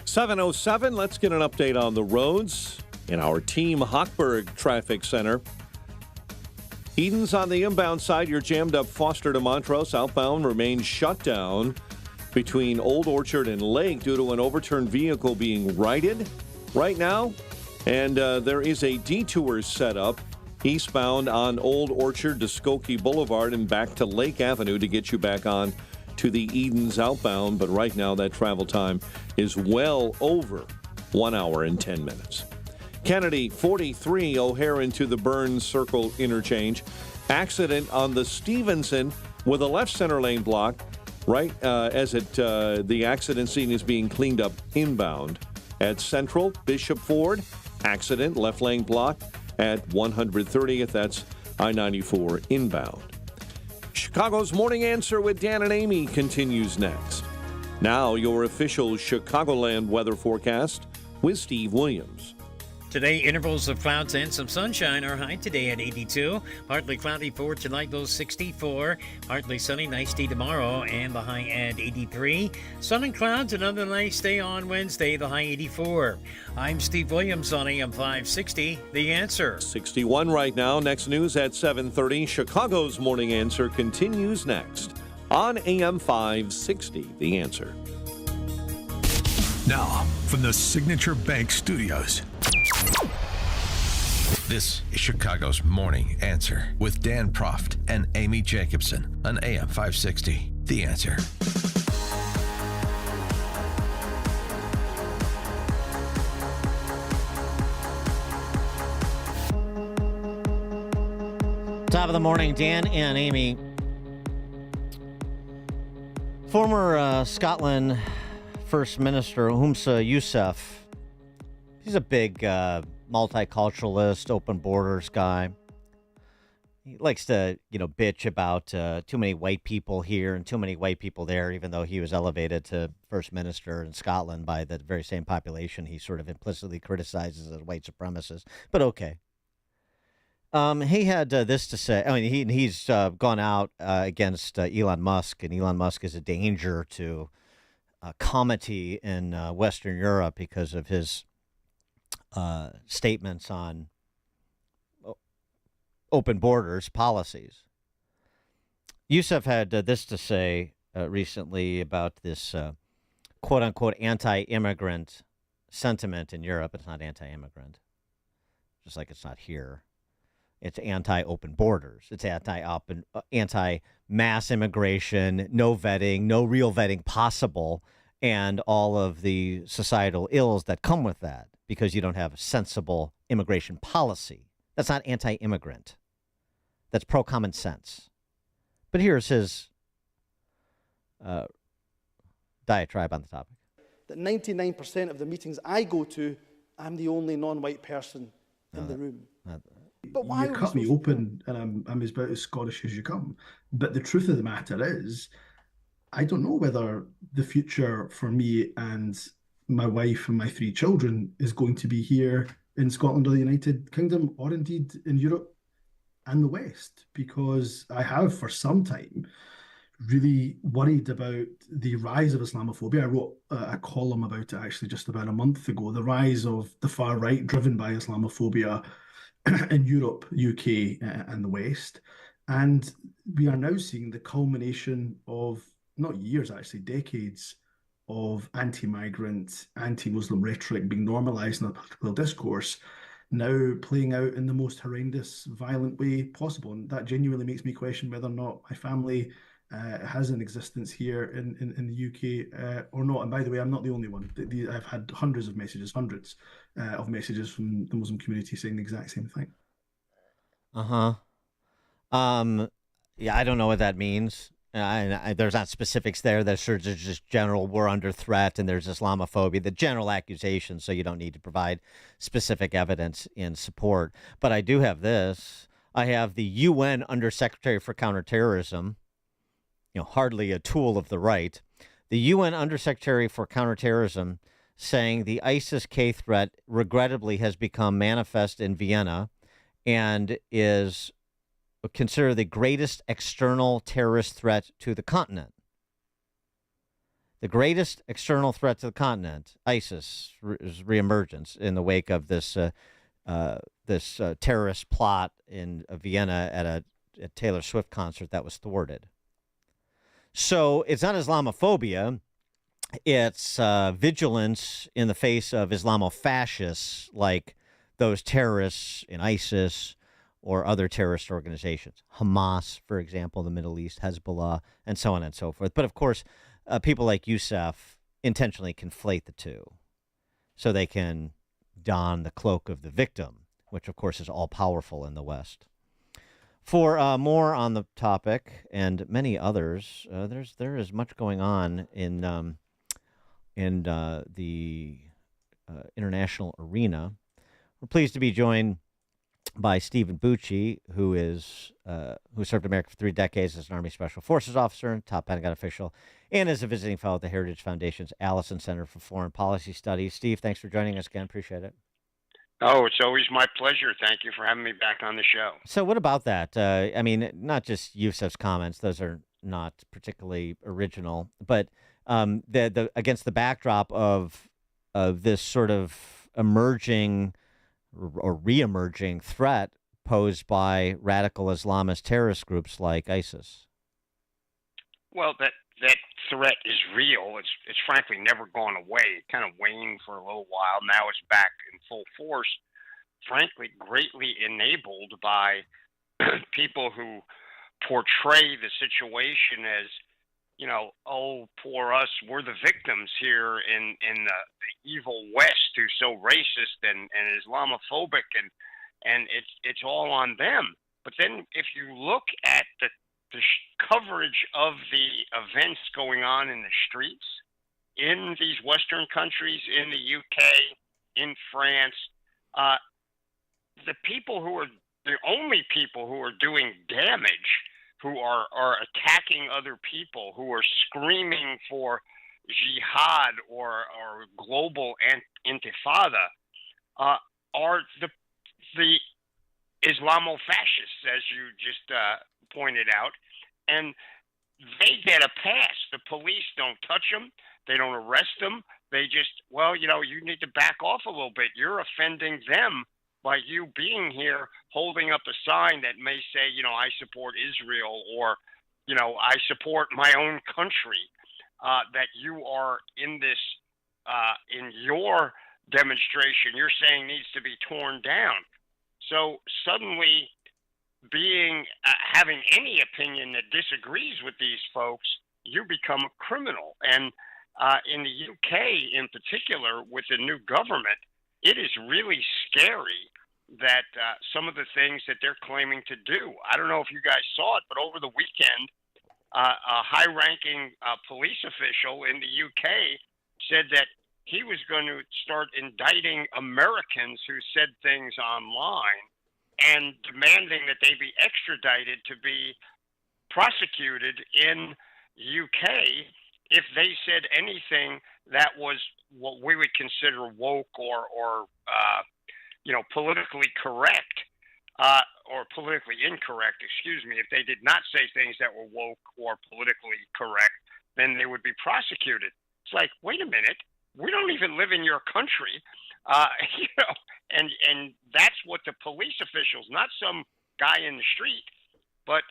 7:07, let's get an update on the roads. in our Team Hochberg Traffic Center. Eden's on the inbound side. You're jammed up Foster to Montrose. Outbound remains shut down between Old Orchard and Lake due to an overturned vehicle being righted right now. And there is a detour set up eastbound on Old Orchard to Skokie Boulevard and back to Lake Avenue to get you back on to the Edens outbound. But right now that travel time is well over 1 hour and 10 minutes. Kennedy 43 O'Hare into the Burns Circle interchange. Accident on the Stevenson with a left center lane block right as the accident scene is being cleaned up inbound. At Central, Bishop Ford, accident, left lane block at 130th. That's I-94 inbound. Chicago's Morning Answer with Dan and Amy continues next. Now your official Chicagoland weather forecast with Steve Williams. Today, intervals of clouds and some sunshine. Our high today at 82. Partly cloudy for tonight, low 64. Partly sunny, nice day tomorrow, and the high at 83. Sun and clouds, another nice day on Wednesday, the high 84. I'm Steve Williams on AM 560, The Answer. 61 right now. Next news at 7:30. Chicago's Morning Answer continues next on AM 560, The Answer. Now, from the Signature Bank Studios. This is Chicago's Morning Answer with Dan Proft and Amy Jacobson on AM 560. The Answer. Top of the morning, Dan and Amy. Former Scotland First Minister Humza Yousaf. He's a big multiculturalist, open borders guy. He likes to, bitch about too many white people here and too many white people there, even though he was elevated to First Minister in Scotland by the very same population he sort of implicitly criticizes as white supremacists. But okay. He had this to say. I mean, he's gone out against Elon Musk, and Elon Musk is a danger to comity in Western Europe because of his statements on open borders policies. Yousaf had this to say recently about this quote-unquote anti-immigrant sentiment in Europe. It's not anti-immigrant, just like it's not here. It's anti-open borders. It's anti-mass immigration, no vetting, no real vetting possible, and all of the societal ills that come with that because you don't have a sensible immigration policy. That's not anti-immigrant. That's pro-common sense. But here's his diatribe on the topic. That 99% of the meetings I go to, I'm the only non-white person in the room. But why? You cut me open, and I'm about as Scottish as you come. But the truth of the matter is, I don't know whether the future for me and my wife and my 3 children is going to be here in Scotland or the United Kingdom, or indeed in Europe and the West, because I have for some time really worried about the rise of Islamophobia. I wrote a column about it actually just about a month ago, the rise of the far right driven by Islamophobia in Europe, UK, and the West. And we are now seeing the culmination of, not years actually, decades of anti-migrant, anti-Muslim rhetoric being normalized in the political discourse, now playing out in the most horrendous, violent way possible. And that genuinely makes me question whether or not my family has an existence here in the UK or not. And by the way, I'm not the only one. I've had hundreds of messages from the Muslim community saying the exact same thing. Yeah, I don't know what that means. There's not specifics there. There's sort of just general, we're under threat, and there's Islamophobia, the general accusations, so you don't need to provide specific evidence in support. But I do have this. I have the UN Undersecretary for Counterterrorism, hardly a tool of the right. The UN Undersecretary for Counterterrorism saying the ISIS-K threat regrettably has become manifest in Vienna and is considered the greatest external terrorist threat to the continent. The greatest external threat to the continent, ISIS, reemergence in the wake of this terrorist plot in Vienna at a Taylor Swift concert that was thwarted. So it's not Islamophobia. It's vigilance in the face of Islamofascists like those terrorists in ISIS or other terrorist organizations. Hamas, for example, in the Middle East, Hezbollah, and so on and so forth. But of course, people like Youssef intentionally conflate the two so they can don the cloak of the victim, which of course is all powerful in the West. For more on the topic and many others, there is much going on in the international arena. We're pleased to be joined by Stephen Bucci, who served America for 3 decades as an Army Special Forces officer, top Pentagon official, and is a visiting fellow at the Heritage Foundation's Allison Center for Foreign Policy Studies. Steve, thanks for joining us again. Appreciate it. Oh, it's always my pleasure. Thank you for having me back on the show. So what about that? I mean, not just Youssef's comments; those are not particularly original, but the against the backdrop of this sort of emerging or re-emerging threat posed by radical Islamist terrorist groups like ISIS. Well, that threat is real. It's frankly never gone away. It kind of waned for a little while. Now it's back in full force, frankly, greatly enabled by people who portray the situation as, you know, oh, poor us, we're the victims here in the evil West who's so racist and Islamophobic, and it's all on them. But then if you look at the coverage of the events going on in the streets in these Western countries, in the UK, in France, the only people who are doing damage, who are attacking other people, who are screaming for jihad or global intifada, are the Islamofascists, as you just pointed out, and they get a pass. The police don't touch them. They don't arrest them. They just, well, you know, you need to back off a little bit. You're offending them by you being here, holding up a sign that may say, you know, I support Israel, or, you know, I support my own country, that you are in this, in your demonstration, you're saying needs to be torn down. So suddenly having any opinion that disagrees with these folks, you become a criminal. And in the UK in particular, with the new government, it is really scary that some of the things that they're claiming to do. I don't know if you guys saw it, but over the weekend, a high-ranking police official in the UK said that he was going to start indicting Americans who said things online and demanding that they be extradited to be prosecuted in UK if they said anything that was what we would consider woke or you know, politically correct, or politically incorrect, excuse me. If they did not say things that were woke or politically correct, then they would be prosecuted. It's like, wait a minute, we don't even live in your country, you know, and that's what the police officials, not some guy in the street, but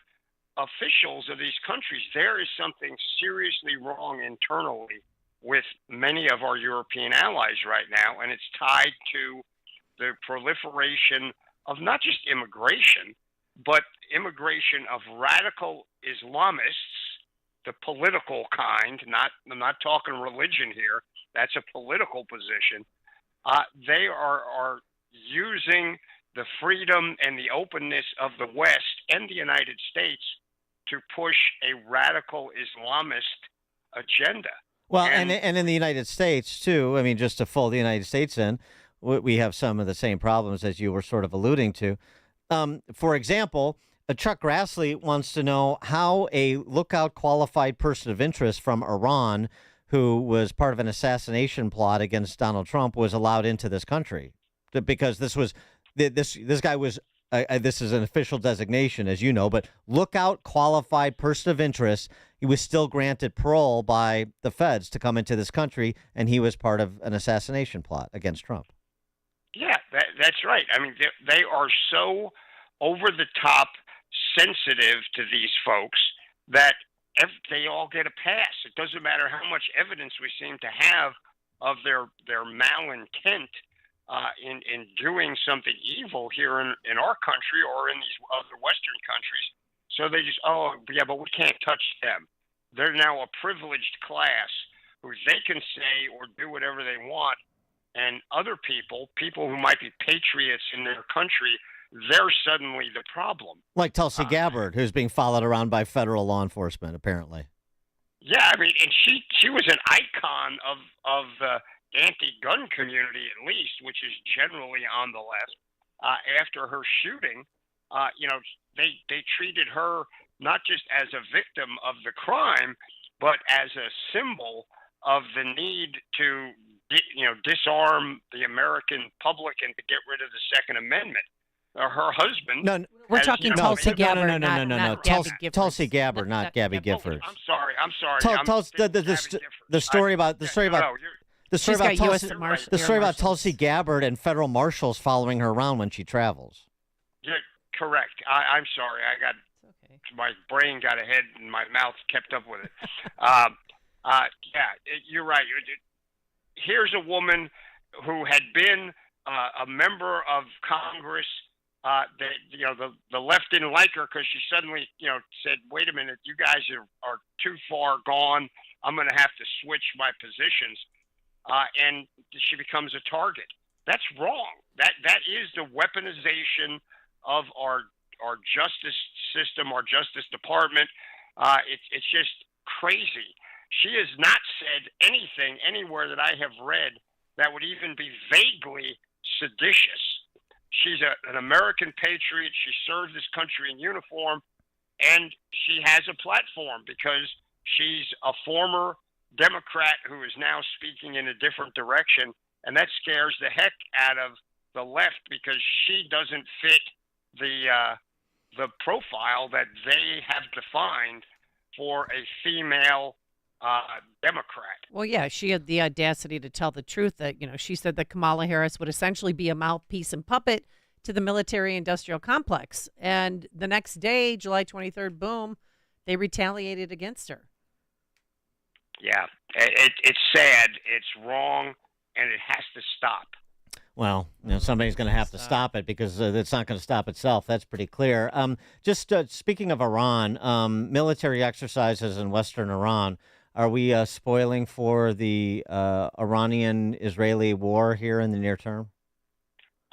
officials of these countries, there is something seriously wrong internally with many of our European allies right now, and it's tied to the proliferation of not just immigration, but immigration of radical Islamists, the political kind, I'm not talking religion here, that's a political position. They are using the freedom and the openness of the West and the United States to push a radical Islamist agenda. Well, and in the United States, too, I mean, just to fold the United States in, we have some of the same problems as you were sort of alluding to. For example, Chuck Grassley wants to know how a lookout qualified person of interest from Iran who was part of an assassination plot against Donald Trump was allowed into this country, because this guy was this is an official designation, as you know, but lookout qualified person of interest. he was still granted parole by the feds to come into this country, and he was part of an assassination plot against Trump. Yeah, that's right. I mean, they are so over the top sensitive to these folks that they all get a pass. It doesn't matter how much evidence we seem to have of their malintent in doing something evil here in our country or in these other Western countries. So they just, oh, yeah, but we can't touch them. They're now a privileged class who they can say or do whatever they want. And other people who might be patriots in their country, they're suddenly the problem. Like Tulsi Gabbard, who's being followed around by federal law enforcement, apparently. Yeah, I mean, and she was an icon of the anti-gun community, at least, which is generally on the left. After her shooting, they treated her not just as a victim of the crime, but as a symbol of the need to, disarm the American public and to get rid of the Second Amendment. Her husband. No, we're talking Tulsi Gabbard. No. Tulsi Gabbard, not Gabby Giffords. I'm sorry. The story about Tulsi Gabbard and federal marshals following her around when she travels. Yeah, correct. I'm sorry. My brain got ahead and my mouth kept up with it. You're right. Here's a woman who had been a member of Congress. The left didn't like her because she suddenly, said, "Wait a minute, you guys are too far gone. I'm going to have to switch my positions," and she becomes a target. That's wrong. That is the weaponization of our justice system, our Justice Department. It's just crazy. She has not said anything anywhere that I have read that would even be vaguely seditious. She's an American patriot. She served this country in uniform, and she has a platform because she's a former Democrat who is now speaking in a different direction, and that scares the heck out of the left because she doesn't fit the profile that they have defined for a female Democrat. Well, yeah, she had the audacity to tell the truth that, she said that Kamala Harris would essentially be a mouthpiece and puppet to the military-industrial complex. And the next day, July 23rd, boom, they retaliated against her. Yeah, it's sad, it's wrong, and it has to stop. Well, somebody's going to have to stop it because it's not going to stop itself. That's pretty clear. Just speaking of Iran, military exercises in Western Iran, are we spoiling for the Iranian-Israeli war here in the near term?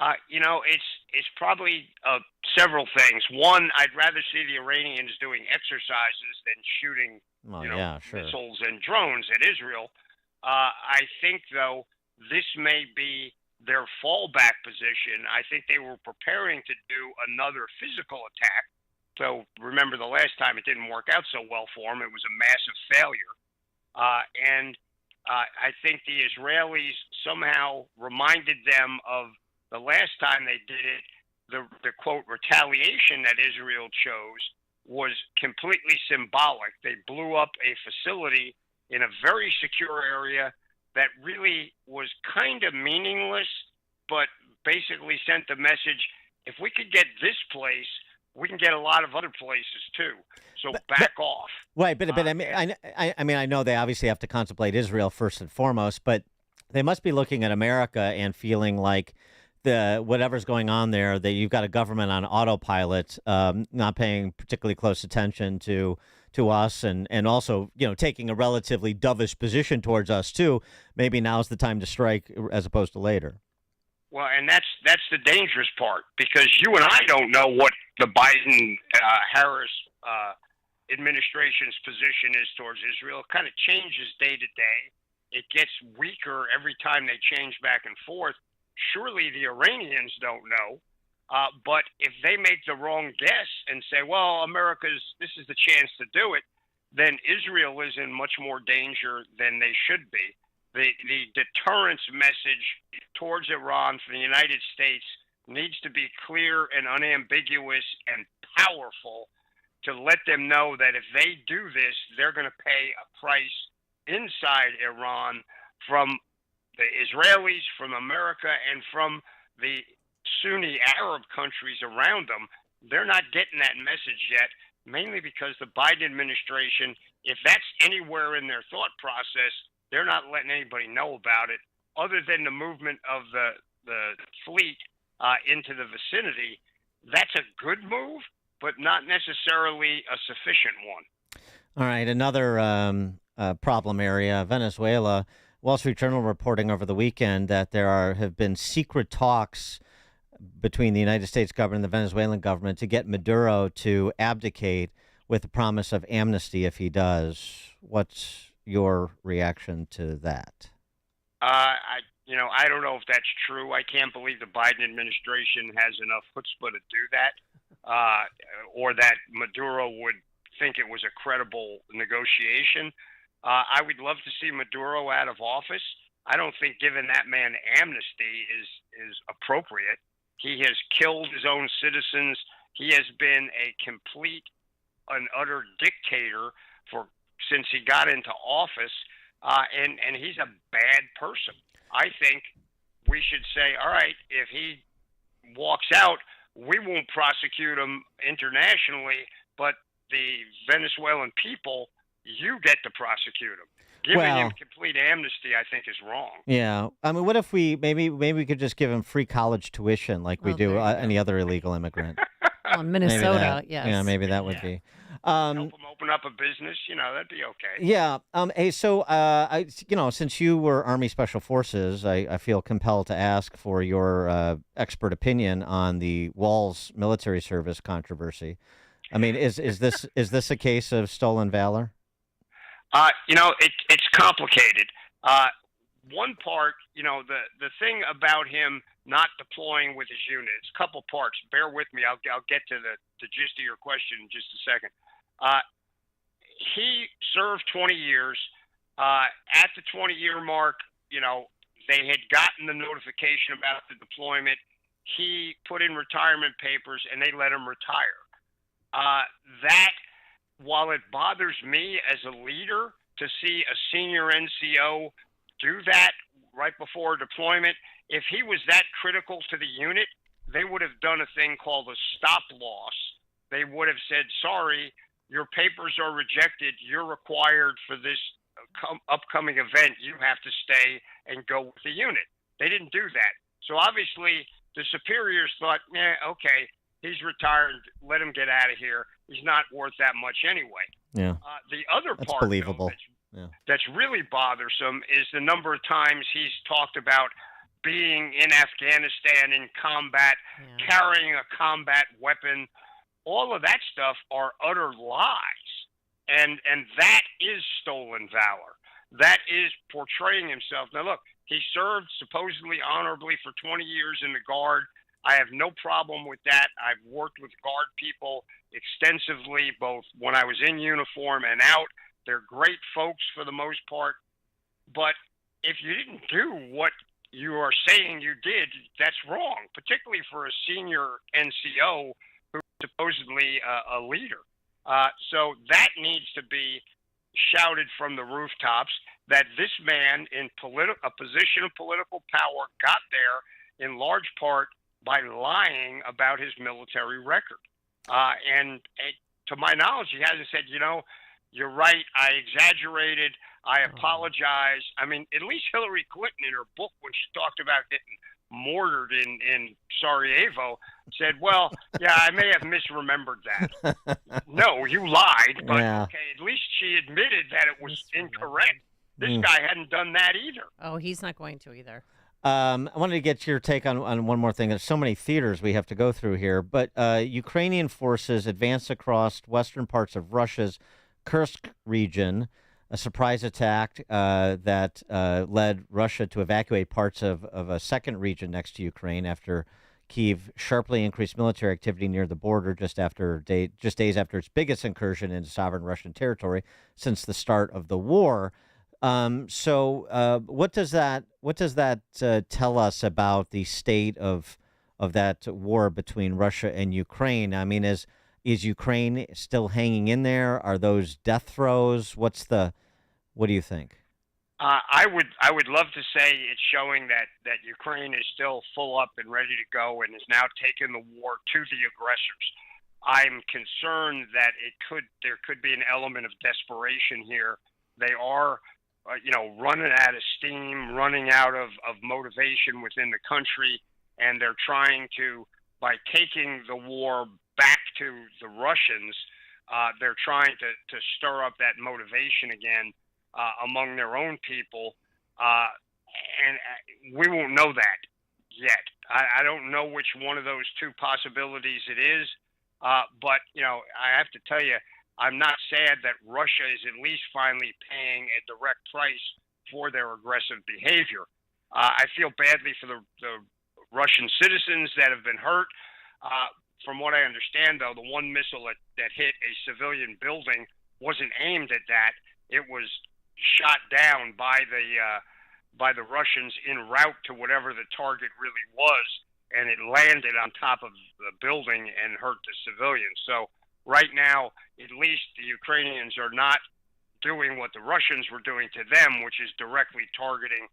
It's probably several things. One, I'd rather see the Iranians doing exercises than shooting missiles and drones at Israel. I think, though, this may be their fallback position. I think they were preparing to do another physical attack. So remember the last time it didn't work out so well for them. It was a massive failure. I think the Israelis somehow reminded them of the last time they did it. The quote retaliation that Israel chose was completely symbolic. They blew up a facility in a very secure area that really was kind of meaningless, but basically sent the message, if we could get this place, we can get a lot of other places too. So back off. Right, but I know they obviously have to contemplate Israel first and foremost, but they must be looking at America and feeling like whatever's going on there, that you've got a government on autopilot, not paying particularly close attention to us, and also taking a relatively dovish position towards us too. Maybe now's the time to strike as opposed to later. Well, and that's the dangerous part, because you and I don't know what the Biden-Harris administration's position is towards Israel. It kind of changes day to day. It gets weaker every time they change back and forth. Surely the Iranians don't know. But if they make the wrong guess and say, well, this is the chance to do it, then Israel is in much more danger than they should be. The deterrence message towards Iran from the United States needs to be clear and unambiguous and powerful, to let them know that if they do this, they're going to pay a price inside Iran from the Israelis, from America, and from the Sunni Arab countries around them. They're not getting that message yet, mainly because the Biden administration, if that's anywhere in their thought process, they're not letting anybody know about it, other than the movement of the fleet into the vicinity. That's a good move, but not necessarily a sufficient one. All right, another problem area, Venezuela. Wall Street Journal reporting over the weekend that there have been secret talks between the United States government and the Venezuelan government to get Maduro to abdicate with the promise of amnesty if he does. What's your reaction to that? I don't know if that's true. I can't believe the Biden administration has enough chutzpah to do that, or that Maduro would think it was a credible negotiation. I would love to see Maduro out of office. I don't think giving that man amnesty is appropriate. He has killed his own citizens. He has been a complete and utter dictator since he got into office, and he's a bad person. I think we should say, all right, if he walks out, we won't prosecute him internationally, but the Venezuelan people, you get to prosecute him. Giving him complete amnesty, I think, is wrong. Yeah. I mean, what if maybe we could just give him free college tuition like we do any other illegal immigrant? Well, in Minnesota, yes. Yeah, maybe that would be. Help him open up a business, that'd be okay. Yeah. Hey, so, since you were Army Special Forces, I feel compelled to ask for your expert opinion on the Walz military service controversy. I mean, is this a case of stolen valor? It's complicated. One part, the thing about him not deploying with his unit, it's a couple parts. Bear with me. I'll get to the gist of your question in just a second. He served 20 years. At the 20-year mark, they had gotten the notification about the deployment. He put in retirement papers, and they let him retire. That, while it bothers me as a leader to see a senior NCO do that right before deployment, if he was that critical to the unit, they would have done a thing called a stop loss. They would have said, sorry, your papers are rejected. You're required for this upcoming event. You have to stay and go with the unit. They didn't do that. So obviously the superiors thought, okay, he's retired. Let him get out of here. He's not worth that much anyway. Yeah. The other That's part believable. that's really bothersome is the number of times he's talked about being in Afghanistan in combat, carrying a combat weapon. All of that stuff are utter lies. And that is stolen valor. That is portraying himself. Now, look, he served supposedly honorably for 20 years in the Guard. I have no problem with that. I've worked with Guard people extensively, both when I was in uniform and out. They're great folks for the most part. But if you didn't do what you are saying you did, that's wrong, particularly for a senior NCO who's supposedly a leader. So that needs to be shouted from the rooftops that this man in a position of political power got there in large part by lying about his military record. And to my knowledge, he hasn't said, you're right, I exaggerated, I apologize. I mean, at least Hillary Clinton in her book, when she talked about getting mortared in Sarajevo, said, well, yeah, I may have misremembered that. No, you lied, but okay, at least she admitted that it was incorrect. This guy hadn't done that either. Oh, he's not going to either. I wanted to get your take on one more thing. There's so many theaters we have to go through here, but Ukrainian forces advanced across western parts of Russia's Kursk region, a surprise attack that led Russia to evacuate parts of a second region next to Ukraine after Kyiv sharply increased military activity near the border just days after its biggest incursion into sovereign Russian territory since the start of the war. So what does that tell us about the state of that war between Russia and Ukraine? I mean, as Is Ukraine still hanging in there? Are those death throes? What do you think? I would love to say it's showing that Ukraine is still full up and ready to go and is now taking the war to the aggressors. I'm concerned that there could be an element of desperation here. They are, running out of steam, running out of motivation within the country, and they're trying to, by taking the war back to the Russians, they're trying to stir up that motivation again among their own people, and we won't know that yet. I don't know which one of those two possibilities it is, but I have to tell you, I'm not sad that Russia is at least finally paying a direct price for their aggressive behavior. I feel badly for the Russian citizens that have been hurt. From what I understand, though, the one missile that hit a civilian building wasn't aimed at that. It was shot down by the Russians en route to whatever the target really was, and it landed on top of the building and hurt the civilians. So right now, at least the Ukrainians are not doing what the Russians were doing to them, which is directly targeting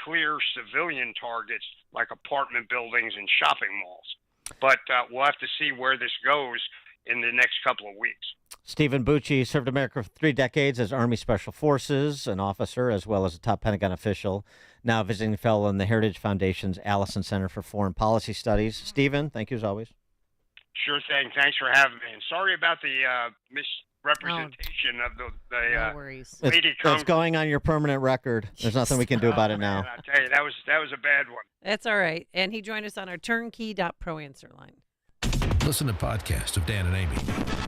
clear civilian targets like apartment buildings and shopping malls. But we'll have to see where this goes in the next couple of weeks. Stephen Bucci served America for 3 decades as Army Special Forces, an officer, as well as a top Pentagon official. Now a visiting fellow in the Heritage Foundation's Allison Center for Foreign Policy Studies. Stephen, thank you as always. Sure thing. Thanks for having me. And sorry about the misrepresentation of the lady. It's going on your permanent record. There's nothing we can do about it now. Man, I tell you, that was a bad one. That's all right. And he joined us on our turnkey.pro answer line. Listen to podcasts of Dan and Amy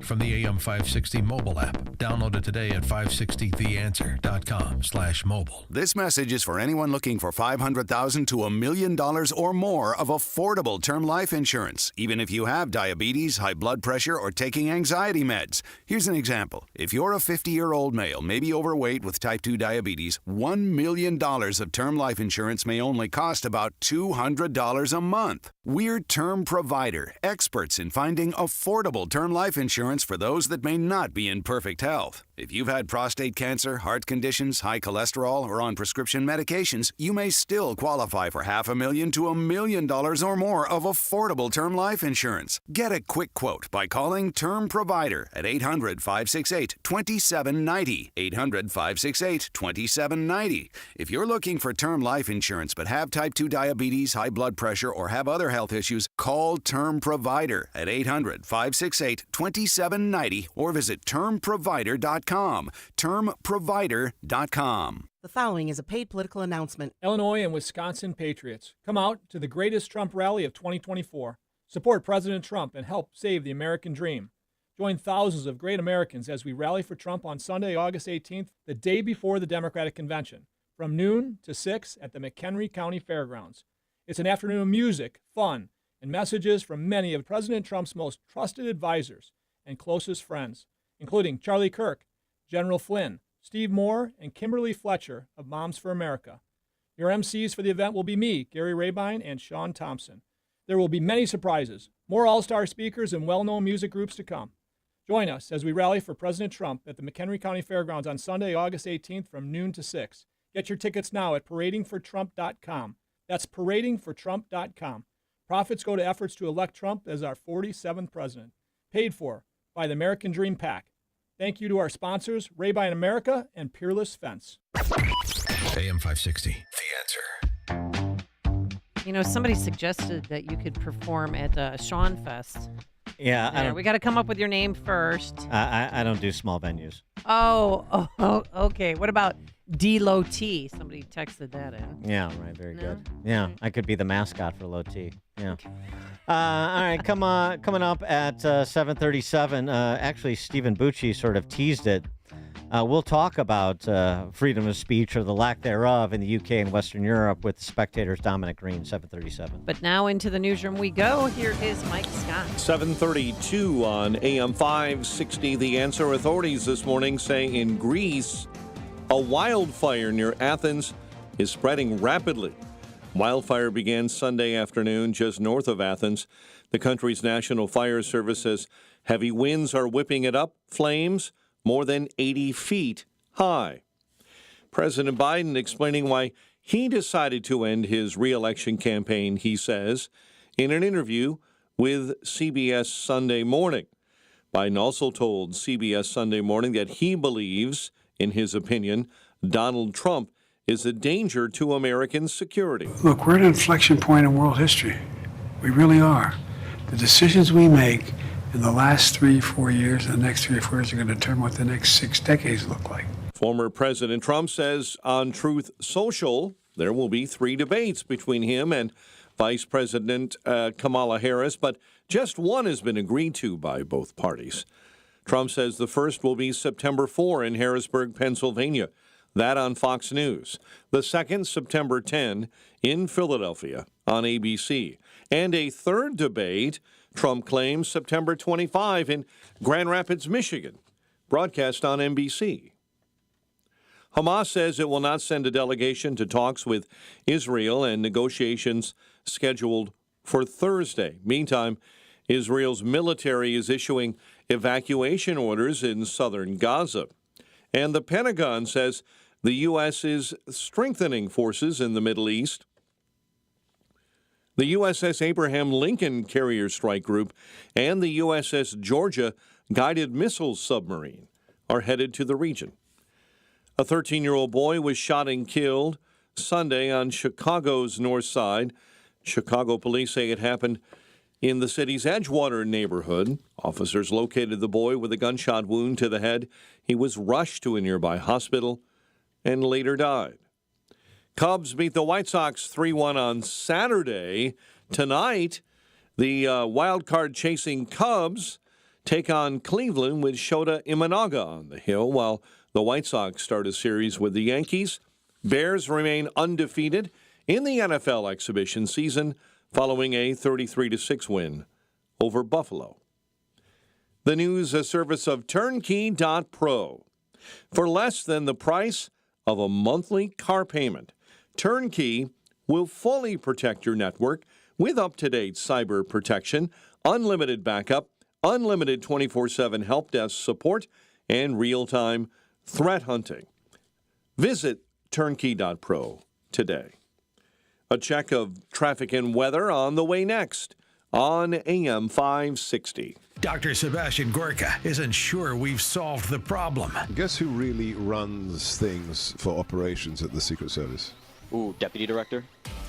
from the AM 560 mobile app. Download it today at 560theanswer.com/mobile. This message is for anyone looking for $500,000 to $1 million or more of affordable term life insurance, even if you have diabetes, high blood pressure, or taking anxiety meds. Here's an example. If you're a 50-year-old male, maybe overweight with type 2 diabetes, $1 million of term life insurance may only cost about $200 a month. We're Term Provider, experts in finding affordable term life insurance for those that may not be in perfect health. If you've had prostate cancer, heart conditions, high cholesterol, or on prescription medications, you may still qualify for $500,000 to $1 million or more of affordable term life insurance. Get a quick quote by calling Term Provider at 800-568-2790. 800-568-2790. If you're looking for term life insurance but have type 2 diabetes, high blood pressure, or have other health issues, call Term Provider at 800-568-2790 or visit termprovider.com. Termprovider.com. The following is a paid political announcement. Illinois and Wisconsin patriots, come out to the greatest Trump rally of 2024. Support President Trump and help save the American dream. Join thousands of great Americans as we rally for Trump on Sunday, August 18th, the day before the Democratic Convention, from noon to 6 at the McHenry County Fairgrounds. It's an afternoon of music, fun, and messages from many of President Trump's most trusted advisors and closest friends, including Charlie Kirk, General Flynn, Steve Moore, and Kimberly Fletcher of Moms for America. Your MCs for the event will be me, Gary Rabine, and Sean Thompson. There will be many surprises, more all-star speakers, and well-known music groups to come. Join us as we rally for President Trump at the McHenry County Fairgrounds on Sunday, August 18th from noon to 6. Get your tickets now at paradingfortrump.com. That's paradingfortrump.com. Profits go to efforts to elect Trump as our 47th president. Paid for by the American Dream PAC. Thank you to our sponsors, Rabine America and Peerless Fence. AM 560, The Answer. Somebody suggested that you could perform at Sean Fest. Yeah, we got to come up with your name first. I don't do small venues. Oh, okay. What about D-Lo T? Somebody texted that in. Yeah, right. Very good. Yeah, I could be the mascot for Low T. Yeah. All right, coming up at 7:37. Actually, Stephen Bucci sort of teased it. We'll talk about freedom of speech or the lack thereof in the UK and Western Europe with Spectator's Dominic Green, 7:37. But now into the newsroom we go. Here is Mike Scott. 7:32 on AM 560. The Answer. Authorities this morning say in Greece, a wildfire near Athens is spreading rapidly. Wildfire began Sunday afternoon just north of Athens. The country's National Fire Service says heavy winds are whipping it up, flames more than 80 feet high. President Biden explaining why he decided to end his re-election campaign, he says, in an interview with CBS Sunday Morning. Biden also told CBS Sunday Morning that he believes, in his opinion, Donald Trump is a danger to American security. Look, we're at an inflection point in world history. We really are. The decisions we make in the last 3-4 years and the next 3 or 4 years are going to determine what the next 6 decades look like. Former President Trump says on Truth Social there will be 3 debates between him and Vice President Kamala Harris, but just one has been agreed to by both parties. Trump says the first will be September 4 in Harrisburg, Pennsylvania. That on Fox News. The second, September 10, in Philadelphia on ABC. And a third debate, Trump claims, September 25 in Grand Rapids, Michigan, broadcast on NBC. Hamas says it will not send a delegation to talks with Israel and negotiations scheduled for Thursday. Meantime, Israel's military is issuing evacuation orders in southern Gaza. And the Pentagon says the U.S. is strengthening forces in the Middle East. The USS Abraham Lincoln Carrier Strike Group and the USS Georgia Guided Missile Submarine are headed to the region. A 13-year-old boy was shot and killed Sunday on Chicago's north side. Chicago police say it happened in the city's Edgewater neighborhood. Officers located the boy with a gunshot wound to the head. He was rushed to a nearby hospital and later died. Cubs beat the White Sox 3-1 on Saturday. Tonight, the wild card chasing Cubs take on Cleveland with Shota Imanaga on the hill, while the White Sox start a series with the Yankees. Bears remain undefeated in the NFL exhibition season following a 33-6 win over Buffalo. The news, a service of Turnkey.pro. For less than the price of a monthly car payment, Turnkey will fully protect your network with up-to-date cyber protection, unlimited backup, unlimited 24/7 help desk support, and real-time threat hunting. Visit Turnkey.pro today. A check of traffic and weather on the way next on AM 560. Dr. Sebastian Gorka isn't sure we've solved the problem. Guess who really runs things for operations at the Secret Service? Ooh, Deputy Director?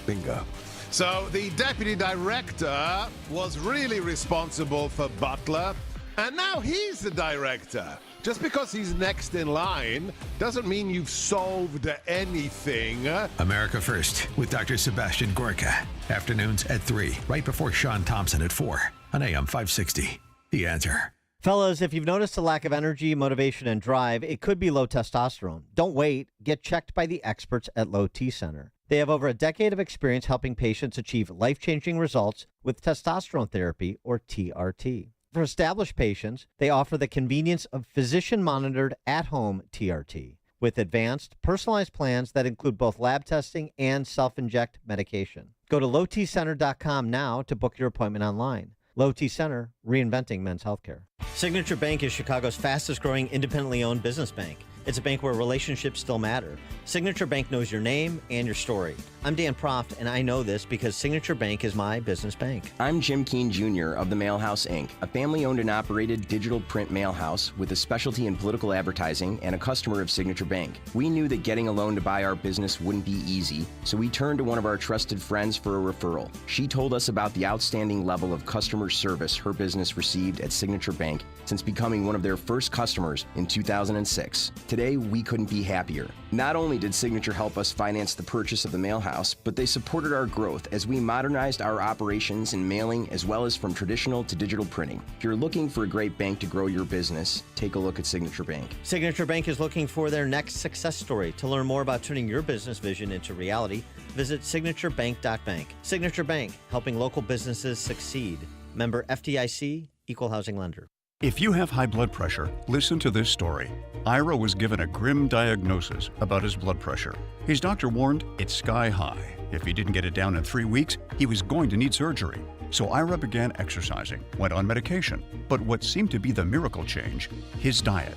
Bingo. So the Deputy Director was really responsible for Butler, and now he's the Director. Just because he's next in line doesn't mean you've solved anything. America First with Dr. Sebastian Gorka. Afternoons at 3, right before Sean Thompson at 4 on AM 560. The Answer. Fellas, if you've noticed a lack of energy, motivation, and drive, it could be low testosterone. Don't wait. Get checked by the experts at Low T Center. They have over a decade of experience helping patients achieve life-changing results with testosterone therapy, or TRT. For established patients, they offer the convenience of physician-monitored at-home TRT with advanced, personalized plans that include both lab testing and self-inject medication. Go to lowtcenter.com now to book your appointment online. Low T Center, reinventing men's healthcare. Signature Bank is Chicago's fastest-growing independently owned business bank. It's a bank where relationships still matter. Signature Bank knows your name and your story. I'm Dan Proft, and I know this because Signature Bank is my business bank. I'm Jim Keene Jr. of the Mail House, Inc., a family-owned and operated digital print mail house with a specialty in political advertising and a customer of Signature Bank. We knew that getting a loan to buy our business wouldn't be easy, so we turned to one of our trusted friends for a referral. She told us about the outstanding level of customer service her business received at Signature Bank since becoming one of their first customers in 2006. Today, we couldn't be happier. Not only did Signature help us finance the purchase of the mail house, but they supported our growth as we modernized our operations in mailing as well as from traditional to digital printing. If you're looking for a great bank to grow your business, take a look at Signature Bank. Signature Bank is looking for their next success story. To learn more about turning your business vision into reality, visit signaturebank.bank. Signature Bank, helping local businesses succeed. Member FDIC, Equal Housing Lender. If you have high blood pressure, listen to this story. Ira was given a grim diagnosis about his blood pressure. His doctor warned it's sky high. If he didn't get it down in 3 weeks, he was going to need surgery. So Ira began exercising, went on medication. But what seemed to be the miracle change, his diet.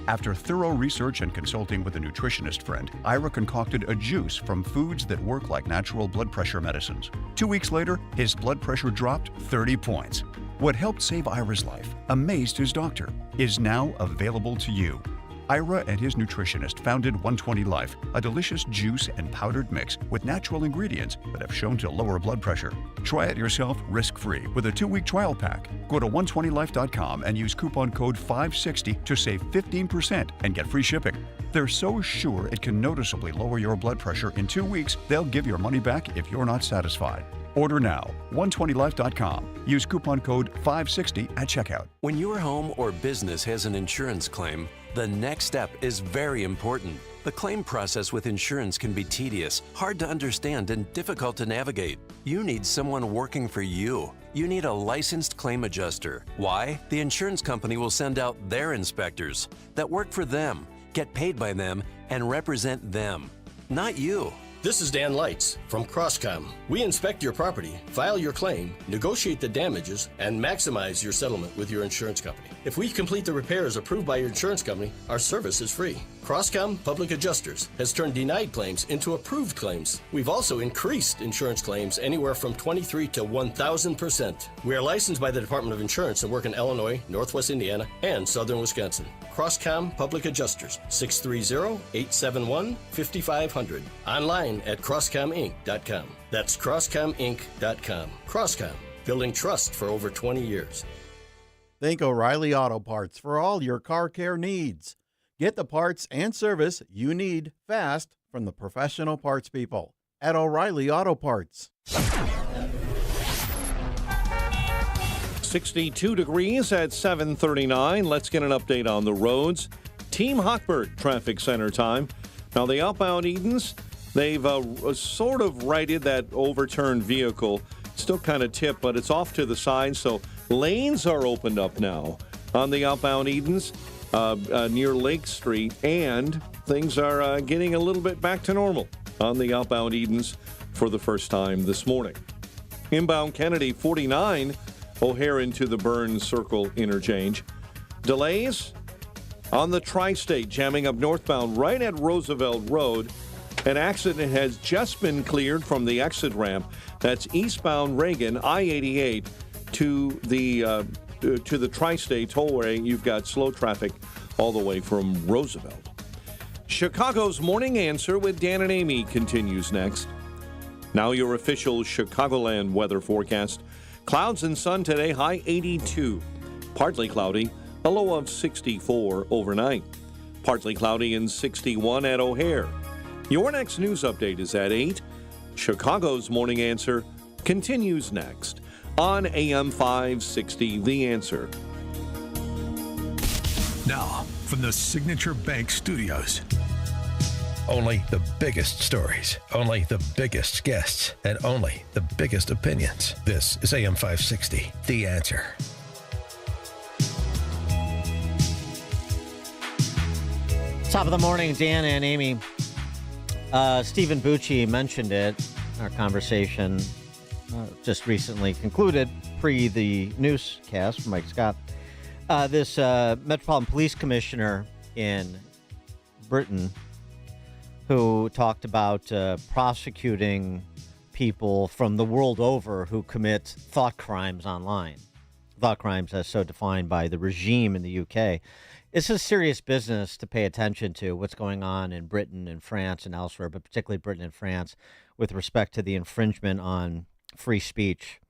After thorough research and consulting with a nutritionist friend, Ira concocted a juice from foods that work like natural blood pressure medicines. 2 weeks later, his blood pressure dropped 30 points. What helped save Ira's life, amazed his doctor, is now available to you. Ira and his nutritionist founded 120 Life, a delicious juice and powdered mix with natural ingredients that have shown to lower blood pressure. Try it yourself risk-free with a 2-week trial pack. Go to 120life.com and use coupon code 560 to save 15% and get free shipping. They're so sure it can noticeably lower your blood pressure in 2 weeks, they'll give your money back if you're not satisfied. Order now, 120life.com. Use coupon code 560 at checkout. When your home or business has an insurance claim, the next step is very important. The claim process with insurance can be tedious, hard to understand, and difficult to navigate. You need someone working for you. You need a licensed claim adjuster. Why? The insurance company will send out their inspectors that work for them, get paid by them, and represent them, not you. This is Dan Lights from Crosscom. We inspect your property, file your claim, negotiate the damages, and maximize your settlement with your insurance company. If we complete the repairs approved by your insurance company, our service is free. Crosscom Public Adjusters has turned denied claims into approved claims. We've also increased insurance claims anywhere from 23 to 1,000%. We are licensed by the Department of Insurance and work in Illinois, Northwest Indiana, and Southern Wisconsin. Crosscom Public Adjusters, 630-871-5500. Online at crosscominc.com. That's crosscominc.com. Crosscom, building trust for over 20 years. Think O'Reilly Auto Parts for all your car care needs. Get the parts and service you need fast from the professional parts people at O'Reilly Auto Parts. 62 degrees at 7:39. Let's get an update on the roads. Team Hochberg traffic center time. Now, the outbound Edens, they've sort of righted that overturned vehicle. Still kind of tipped, but it's off to the side, so lanes are opened up now on the outbound Edens near Lake Street, and things are getting a little bit back to normal on the outbound Edens for the first time this morning. Inbound Kennedy 49, O'Hare into the Burns Circle interchange. Delays on the Tri-State, jamming up northbound right at Roosevelt Road. An accident has just been cleared from the exit ramp. That's eastbound Reagan, I-88 to the Tri-State Tollway. You've got slow traffic all the way from Roosevelt. Chicago's Morning Answer with Dan and Amy continues next. Now your official Chicagoland weather forecast. Clouds and sun today, high 82. Partly cloudy, a low of 64 overnight. Partly cloudy and 61 at O'Hare. Your next news update is at 8. Chicago's Morning Answer continues next on AM 560, The Answer. Now, from the Signature Bank Studios. Only the biggest stories, only the biggest guests, and only the biggest opinions. This is AM 560, The Answer. Top of the morning, Dan and Amy. Stephen Bucci mentioned it in our conversation just recently concluded pre the newscast from Mike Scott. This Metropolitan Police Commissioner in Britain who talked about prosecuting people from the world over who commit thought crimes online. Thought crimes as so defined by the regime in the UK. It's a serious business to pay attention to what's going on in Britain and France and elsewhere, but particularly Britain and France with respect to the infringement on free speech,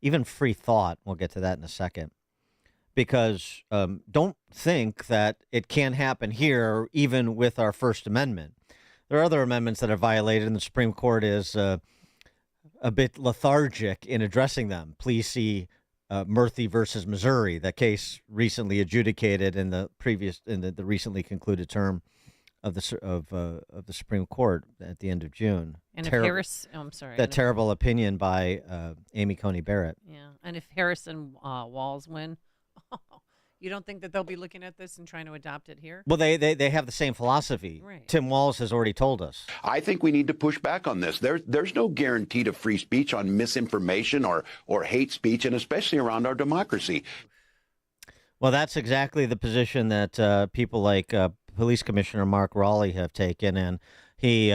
even free thought. We'll get to that in a second. Because don't think that it can't happen here, even with our First Amendment. There are other amendments that are violated, and the Supreme Court is a bit lethargic in addressing them. Please see Murphy versus Missouri, that case recently adjudicated in the recently concluded term of the Supreme Court at the end of June. And if Harris, I'm sorry, that terrible opinion by Amy Coney Barrett. Yeah, and if Harris and Walz win, You don't think that they'll be looking at this and trying to adopt it here? Well, they have the same philosophy. Right. Tim Walz has already told us. I think we need to push back on this. There's no guarantee to free speech on misinformation or hate speech, and especially around our democracy. Well, that's exactly the position that people like Police Commissioner Mark Raleigh have taken, and he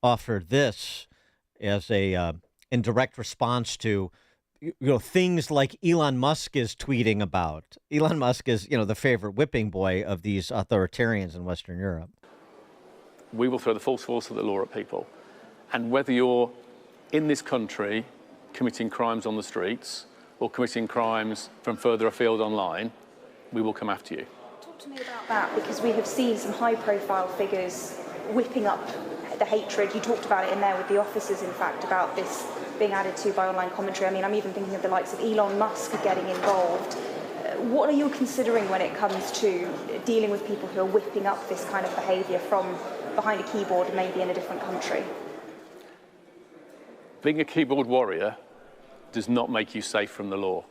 offered this as a in direct response to things like Elon Musk is tweeting about. Elon Musk is the favorite whipping boy of these authoritarians in Western Europe. We will throw the full force of the law at people, and whether you're in this country committing crimes on the streets or committing crimes from further afield online, we will come after you. Talk to me about that, because we have seen some high-profile figures whipping up the hatred. You talked about it in there with the officers, in fact, about this being added to by online commentary. I mean, I'm even thinking of the likes of Elon Musk getting involved. What are you considering when it comes to dealing with people who are whipping up this kind of behaviour from behind a keyboard, maybe in a different country? Being a keyboard warrior does not make you safe from the law.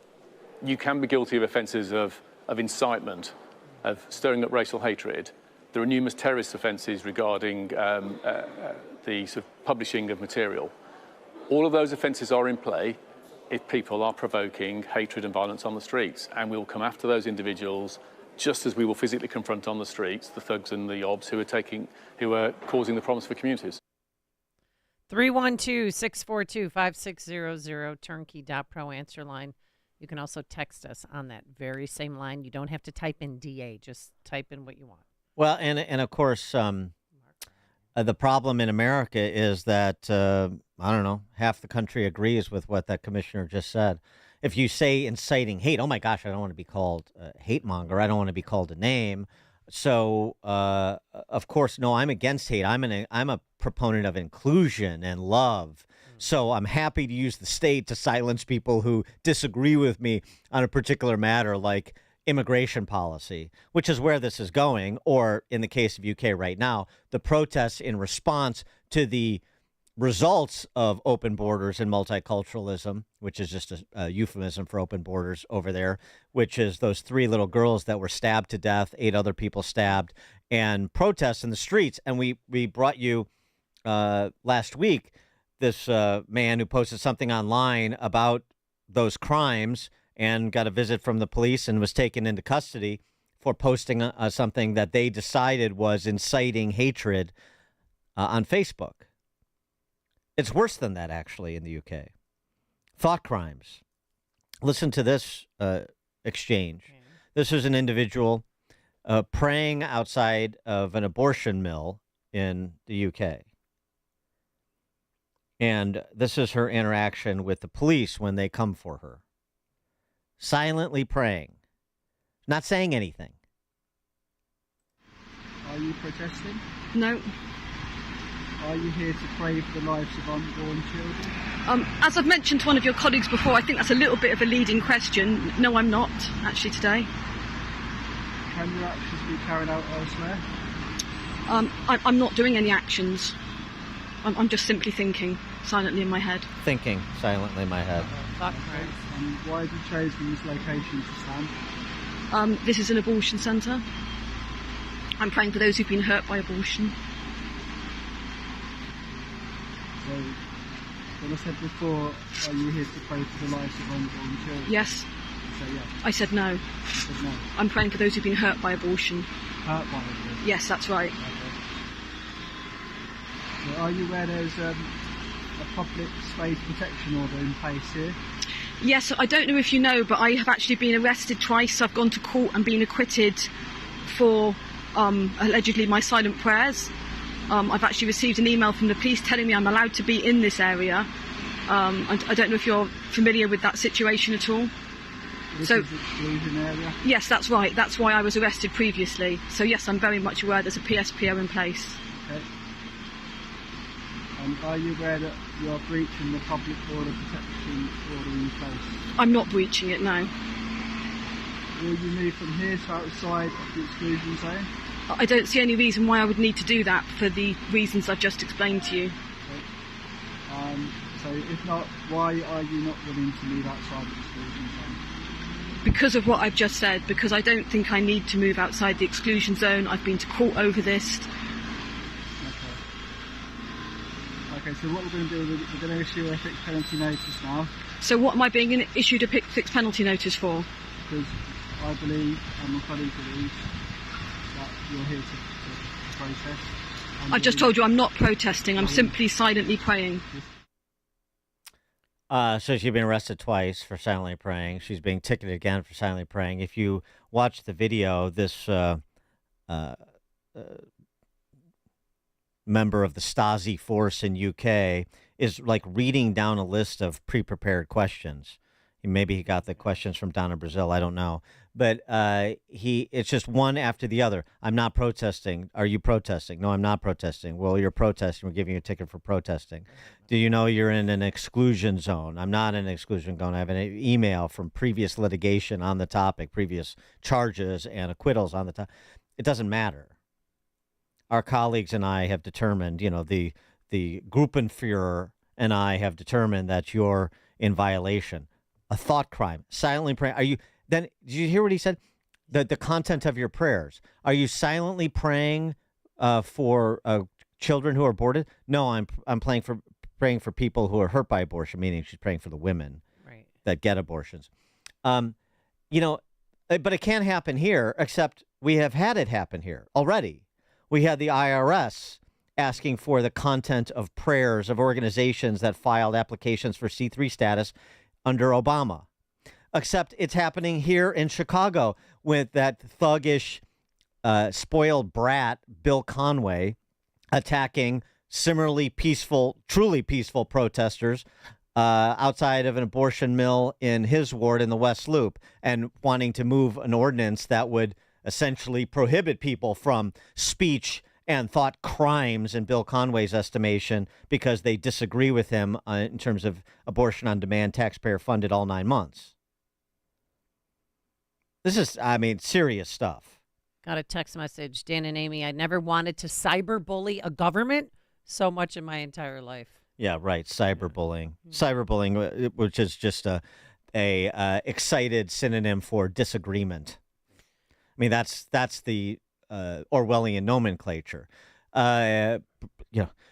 You can be guilty of offences of incitement, of stirring up racial hatred. There are numerous terrorist offences regarding the sort of publishing of material. All of those offences are in play if people are provoking hatred and violence on the streets, and we will come after those individuals just as we will physically confront on the streets the thugs and the obs who are causing the problems for communities. 312-642-5600, turnkey.pro answer line. You can also text us on that very same line. You don't have to type in DA, just type in what you want. Well, and of course, the problem in America is that, I don't know, half the country agrees with what that commissioner just said. If you say inciting hate, oh my gosh, I don't want to be called a hate monger. I don't want to be called a name. So, of course, no, I'm against hate. I'm a proponent of inclusion and love. So I'm happy to use the state to silence people who disagree with me on a particular matter, like immigration policy, which is where this is going, or in the case of UK right now, the protests in response to the results of open borders and multiculturalism, which is just a euphemism for open borders over there, which is those 3 little girls that were stabbed to death, 8 other people stabbed, and protests in the streets. And we brought you last week this man who posted something online about those crimes and got a visit from the police and was taken into custody for posting something that they decided was inciting hatred on Facebook. It's worse than that, actually, in the UK. Thought crimes. Listen to this exchange. Okay. This is an individual praying outside of an abortion mill in the UK. And this is her interaction with the police when they come for her. Silently praying. Not saying anything. Are you protesting? No. Are you here to pray for the lives of unborn children? As I've mentioned to one of your colleagues before, I think that's a little bit of a leading question. No, I'm not, actually, today. Can your actions be carried out elsewhere? I'm not doing any actions. I'm just simply thinking silently in my head. Thinking silently in my head. Why have you chosen this location to stand? This is an abortion centre. I'm praying for those who've been hurt by abortion. So, when I said before, are you here to pray for the lives of unborn children? Yes. You say yes. I said no. You said no. I'm praying for those who've been hurt by abortion. Hurt by abortion? Yes, that's right. Okay. So are you aware there's a public space protection order in place here? Yes, I don't know if you know, but I have actually been arrested twice. I've gone to court and been acquitted for allegedly my silent prayers. I've actually received an email from the police telling me I'm allowed to be in this area. I don't know if you're familiar with that situation at all. This is exclusion area? Yes, that's right. That's why I was arrested previously. So yes, I'm very much aware there's a PSPO in place. Okay. And are you aware that you are breaching the public order protection order in place? I'm not breaching it, no. Will you move from here to outside of the exclusion zone? I don't see any reason why I would need to do that for the reasons I've just explained to you. Okay. So if not, why are you not willing to move outside the exclusion zone? because of what I've just said, because I don't think I need to move outside the exclusion zone. I've been to court over this. Okay, so what we're going to do, we're going to issue a fixed penalty notice now. So what am I being issued a fixed penalty notice for? Because I believe, and my colleague believes, that you're here to protest. I've just told you I'm not protesting. I'm simply silently praying. So she's been arrested twice for silently praying. She's being ticketed again for silently praying. If you watch the video, this member of the Stasi force in UK is like reading down a list of pre-prepared questions. Maybe he got the questions from down in Brazil. I don't know. But it's just one after the other. I'm not protesting. Are you protesting? No, I'm not protesting. Well, you're protesting. We're giving you a ticket for protesting. Do you know you're in an exclusion zone? I'm not in an exclusion zone. I have an email from previous litigation on the topic, previous charges and acquittals on the topic. It doesn't matter. Our colleagues and I have determined, the Gruppenführer and I have determined that you're in violation. A thought crime. Silently praying. Did you hear what he said? The content of your prayers. Are you silently praying for children who are aborted? No, I'm praying for people who are hurt by abortion, meaning she's praying for the women that get abortions. But it can't happen here, except we have had it happen here already. We had the IRS asking for the content of prayers of organizations that filed applications for C3 status under Obama. Except it's happening here in Chicago with that thuggish, spoiled brat, Bill Conway, attacking similarly peaceful, truly peaceful protesters outside of an abortion mill in his ward in the West Loop and wanting to move an ordinance that would essentially prohibit people from speech and thought crimes in Bill Conway's estimation because they disagree with him in terms of abortion on demand, taxpayer funded all 9 months. This is, serious stuff. Got a text message, Dan and Amy. I never wanted to cyberbully a government so much in my entire life. Yeah, right. Cyberbullying. Cyberbullying, which is just a excited synonym for disagreement. That's the Orwellian nomenclature.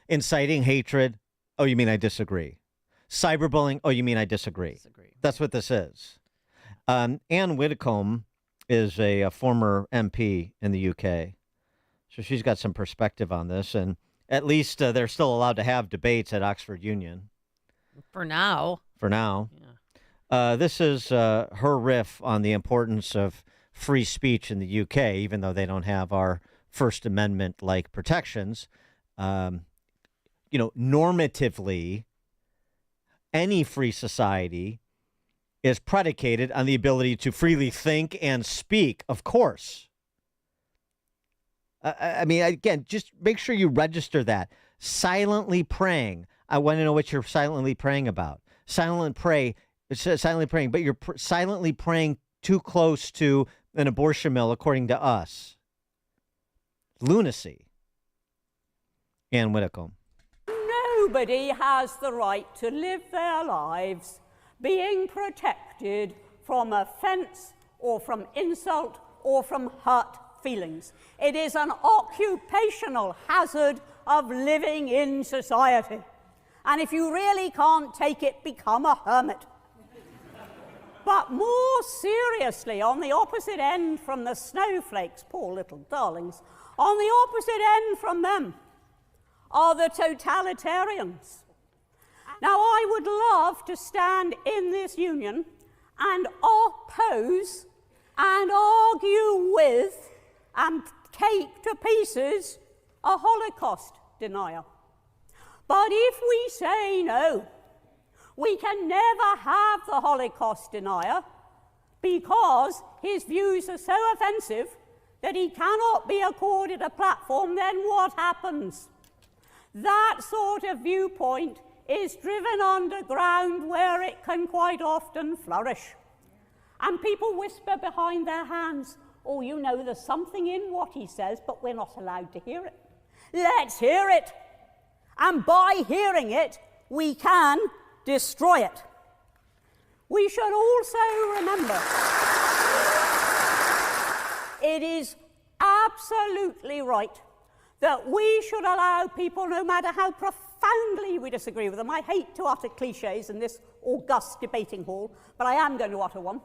Inciting hatred. Oh, you mean I disagree? Cyberbullying. Oh, you mean I disagree? That's what this is. Anne Widdecombe is a former MP in the UK, so she's got some perspective on this, and at least they're still allowed to have debates at Oxford Union. For now. Yeah. This is her riff on the importance of free speech in the UK, even though they don't have our First Amendment-like protections. Normatively, any free society is predicated on the ability to freely think and speak, of course. Again, just make sure you register that. Silently praying. I want to know what you're silently praying about. Silently praying, but you're silently praying too close to an abortion mill, according to us. Lunacy. Anne Widdecombe. Nobody has the right to live their lives being protected from offence or from insult or from hurt feelings. It is an occupational hazard of living in society. And if you really can't take it, become a hermit. But more seriously, on the opposite end from the snowflakes, poor little darlings, on the opposite end from them are the totalitarians. Now, I would love to stand in this union and oppose and argue with and take to pieces a Holocaust denier. But if we say no, we can never have the Holocaust denier because his views are so offensive that he cannot be accorded a platform. Then what happens? That sort of viewpoint is driven underground where it can quite often flourish. And people whisper behind their hands, oh, there's something in what he says, but we're not allowed to hear it. Let's hear it. And by hearing it, we can destroy it. We should also remember it is absolutely right that we should allow people, no matter how profoundly we disagree with them. I hate to utter cliches in this august debating hall, but I am going to utter one.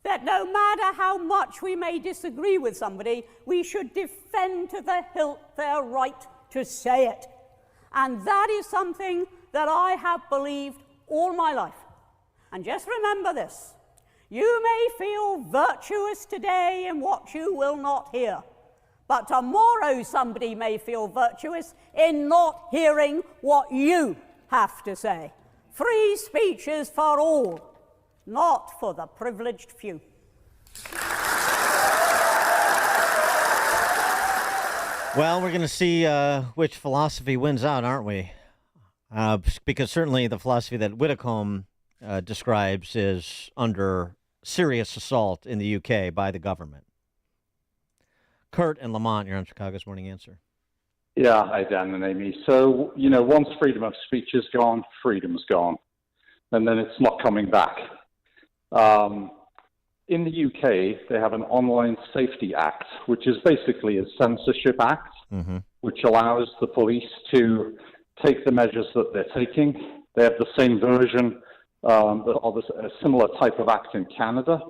That no matter how much we may disagree with somebody, we should defend to the hilt their right to say it. And that is something that I have believed all my life. And just remember this: you may feel virtuous today in what you will not hear, but tomorrow somebody may feel virtuous in not hearing what you have to say. Free speech is for all, not for the privileged few. Well, we're going to see which philosophy wins out, aren't we? Because certainly the philosophy that Whitcomb describes is under serious assault in the UK by the government. Kurt and Lamont, you're on Chicago's Morning Answer. Yeah, hi, Dan and Amy. So, once freedom of speech is gone, freedom's gone. And then it's not coming back. In the UK, they have an Online Safety Act, which is basically a censorship act, which allows the police to take the measures that they're taking. They have the same version of a similar type of act in Canada.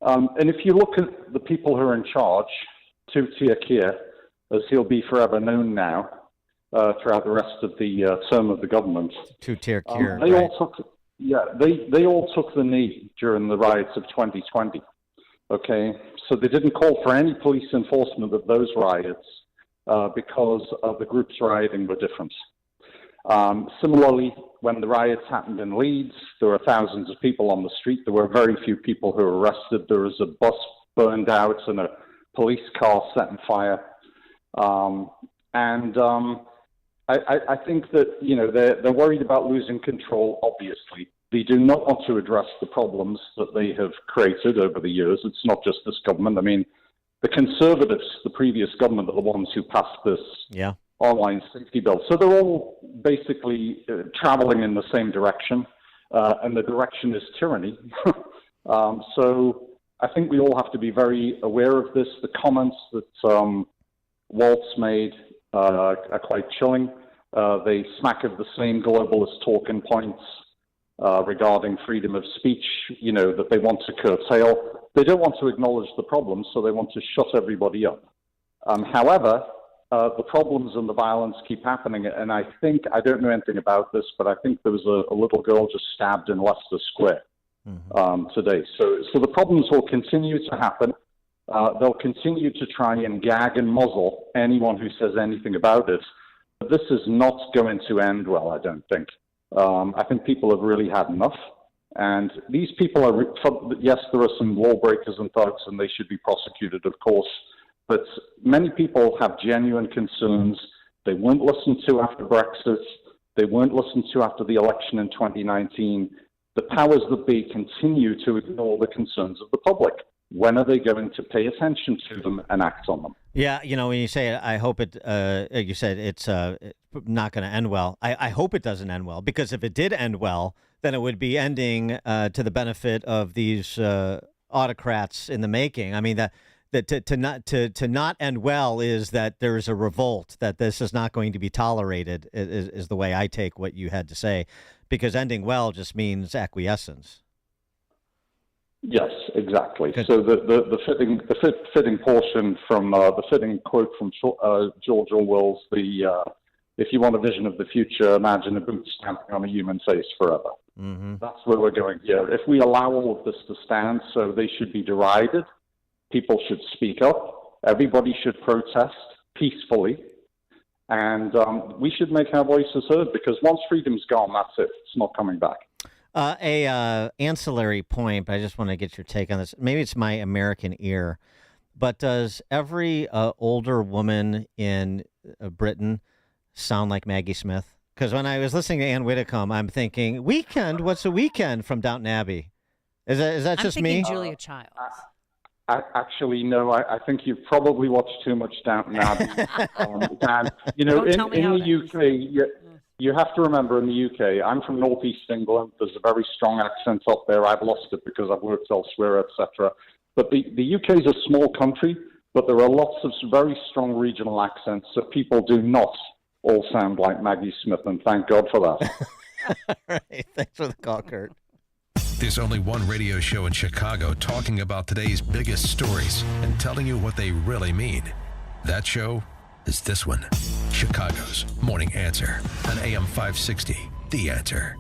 And if you look at the people who are in charge, Tutia Keir, as he'll be forever known now, throughout the rest of the term of the government. Tutia Keir, they right. they all took the knee during the riots of 2020. Okay, so they didn't call for any police enforcement of those riots because of the groups rioting were different. Similarly, when the riots happened in Leeds, there were thousands of people on the street. There were very few people who were arrested. There was a bus burned out and a police car set on fire. I think that, they're worried about losing control, obviously. They do not want to address the problems that they have created over the years. It's not just this government. I mean, the Conservatives, the previous government, are the ones who passed this online safety bill. So they're all basically traveling in the same direction, and the direction is tyranny. So I think we all have to be very aware of this. The comments that Walz made are quite chilling. They smack of the same globalist talking points regarding freedom of speech, that they want to curtail. They don't want to acknowledge the problems, so they want to shut everybody up. However, the problems and the violence keep happening, and I don't know anything about this, but I think there was a little girl just stabbed in Leicester Square today. So the problems will continue to happen. They'll continue to try and gag and muzzle anyone who says anything about it. But this is not going to end well, I don't think. I think people have really had enough. And these people yes, there are some lawbreakers and thugs, and they should be prosecuted, of course. But many people have genuine concerns. They weren't listened to after Brexit. They weren't listened to after the election in 2019. The powers that be continue to ignore the concerns of the public. When are they going to pay attention to them and act on them? Yeah, when you say I hope it, you said it's not going to end well. I hope it doesn't end well, because if it did end well, then it would be ending to the benefit of these autocrats in the making. I mean, to not end well is that there is a revolt, that this is not going to be tolerated, is the way I take what you had to say, because ending well just means acquiescence. Yes, exactly. So the fitting portion from the fitting quote from George Orwell's if you want a vision of the future, imagine a boot stamping on a human face forever. That's where we're going here. If we allow all of this to stand, so they should be derided, people should speak up, everybody should protest peacefully, and we should make our voices heard, because once freedom's gone, that's it. It's not coming back. Ancillary point, but I just want to get your take on this. Maybe it's my American ear, but does every older woman in Britain sound like Maggie Smith? Because when I was listening to Ann Widdecombe, I'm thinking, Weekend, what's a weekend from Downton Abbey? Is that just me? I'm thinking Julia Childs. Actually, no. I think you've probably watched too much Downton Abbey. And, in the UK, you have to remember, in the UK, I'm from northeast England. There's a very strong accent up there. I've lost it because I've worked elsewhere, etc. But the UK is a small country, but there are lots of very strong regional accents, so people do not all sound like Maggie Smith, and thank God for that. All right. Thanks for the call, Kurt. There's only one radio show in Chicago talking about today's biggest stories and telling you what they really mean. That show is this one, Chicago's Morning Answer on AM 560, The Answer.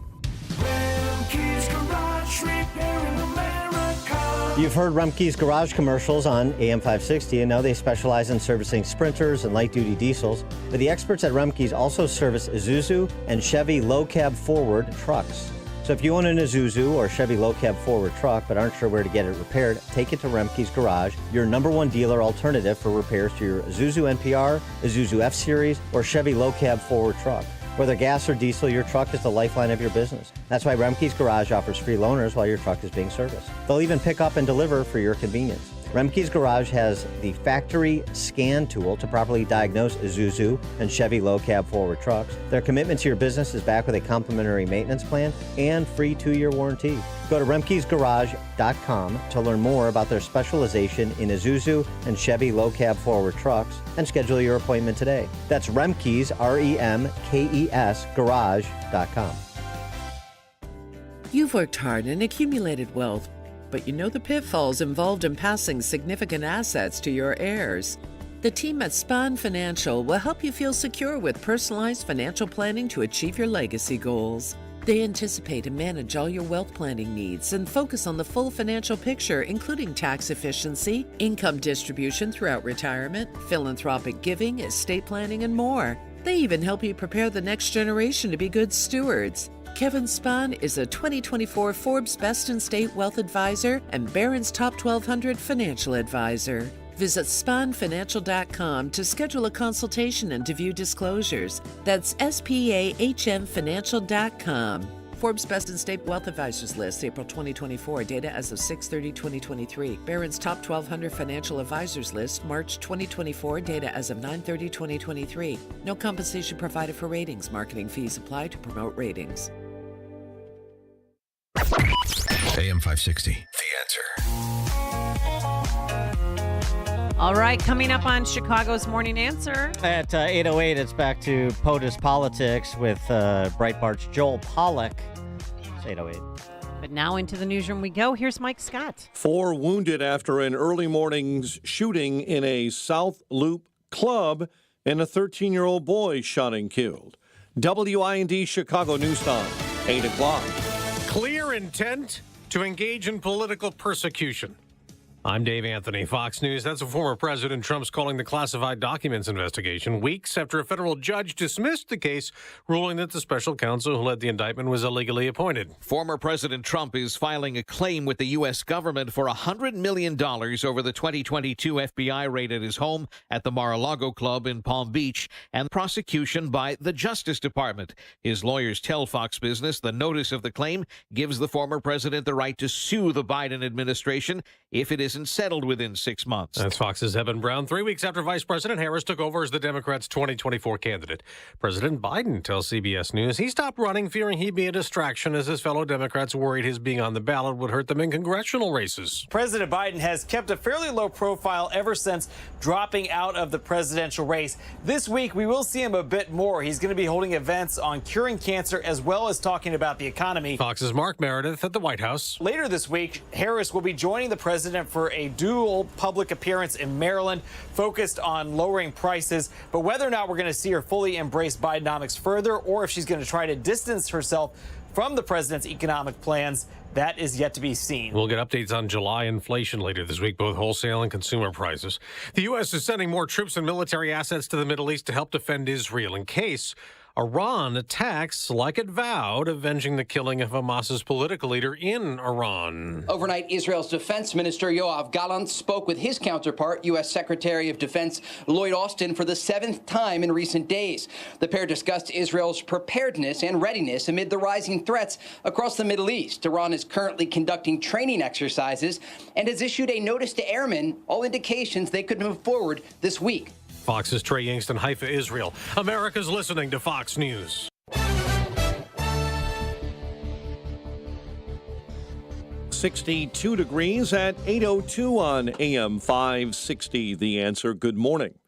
You've heard Rumpke's Garage commercials on AM 560, and now they specialize in servicing Sprinters and light-duty diesels. But the experts at Rumpke's also service Isuzu and Chevy low-cab forward trucks. So if you own an Isuzu or Chevy low-cab forward truck but aren't sure where to get it repaired, take it to Rumpke's Garage, your #1 dealer alternative for repairs to your Isuzu NPR, Isuzu F-Series, or Chevy low-cab forward truck. Whether gas or diesel, your truck is the lifeline of your business. That's why Rumpke's Garage offers free loaners while your truck is being serviced. They'll even pick up and deliver for your convenience. Rumpke's Garage has the factory scan tool to properly diagnose Isuzu and Chevy low-cab forward trucks. Their commitment to your business is backed with a complimentary maintenance plan and free 2-year warranty. Go to Rumpke'sGarage.com to learn more about their specialization in Isuzu and Chevy low-cab forward trucks and schedule your appointment today. That's Rumpke's, REMKES, Garage.com. You've worked hard and accumulated wealth, but you know the pitfalls involved in passing significant assets to your heirs. The team at Spahn Financial will help you feel secure with personalized financial planning to achieve your legacy goals. They anticipate and manage all your wealth planning needs and focus on the full financial picture, including tax efficiency, income distribution throughout retirement, philanthropic giving, estate planning, and more. They even help you prepare the next generation to be good stewards. Kevin Spahn is a 2024 Forbes Best in State Wealth Advisor and Barron's Top 1200 Financial Advisor. Visit SpahnFinancial.com to schedule a consultation and to view disclosures. That's SPAHMFinancial.com. Forbes Best in State Wealth Advisors List, April 2024. Data as of 6/30/2023. Barron's Top 1200 Financial Advisors List, March 2024. Data as of 9/30/2023. No compensation provided for ratings. Marketing fees apply to promote ratings. AM 560, The Answer. All right, coming up on Chicago's Morning Answer. At 8:08, it's back to POTUS Politics with Breitbart's Joel Pollock. It's 8:08. But now into the newsroom we go. Here's Mike Scott. 4 wounded after an early morning's shooting in a South Loop club, and a 13-year-old boy shot and killed. WIND Chicago News Time, 8 o'clock. Clear intent to engage in political persecution. I'm Dave Anthony, Fox News. That's what former President Trump's calling the classified documents investigation, weeks after a federal judge dismissed the case, ruling that the special counsel who led the indictment was illegally appointed. Former President Trump is filing a claim with the U.S. government for $100 million over the 2022 FBI raid at his home at the Mar-a-Lago Club in Palm Beach and prosecution by the Justice Department. His lawyers tell Fox Business the notice of the claim gives the former president the right to sue the Biden administration if it isn't settled within 6 months. That's Fox's Evan Brown. 3 weeks after Vice President Harris took over as the Democrats' 2024 candidate, President Biden tells CBS News he stopped running, fearing he'd be a distraction as his fellow Democrats worried his being on the ballot would hurt them in congressional races. President Biden has kept a fairly low profile ever since dropping out of the presidential race. This week, we will see him a bit more. He's going to be holding events on curing cancer as well as talking about the economy. Fox's Mark Meredith at the White House. Later this week, Harris will be joining the president for a dual public appearance in Maryland focused on lowering prices. But whether or not we're going to see her fully embrace Bidenomics further or if she's going to try to distance herself from the president's economic plans, that is yet to be seen. We'll get updates on July inflation later this week, both wholesale and consumer prices. The U.S. is sending more troops and military assets to the Middle East to help defend Israel in case Iran attacks like it vowed, avenging the killing of Hamas's political leader in Iran. Overnight, Israel's defense minister Yoav Gallant spoke with his counterpart, U.S. Secretary of Defense Lloyd Austin, for the 7th time in recent days. The pair discussed Israel's preparedness and readiness amid the rising threats across the Middle East. Iran is currently conducting training exercises and has issued a notice to airmen, all indications they could move forward this week. Fox's Trey Yingst in Haifa, Israel. America's listening to Fox News. 62 degrees at 8:02 on AM 560. The Answer. Good morning.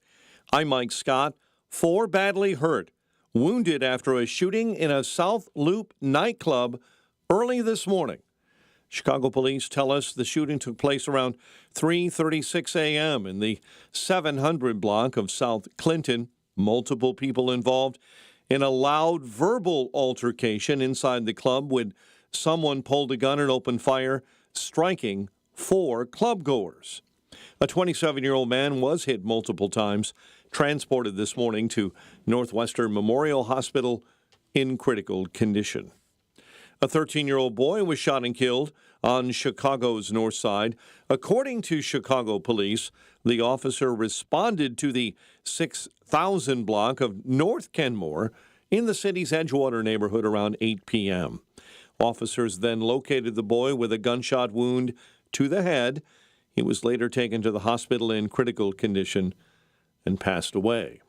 I'm Mike Scott. 4 badly hurt, wounded after a shooting in a South Loop nightclub early this morning. Chicago police tell us the shooting took place around 3:36 a.m. in the 700 block of South Clinton. Multiple people involved in a loud verbal altercation inside the club when someone pulled a gun and opened fire, striking 4 clubgoers. A 27-year-old man was hit multiple times, transported this morning to Northwestern Memorial Hospital in critical condition. A 13-year-old boy was shot and killed on Chicago's north side. According to Chicago police, the officer responded to the 6,000 block of North Kenmore in the city's Edgewater neighborhood around 8 p.m. Officers then located the boy with a gunshot wound to the head. He was later taken to the hospital in critical condition and passed away.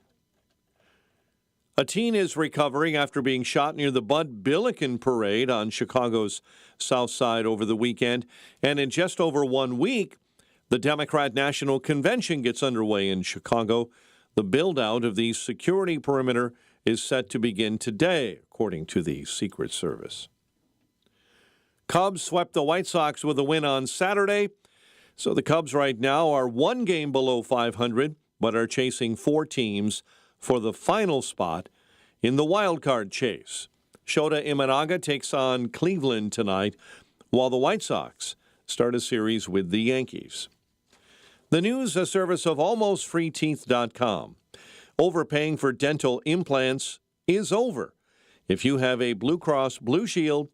A teen is recovering after being shot near the Bud Billiken Parade on Chicago's South Side over the weekend. And in just over 1 week, the Democrat National Convention gets underway in Chicago. The build-out of the security perimeter is set to begin today, according to the Secret Service. Cubs swept the White Sox with a win on Saturday. So the Cubs right now are 1 game below 500, but are chasing 4 teams for the final spot in the wild card chase. Shota Imanaga takes on Cleveland tonight, while the White Sox start a series with the Yankees. The news, a service of almostfreeteeth.com. Overpaying for dental implants is over. If you have a Blue Cross Blue Shield,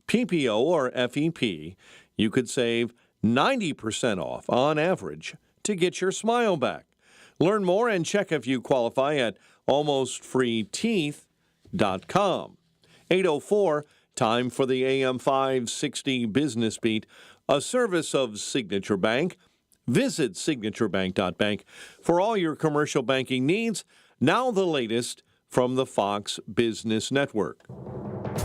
PPO, or FEP, you could save 90% off on average to get your smile back. Learn more and check if you qualify at almostfreeteeth.com. 8:04, time for the AM 560 Business Beat, a service of Signature Bank. Visit signaturebank.bank for all your commercial banking needs. Now the latest from the Fox Business Network.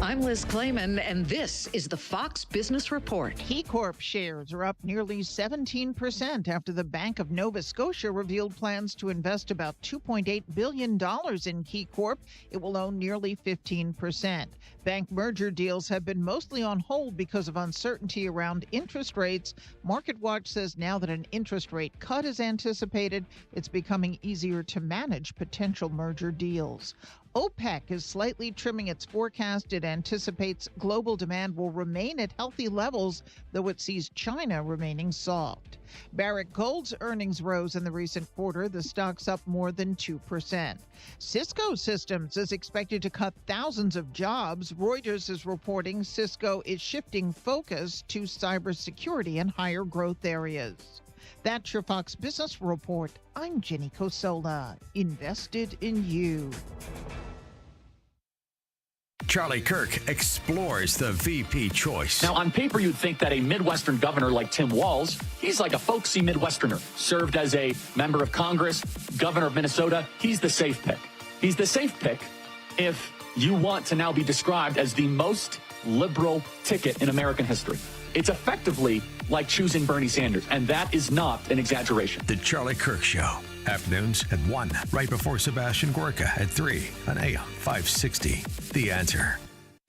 I'm Liz Clayman, and this is the Fox Business Report. KeyCorp shares are up nearly 17% after the Bank of Nova Scotia revealed plans to invest about $2.8 billion in KeyCorp. It will own nearly 15%. Bank merger deals have been mostly on hold because of uncertainty around interest rates. MarketWatch says now that an interest rate cut is anticipated, it's becoming easier to manage potential merger deals. OPEC is slightly trimming its forecast. It anticipates global demand will remain at healthy levels, though it sees China remaining soft. Barrick Gold's earnings rose in the recent quarter. The stock's up more than 2%. Cisco Systems is expected to cut thousands of jobs. Reuters is reporting Cisco is shifting focus to cybersecurity and higher growth areas. That's your Fox Business Report. I'm Jenny Cosola. Invested in you. Charlie Kirk explores the VP choice. Now, on paper, you'd think that a Midwestern governor like Tim Walz, he's like a folksy Midwesterner. Served as a member of Congress, governor of Minnesota. He's the safe pick. He's the safe pick if you want to now be described as the most liberal ticket in American history. It's effectively like choosing Bernie Sanders, and that is not an exaggeration. The Charlie Kirk Show. Afternoons at 1, right before Sebastian Gorka at 3 on AM 560. The Answer.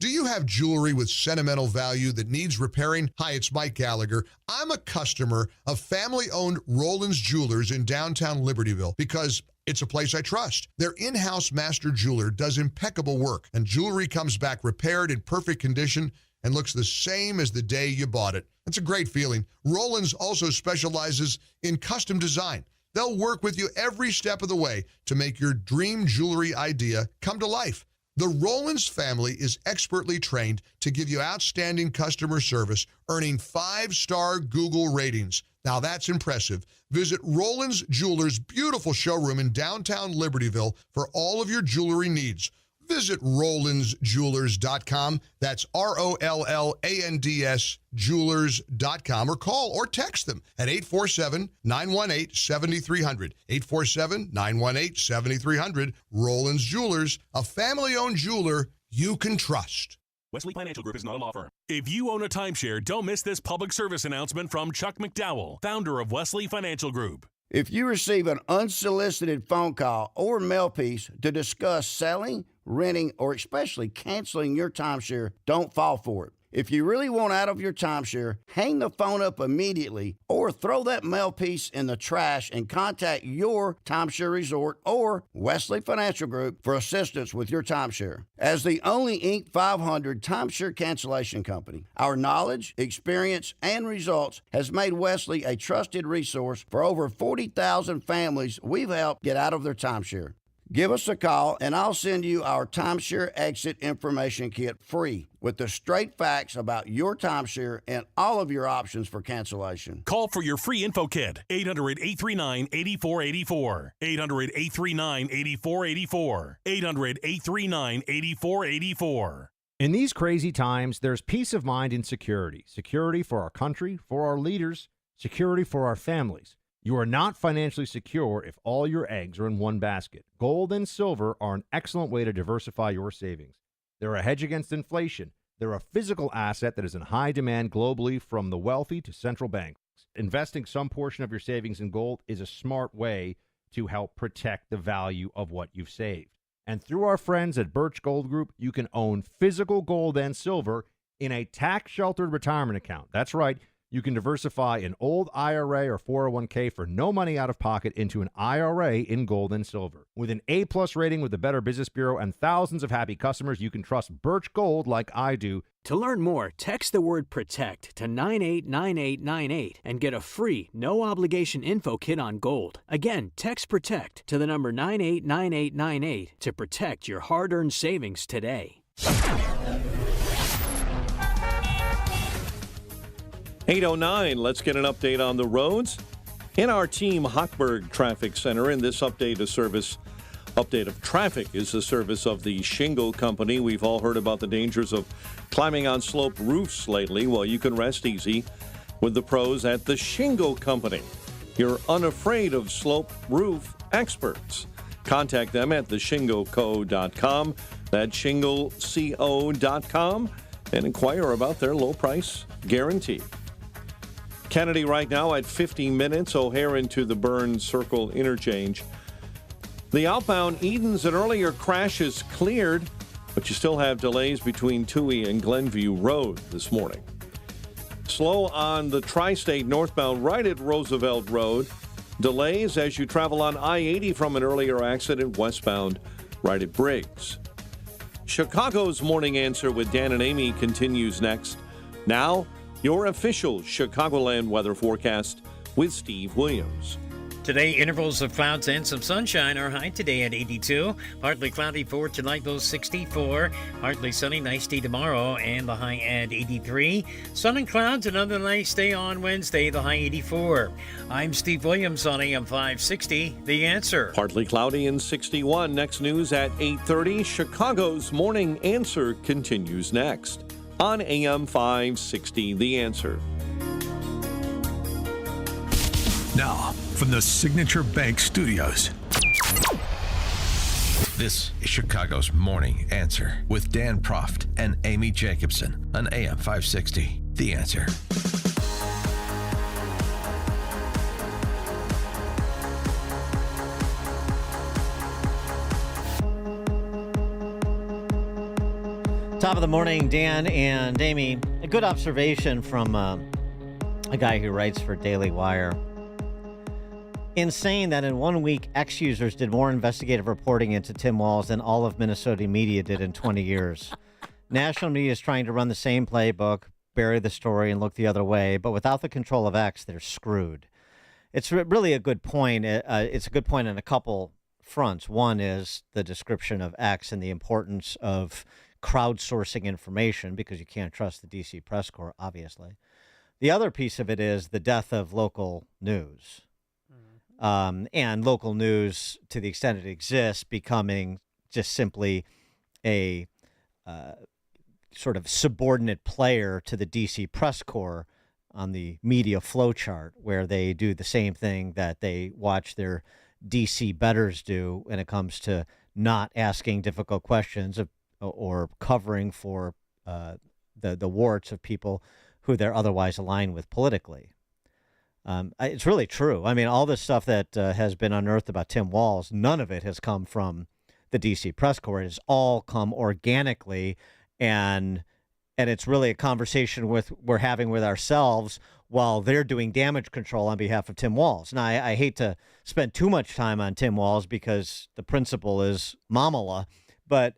Do you have jewelry with sentimental value that needs repairing? Hi, it's Mike Gallagher. I'm a customer of family-owned Roland's Jewelers in downtown Libertyville because it's a place I trust. Their in-house master jeweler does impeccable work, and jewelry comes back repaired in perfect condition and looks the same as the day you bought it. That's a great feeling. Roland's also specializes in custom design. They'll work with you every step of the way to make your dream jewelry idea come to life. The Roland's family is expertly trained to give you outstanding customer service, earning 5-star Google ratings. Now that's impressive. Visit Roland's Jewelers' beautiful showroom in downtown Libertyville for all of your jewelry needs. Visit RolandsJewelers.com. That's ROLLANDS Jewelers.com, or call or text them at 847-918-7300. 847-918-7300. Roland's Jewelers, a family-owned jeweler you can trust. Wesley Financial Group is not a law firm. If you own a timeshare, don't miss this public service announcement from Chuck McDowell, founder of Wesley Financial Group. If you receive an unsolicited phone call or mail piece to discuss selling, renting, or especially canceling your timeshare, don't fall for it. If you really want out of your timeshare, hang the phone up immediately or throw that mail piece in the trash and contact your timeshare resort or Wesley Financial Group for assistance with your timeshare. As the only Inc. 500 timeshare cancellation company, our knowledge, experience, and results has made Wesley a trusted resource for over 40,000 families we've helped get out of their timeshare. Give us a call, and I'll send you our timeshare exit information kit free with the straight facts about your timeshare and all of your options for cancellation. Call for your free info kit, 800-839-8484. 800-839-8484. 800-839-8484. In these crazy times, there's peace of mind and security. Security for our country, for our leaders, security for our families. You are not financially secure if all your eggs are in one basket. Gold and silver are an excellent way to diversify your savings. They're a hedge against inflation. They're a physical asset that is in high demand globally from the wealthy to central banks. Investing some portion of your savings in gold is a smart way to help protect the value of what you've saved. And through our friends at Birch Gold Group, you can own physical gold and silver in a tax-sheltered retirement account. That's right. You can diversify an old IRA or 401k for no money out of pocket into an IRA in gold and silver. With an A-plus rating with the Better Business Bureau and thousands of happy customers, you can trust Birch Gold like I do. To learn more, text the word PROTECT to 989898 and get a free, no-obligation info kit on gold. Again, text PROTECT to the number 989898 to protect your hard-earned savings today. 8:09, let's get an update on the roads. In our Team Hochberg Traffic Center, in this update of traffic is the service of the Shingle Company. We've all heard about the dangers of climbing on sloped roofs lately. Well, you can rest easy with the pros at the Shingle Company. You're unafraid of slope roof experts. Contact them at theshingleco.com. That's shingleco.com and inquire about their low price guarantee. Kennedy right now at 50 minutes, O'Hare into the Burns Circle interchange. The outbound Edens, an earlier crash is cleared, but you still have delays between Toohey and Glenview Road this morning. Slow on the Tri-State northbound right at Roosevelt Road. Delays as you travel on I-80 from an earlier accident westbound right at Briggs. Chicago's Morning Answer with Dan and Amy continues next. Now, your official Chicagoland weather forecast with Steve Williams. Today, intervals of clouds and some sunshine. Our high today at 82. Partly cloudy for tonight, low 64. Partly sunny, nice day tomorrow, and the high at 83. Sun and clouds, another nice day on Wednesday, the high 84. I'm Steve Williams on AM 560, The Answer. Partly cloudy and 61. Next news at 8:30. Chicago's Morning Answer continues next on AM 560, The Answer. Now, from the Signature Bank Studios, this is Chicago's Morning Answer with Dan Proft and Amy Jacobson on AM 560, The Answer. Top of the morning, Dan and Amy. A good observation from a guy who writes for Daily Wire. Insane that in 1 week, X users did more investigative reporting into Tim Walz than all of Minnesota media did in 20 years. National media is trying to run the same playbook, bury the story, and look the other way, but without the control of X, they're screwed. It's really a good point. It's a good point on a couple fronts. One is the description of X and the importance of crowdsourcing information, because you can't trust the D.C. press corps, obviously. The other piece of it is the death of local news. And local news, to the extent it exists, becoming just simply a sort of subordinate player to the D.C. press corps on the media flowchart, where they do the same thing that they watch their D.C. betters do when it comes to not asking difficult questions or covering for the warts of people who they're otherwise aligned with politically. It's really true. I mean, all this stuff that has been unearthed about Tim Walz, none of it has come from the D.C. press corps. It's all come organically, and it's really a conversation we're having with ourselves while they're doing damage control on behalf of Tim Walz. Now, I hate to spend too much time on Tim Walz because the principal is Mamala, but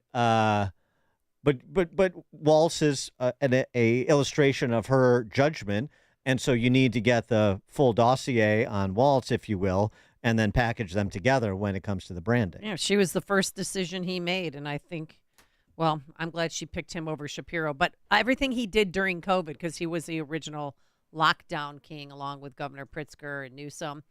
Walz is an illustration of her judgment. And so you need to get the full dossier on Walz, if you will, and then package them together when it comes to the branding. Yeah, she was the first decision he made. And I think, well, I'm glad she picked him over Shapiro. But everything he did during COVID, because he was the original lockdown king along with Governor Pritzker and Newsom,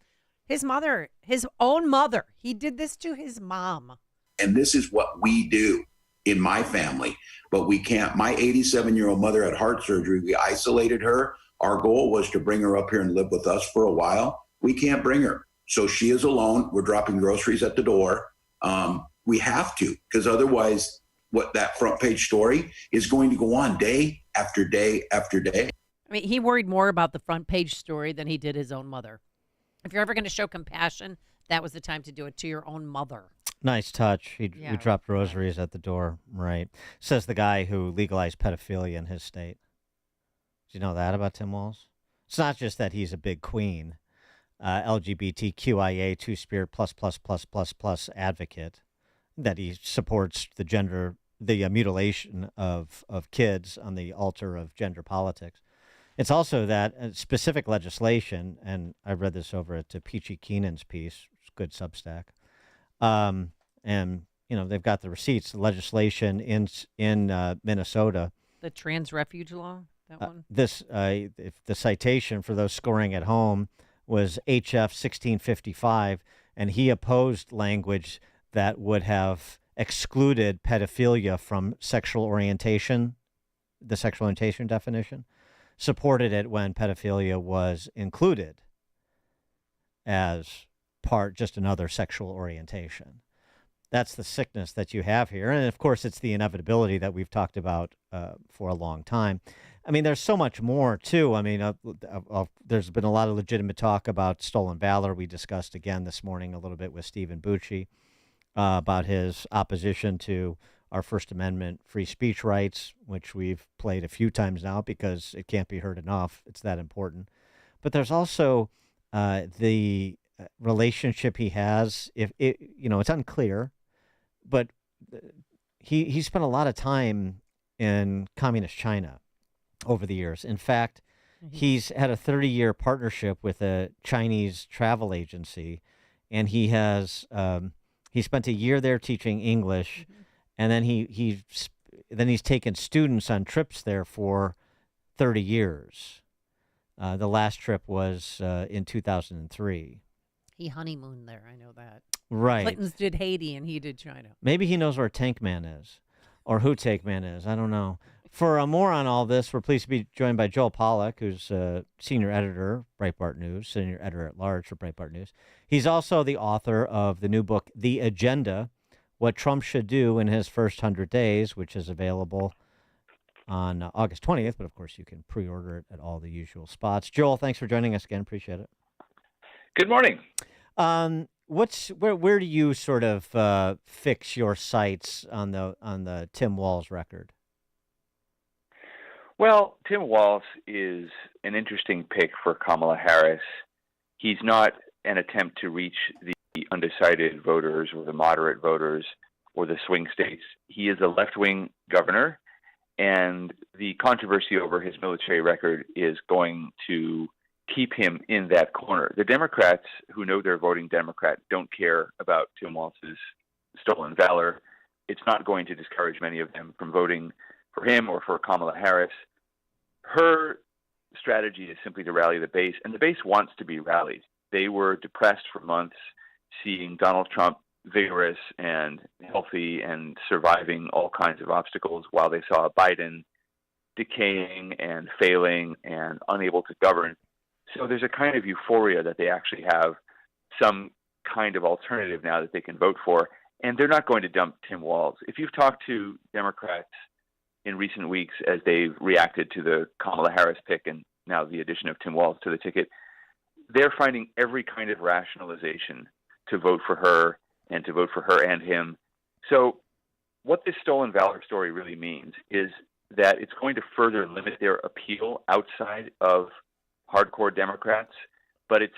his mother, his own mother, he did this to his mom. And this is what we do in my family. But we can't. My 87-year-old mother had heart surgery. We isolated her. Our goal was to bring her up here and live with us for a while. We can't bring her. So she is alone. We're dropping groceries at the door. We have to, because otherwise what that front page story is going to go on day after day after day. I mean, he worried more about the front page story than he did his own mother. If you're ever going to show compassion, that was the time to do it to your own mother. Nice touch. He dropped rosaries at the door. Right. Says the guy who legalized pedophilia in his state. Do you know that about Tim Walz? It's not just that he's a big queen, LGBTQIA, two-spirit plus advocate, that he supports the mutilation of kids on the altar of gender politics. It's also that specific legislation, and I read this over at Peachy Keenan's piece, good Substack, and they've got the receipts. The legislation in Minnesota, the trans refuge law. That one. If the citation for those scoring at home was HF 1655, and he opposed language that would have excluded pedophilia from sexual orientation, the sexual orientation definition, supported it when pedophilia was included as just another sexual orientation. That's the sickness that you have here. And of course, it's the inevitability that we've talked about for a long time. I mean, there's so much more, too. I mean, there's been a lot of legitimate talk about stolen valor. We discussed again this morning a little bit with Stephen Bucci about his opposition to our First Amendment free speech rights, which we've played a few times now because it can't be heard enough. It's that important. But there's also the relationship he has. It's unclear, but he spent a lot of time in communist China over the years. In fact, he's had a 30-year partnership with a Chinese travel agency, and he has he spent a year there teaching English, and then he's taken students on trips there for 30 years. The last trip was in 2003. He honeymooned there. I know that. Right. Clintons did Haiti, and he did China. Maybe he knows where Tank Man is, or who Tank Man is. I don't know. For more on all this, we're pleased to be joined by Joel Pollock, who's senior editor, Breitbart News, senior editor-at-large for Breitbart News. He's also the author of the new book, The Agenda, What Trump Should Do in His First 100 Days, which is available on August 20th, but of course you can pre-order it at all the usual spots. Joel, thanks for joining us again. Appreciate it. Good morning. Where do you sort of fix your sights on the Tim Walz record? Well, Tim Walz is an interesting pick for Kamala Harris. He's not an attempt to reach the undecided voters or the moderate voters or the swing states. He is a left-wing governor, and the controversy over his military record is going to keep him in that corner. The Democrats who know they're voting Democrat don't care about Tim Walz's stolen valor. It's not going to discourage many of them from voting for him or for Kamala Harris. Her strategy is simply to rally the base, and the base wants to be rallied. They were depressed for months seeing Donald Trump vigorous and healthy and surviving all kinds of obstacles while they saw Biden decaying and failing and unable to govern. So there's a kind of euphoria that they actually have some kind of alternative now that they can vote for, and they're not going to dump Tim Walz. If you've talked to Democrats in recent weeks as they've reacted to the Kamala Harris pick and now the addition of Tim Walz to the ticket. They're finding every kind of rationalization to vote for her and to vote for her and him. So what this stolen valor story really means is that it's going to further limit their appeal outside of hardcore Democrats, but it's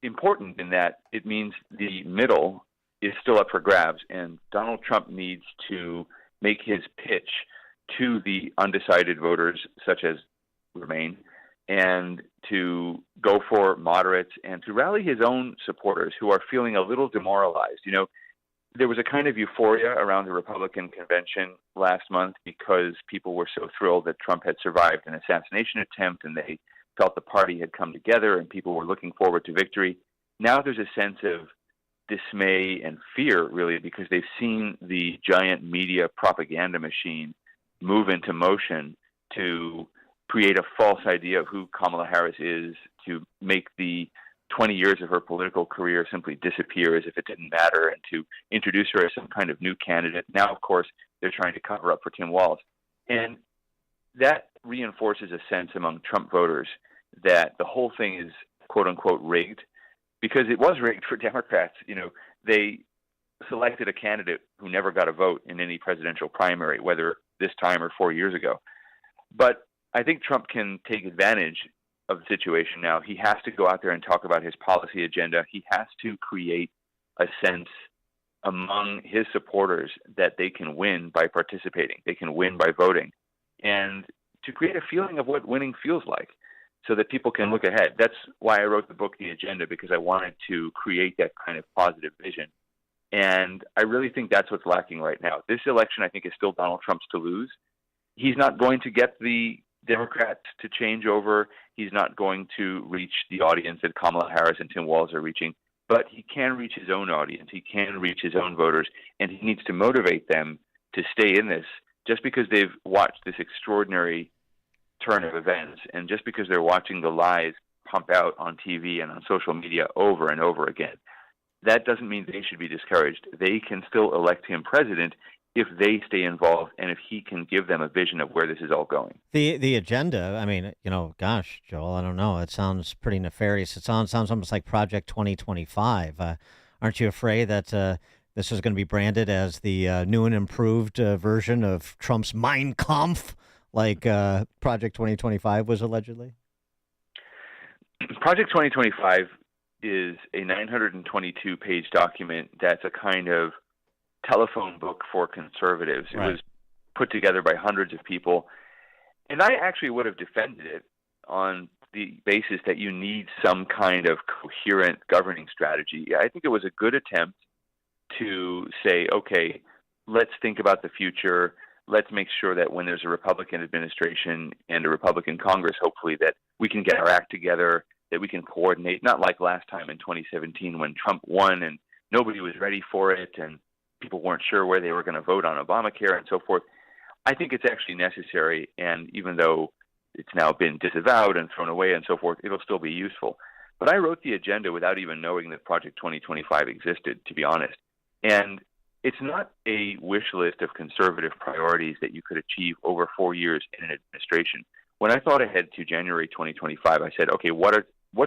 important in that it means the middle is still up for grabs, and Donald Trump needs to make his pitch to the undecided voters, such as Remain, and to go for moderates and to rally his own supporters who are feeling a little demoralized. You know, there was a kind of euphoria around the Republican convention last month because people were so thrilled that Trump had survived an assassination attempt and they felt the party had come together and people were looking forward to victory. Now there's a sense of dismay and fear, really, because they've seen the giant media propaganda machine move into motion to create a false idea of who Kamala Harris is, to make the 20 years of her political career simply disappear as if it didn't matter, and to introduce her as some kind of new candidate. Now, of course, they're trying to cover up for Tim Walz. And that reinforces a sense among Trump voters that the whole thing is, quote unquote, rigged, because it was rigged for Democrats. You know, they selected a candidate who never got a vote in any presidential primary, whether this time or 4 years ago. But I think Trump can take advantage of the situation now. He has to go out there and talk about his policy agenda. He has to create a sense among his supporters that they can win by participating. They can win by voting. And to create a feeling of what winning feels like so that people can look ahead. That's why I wrote the book, The Agenda, because I wanted to create that kind of positive vision. And I really think that's what's lacking right now. This election, I think, is still Donald Trump's to lose. He's not going to get the Democrats to change over. He's not going to reach the audience that Kamala Harris and Tim Walz are reaching, but he can reach his own audience. He can reach his own voters, and he needs to motivate them to stay in this just because they've watched this extraordinary turn of events, and just because they're watching the lies pump out on TV and on social media over and over again. That doesn't mean they should be discouraged. They can still elect him president if they stay involved and if he can give them a vision of where this is all going. The agenda, I mean, you know, gosh, Joel, I don't know. It sounds pretty nefarious. It sounds almost like Project 2025. Aren't you afraid that this is going to be branded as the new and improved version of Trump's Mein Kampf, like Project 2025 was allegedly? Project 2025 is a 922-page document that's a kind of telephone book for conservatives. Right. It was put together by hundreds of people. And I actually would have defended it on the basis that you need some kind of coherent governing strategy. I think it was a good attempt to say, okay, let's think about the future. Let's make sure that when there's a Republican administration and a Republican Congress, hopefully, that we can get our act together, that we can coordinate, not like last time in 2017 when Trump won and nobody was ready for it and people weren't sure where they were going to vote on Obamacare and so forth. I think it's actually necessary, and even though it's now been disavowed and thrown away and so forth, it'll still be useful. But I wrote the agenda without even knowing that Project 2025 existed, to be honest. And it's not a wish list of conservative priorities that you could achieve over 4 years in an administration. When I thought ahead to January 2025, I said, okay, what's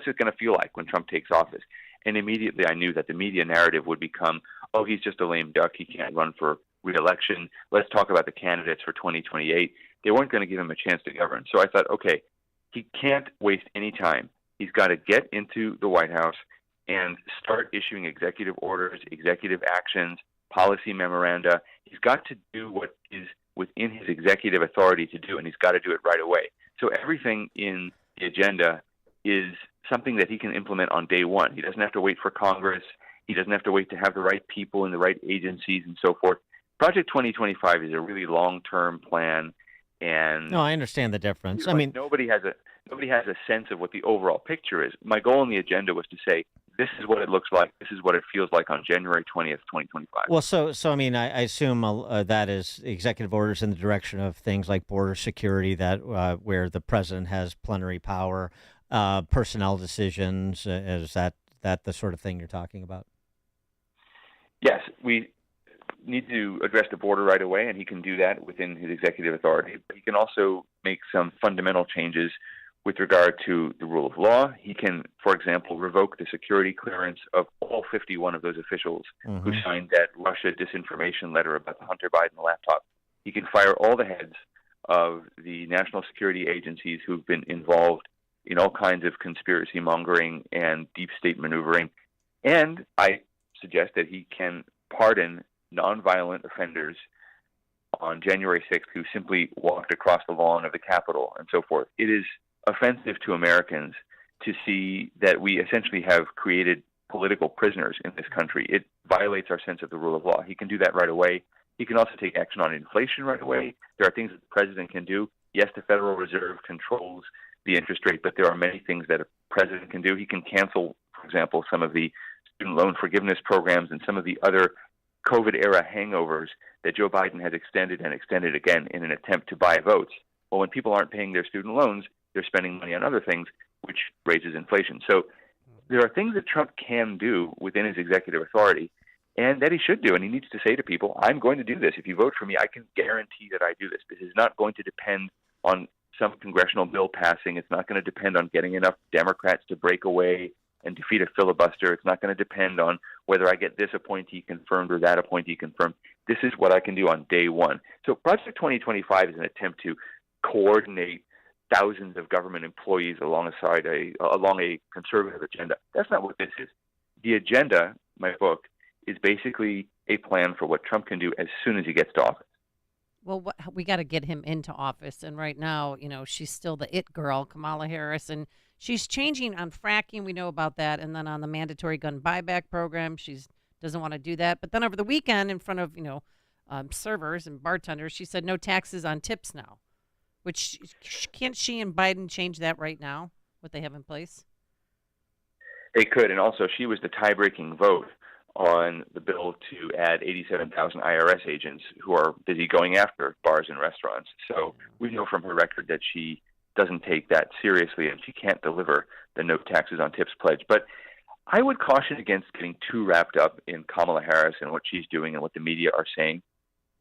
it going to feel like when Trump takes office? And immediately I knew that the media narrative would become, oh, he's just a lame duck. He can't run for re-election. Let's talk about the candidates for 2028. They weren't going to give him a chance to govern. So I thought, okay, he can't waste any time. He's got to get into the White House and start issuing executive orders, executive actions, policy memoranda. He's got to do what is within his executive authority to do, and he's got to do it right away. So everything in the agenda is something that he can implement on day one. He doesn't have to wait for Congress. He doesn't have to wait to have the right people in the right agencies and so forth. Project 2025 is a really long-term plan, and no, I understand the difference. I like mean, nobody has a sense of what the overall picture is. My goal in the agenda was to say, this is what it looks like. This is what it feels like on January 20th, 2025. Well, so I mean, I assume that is executive orders in the direction of things like border security, that where the president has plenary power, personnel decisions. Is that the sort of thing you're talking about? Yes, need to address the border right away, and he can do that within his executive authority. But he can also make some fundamental changes with regard to the rule of law. He can, for example, revoke the security clearance of all 51 of those officials who signed that Russia disinformation letter about the Hunter Biden laptop. He can fire all the heads of the national security agencies who've been involved in all kinds of conspiracy mongering and deep state maneuvering. And I suggest that he can pardon nonviolent offenders on January 6th who simply walked across the lawn of the Capitol and so forth. It is offensive to Americans to see that we essentially have created political prisoners in this country. It violates our sense of the rule of law. He can do that right away. He can also take action on inflation right away. There are things that the president can do. Yes, the Federal Reserve controls the interest rate, but there are many things that a president can do. He can cancel, for example, some of the student loan forgiveness programs and some of the other COVID-era hangovers that Joe Biden has extended and extended again in an attempt to buy votes. Well, when people aren't paying their student loans, they're spending money on other things, which raises inflation. So there are things that Trump can do within his executive authority and that he should do. And he needs to say to people, I'm going to do this. If you vote for me, I can guarantee that I do this. This is not going to depend on some congressional bill passing. It's not going to depend on getting enough Democrats to break away and defeat a filibuster. It's not going to depend on whether I get this appointee confirmed or that appointee confirmed. This is what I can do on day one. So Project 2025 is an attempt to coordinate thousands of government employees along a conservative agenda. That's not what this is. The agenda, my book, is basically a plan for what Trump can do as soon as he gets to office. Well, we got to get him into office. And right now, she's still the it girl, Kamala Harris, and she's changing on fracking. We know about that. And then on the mandatory gun buyback program, she doesn't want to do that. But then over the weekend in front of, servers and bartenders, she said no taxes on tips now. Which, can't she and Biden change that right now, what they have in place? They could, and also she was the tie-breaking vote on the bill to add 87,000 IRS agents who are busy going after bars and restaurants. So we know from her record that she doesn't take that seriously, and she can't deliver the no taxes on tips pledge. But I would caution against getting too wrapped up in Kamala Harris and what she's doing and what the media are saying.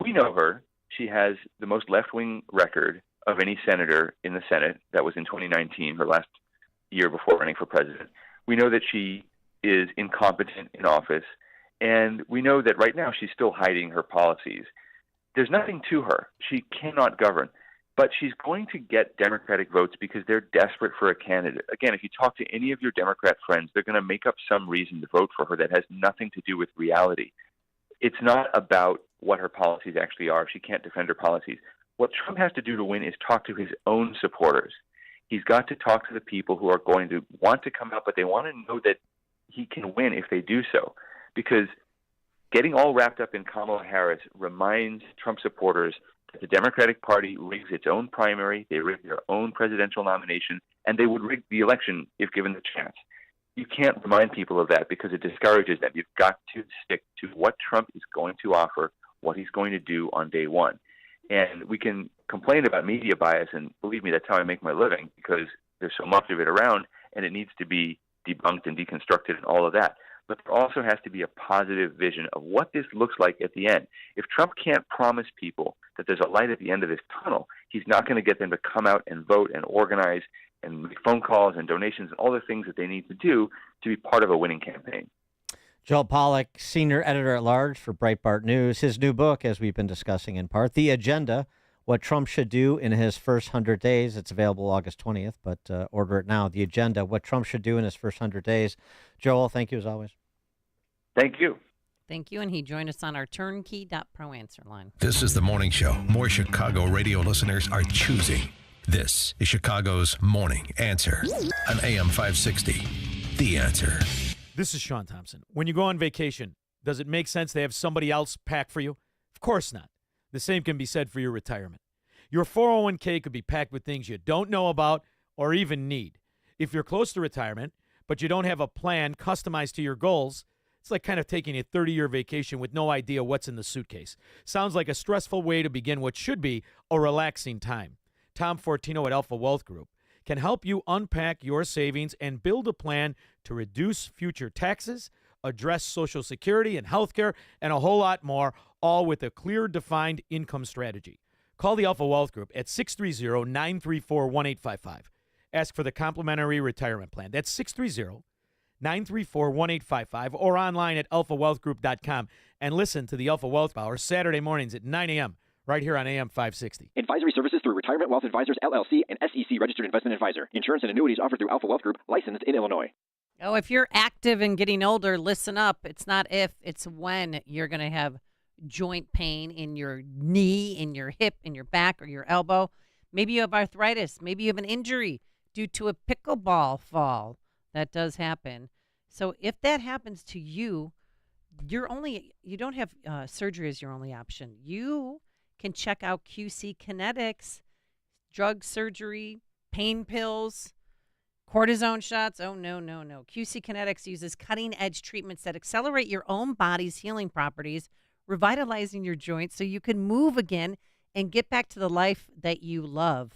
We know her. She has the most left-wing record of any senator in the Senate. That was in 2019, her last year before running for president. We know that she is incompetent in office, and we know that right now she's still hiding her policies. There's nothing to her. She cannot govern, but she's going to get Democratic votes because they're desperate for a candidate. Again, if you talk to any of your Democrat friends, they're going to make up some reason to vote for her that has nothing to do with reality. It's not about what her policies actually are. She can't defend her policies. What Trump has to do to win is talk to his own supporters. He's got to talk to the people who are going to want to come out, but they want to know that he can win if they do so. Because getting all wrapped up in Kamala Harris reminds Trump supporters that the Democratic Party rigs its own primary, they rig their own presidential nomination, and they would rig the election if given the chance. You can't remind people of that because it discourages them. You've got to stick to what Trump is going to offer, what he's going to do on day one. And we can complain about media bias, and believe me, that's how I make my living because there's so much of it around, and it needs to be debunked and deconstructed and all of that. But there also has to be a positive vision of what this looks like at the end. If Trump can't promise people that there's a light at the end of this tunnel, he's not going to get them to come out and vote and organize and make phone calls and donations and all the things that they need to do to be part of a winning campaign. Joel Pollock, senior editor-at-large for Breitbart News. His new book, as we've been discussing in part, The Agenda, What Trump Should Do in His First 100 Days. It's available August 20th, but order it now. The Agenda, What Trump Should Do in His First 100 Days. Joel, thank you as always. Thank you. Thank you, and he joined us on our turnkey.pro answer line. This is The Morning Show. More Chicago radio listeners are choosing. This is Chicago's Morning Answer on AM 560. The Answer. This is Sean Thompson. When you go on vacation, does it make sense to have somebody else pack for you? Of course not. The same can be said for your retirement. Your 401k could be packed with things you don't know about or even need. If you're close to retirement, but you don't have a plan customized to your goals, it's like kind of taking a 30-year vacation with no idea what's in the suitcase. Sounds like a stressful way to begin what should be a relaxing time. Tom Fortino at Alpha Wealth Group can help you unpack your savings and build a plan to reduce future taxes, address Social Security and health care, and a whole lot more, all with a clear, defined income strategy. Call the Alpha Wealth Group at 630-934-1855. Ask for the complimentary retirement plan. That's 630-934-1855 or online at alphawealthgroup.com. And listen to the Alpha Wealth Hour Saturday mornings at 9 a.m. right here on AM 560. Advisory services through Retirement Wealth Advisors, LLC, and SEC Registered Investment Advisor. Insurance and annuities offered through Alpha Wealth Group, licensed in Illinois. Oh, if you're active and getting older, listen up. It's not if, it's when you're going to have joint pain in your knee, in your hip, in your back, or your elbow. Maybe you have arthritis. Maybe you have an injury due to a pickleball fall. That does happen. So if that happens to you, you don't have surgery as your only option. You can check out QC Kinetics, drug surgery, pain pills, cortisone shots. Oh, no. QC Kinetics uses cutting-edge treatments that accelerate your own body's healing properties, revitalizing your joints so you can move again and get back to the life that you love.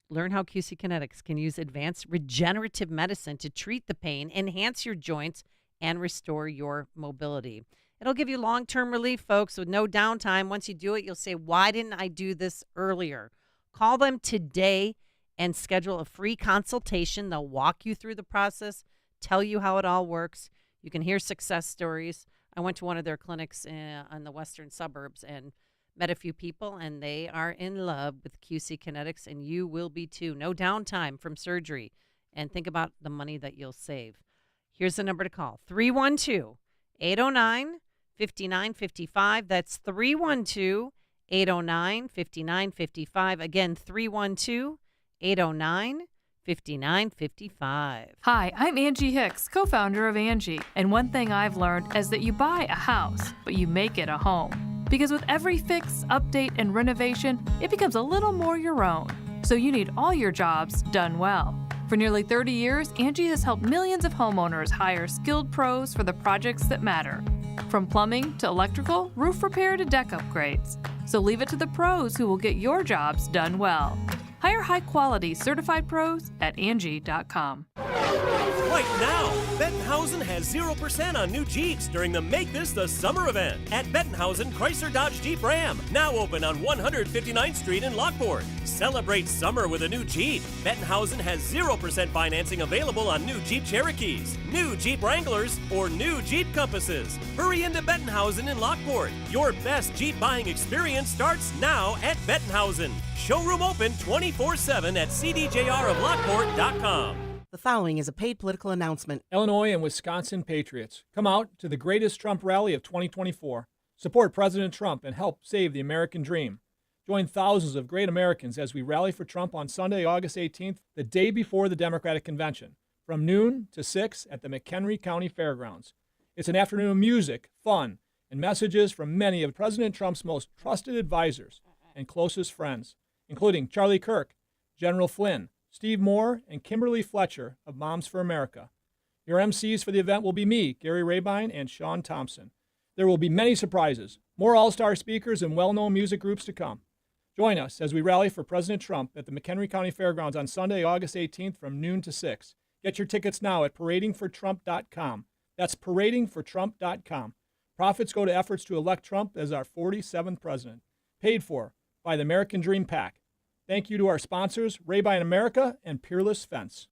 Learn how QC Kinetics can use advanced regenerative medicine to treat the pain, enhance your joints, and restore your mobility. It'll give you long-term relief, folks, with no downtime. Once you do it, you'll say, why didn't I do this earlier? Call them today and schedule a free consultation. They'll walk you through the process, tell you how it all works. You can hear success stories. I went to one of their clinics in the western suburbs and met a few people, and they are in love with QC Kinetics, and you will be too. No downtime from surgery. And think about the money that you'll save. Here's the number to call, 312-809-5955. That's 312-809-5955. Again, 312-809-5955. Hi, I'm Angie Hicks, co-founder of Angie. And one thing I've learned is that you buy a house, but you make it a home. Because with every fix, update, and renovation, it becomes a little more your own. So you need all your jobs done well. For nearly 30 years, Angie has helped millions of homeowners hire skilled pros for the projects that matter. From plumbing to electrical, roof repair to deck upgrades. So leave it to the pros who will get your jobs done well. Hire high-quality certified pros at Angie.com. Right now, Bettenhausen has 0% on new Jeeps during the Make This the Summer event at Bettenhausen Chrysler Dodge Jeep Ram, now open on 159th Street in Lockport. Celebrate summer with a new Jeep. Bettenhausen has 0% financing available on new Jeep Cherokees, new Jeep Wranglers, or new Jeep Compasses. Hurry into Bettenhausen in Lockport. Your best Jeep buying experience starts now at Bettenhausen. Showroom open 24/7 at cdjroflockport.com. The following is a paid political announcement. Illinois and Wisconsin patriots, come out to the greatest Trump rally of 2024. Support President Trump and help save the American dream. Join thousands of great Americans as we rally for Trump on Sunday, August 18th, the day before the Democratic Convention, from noon to 6 at the McHenry County Fairgrounds. It's an afternoon of music, fun, and messages from many of President Trump's most trusted advisors and closest friends, including Charlie Kirk, General Flynn, Steve Moore, and Kimberly Fletcher of Moms for America. Your MCs for the event will be me, Gary Rabine, and Sean Thompson. There will be many surprises, more all-star speakers, and well-known music groups to come. Join us as we rally for President Trump at the McHenry County Fairgrounds on Sunday, August 18th from noon to 6. Get your tickets now at paradingfortrump.com. That's paradingfortrump.com. Profits go to efforts to elect Trump as our 47th president. Paid for by the American Dream PAC. Thank you to our sponsors, Rabine America and Peerless Fence.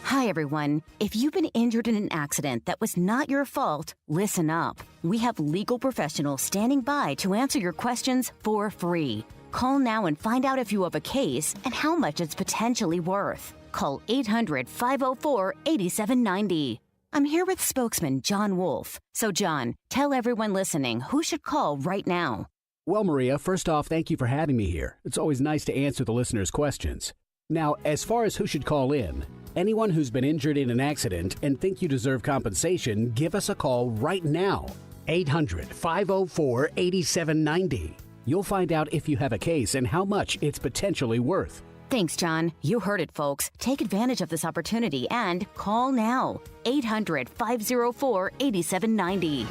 Hi, everyone. If you've been injured in an accident that was not your fault, listen up. We have legal professionals standing by to answer your questions for free. Call now and find out if you have a case and how much it's potentially worth. Call 800-504-8790. I'm here with spokesman John Wolf. So, John, tell everyone listening who should call right now. Well, Maria, first off, thank you for having me here. It's always nice to answer the listeners' questions. Now, as far as who should call in, anyone who's been injured in an accident and think you deserve compensation, give us a call right now. 800-504-8790. You'll find out if you have a case and how much it's potentially worth. Thanks, John. You heard it, folks. Take advantage of this opportunity and call now. 800-504-8790.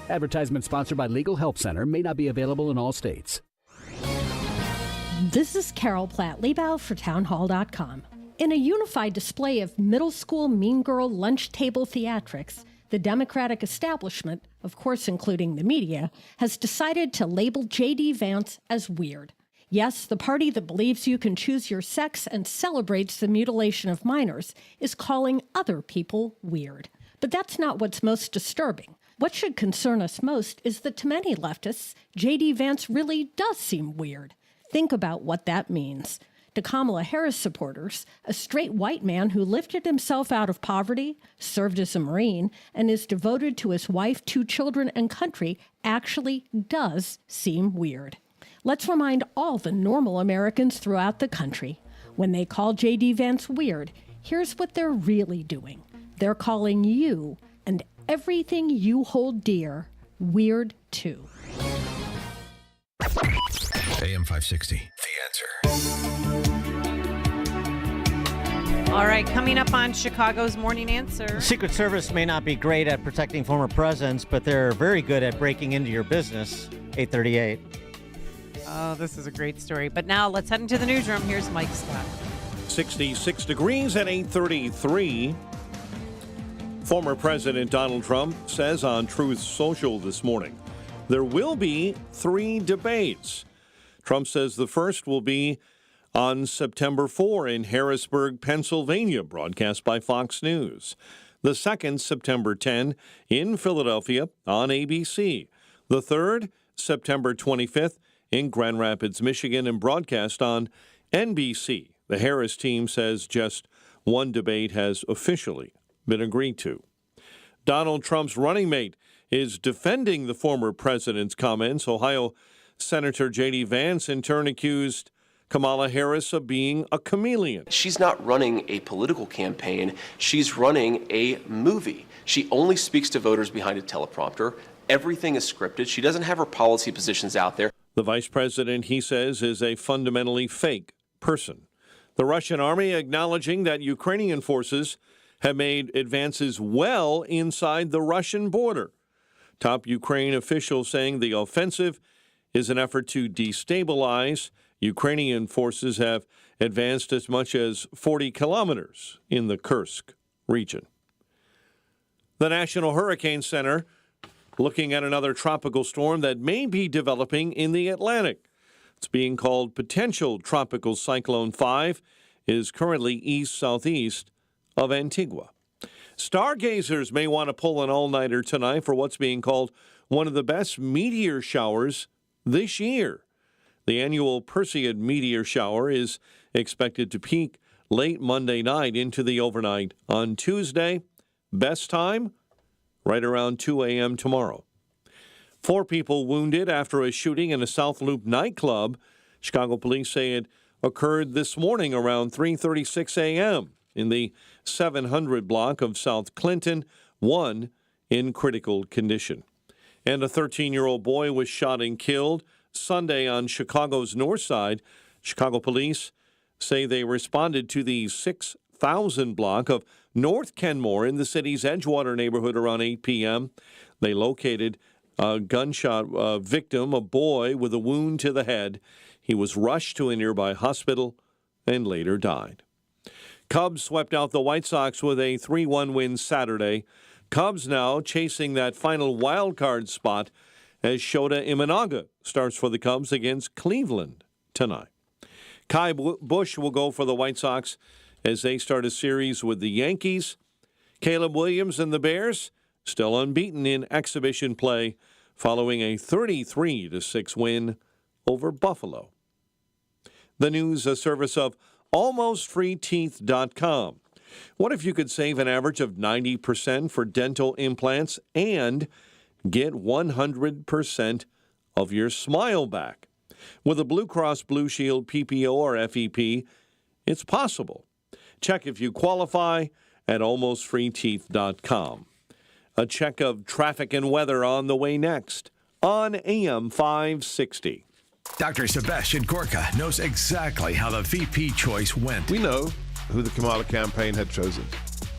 Advertisement sponsored by Legal Help Center, may not be available in all states. This is Carol Platt-Liebau for townhall.com. In a unified display of middle school mean girl lunch table theatrics, the Democratic establishment, of course including the media, has decided to label J.D. Vance as weird. Yes, the party that believes you can choose your sex and celebrates the mutilation of minors is calling other people weird. But that's not what's most disturbing. What should concern us most is that to many leftists, J.D. Vance really does seem weird. Think about what that means. To Kamala Harris supporters, a straight white man who lifted himself out of poverty, served as a Marine, and is devoted to his wife, 2 children, and country actually does seem weird. Let's remind all the normal Americans throughout the country, when they call J.D. Vance weird, here's what they're really doing. They're calling you and everything you hold dear weird too. AM 560, The Answer. All right, coming up on Chicago's Morning Answer. The Secret Service may not be great at protecting former presidents, but they're very good at breaking into your business. 838. Oh, this is a great story. But now let's head into the newsroom. Here's Mike Scott. 66 degrees at 8:33. Former President Donald Trump says on Truth Social this morning, there will be 3 debates. Trump says the first will be on September 4 in Harrisburg, Pennsylvania, broadcast by Fox News. The second, September 10, in Philadelphia on ABC. The third, September 25th, in Grand Rapids, Michigan, and broadcast on NBC. The Harris team says just one debate has officially been agreed to. Donald Trump's running mate is defending the former president's comments. Ohio Senator J.D. Vance, in turn, accused Kamala Harris of being a chameleon. She's not running a political campaign. She's running a movie. She only speaks to voters behind a teleprompter. Everything is scripted. She doesn't have her policy positions out there. The vice president, he says, is a fundamentally fake person. The Russian army acknowledging that Ukrainian forces have made advances well inside the Russian border. Top Ukraine officials saying the offensive is an effort to destabilize. Ukrainian forces have advanced as much as 40 kilometers in the Kursk region. The National Hurricane Center looking at another tropical storm that may be developing in the Atlantic. It's being called Potential Tropical Cyclone 5, is currently east-southeast of Antigua. Stargazers may want to pull an all-nighter tonight for what's being called one of the best meteor showers this year. The annual Perseid meteor shower is expected to peak late Monday night into the overnight on Tuesday. Best time, right around 2 a.m. tomorrow. 4 people wounded after a shooting in a South Loop nightclub. Chicago police say it occurred this morning around 3:36 a.m. in the 700 block of South Clinton, 1 in critical condition. And a 13-year-old boy was shot and killed Sunday on Chicago's north side. Chicago police say they responded to the 6,000 block of North Kenmore in the city's Edgewater neighborhood around 8 p.m. They located a gunshot victim, a boy with a wound to the head. He was rushed to a nearby hospital and later died. Cubs swept out the White Sox with a 3-1 win Saturday. Cubs now chasing that final wild card spot as Shota Imanaga starts for the Cubs against Cleveland tonight. Kai Busch will go for the White Sox as they start a series with the Yankees. Caleb Williams and the Bears still unbeaten in exhibition play following a 33-6 win over Buffalo. The news, a service of AlmostFreeTeeth.com. What if you could save an average of 90% for dental implants and get 100% of your smile back? With a Blue Cross Blue Shield PPO or FEP, it's possible. Check if you qualify at AlmostFreeTeeth.com. A check of traffic and weather on the way next on AM 560. Dr. Sebastian Gorka knows exactly how the VP choice went. We know who the Kamala campaign had chosen.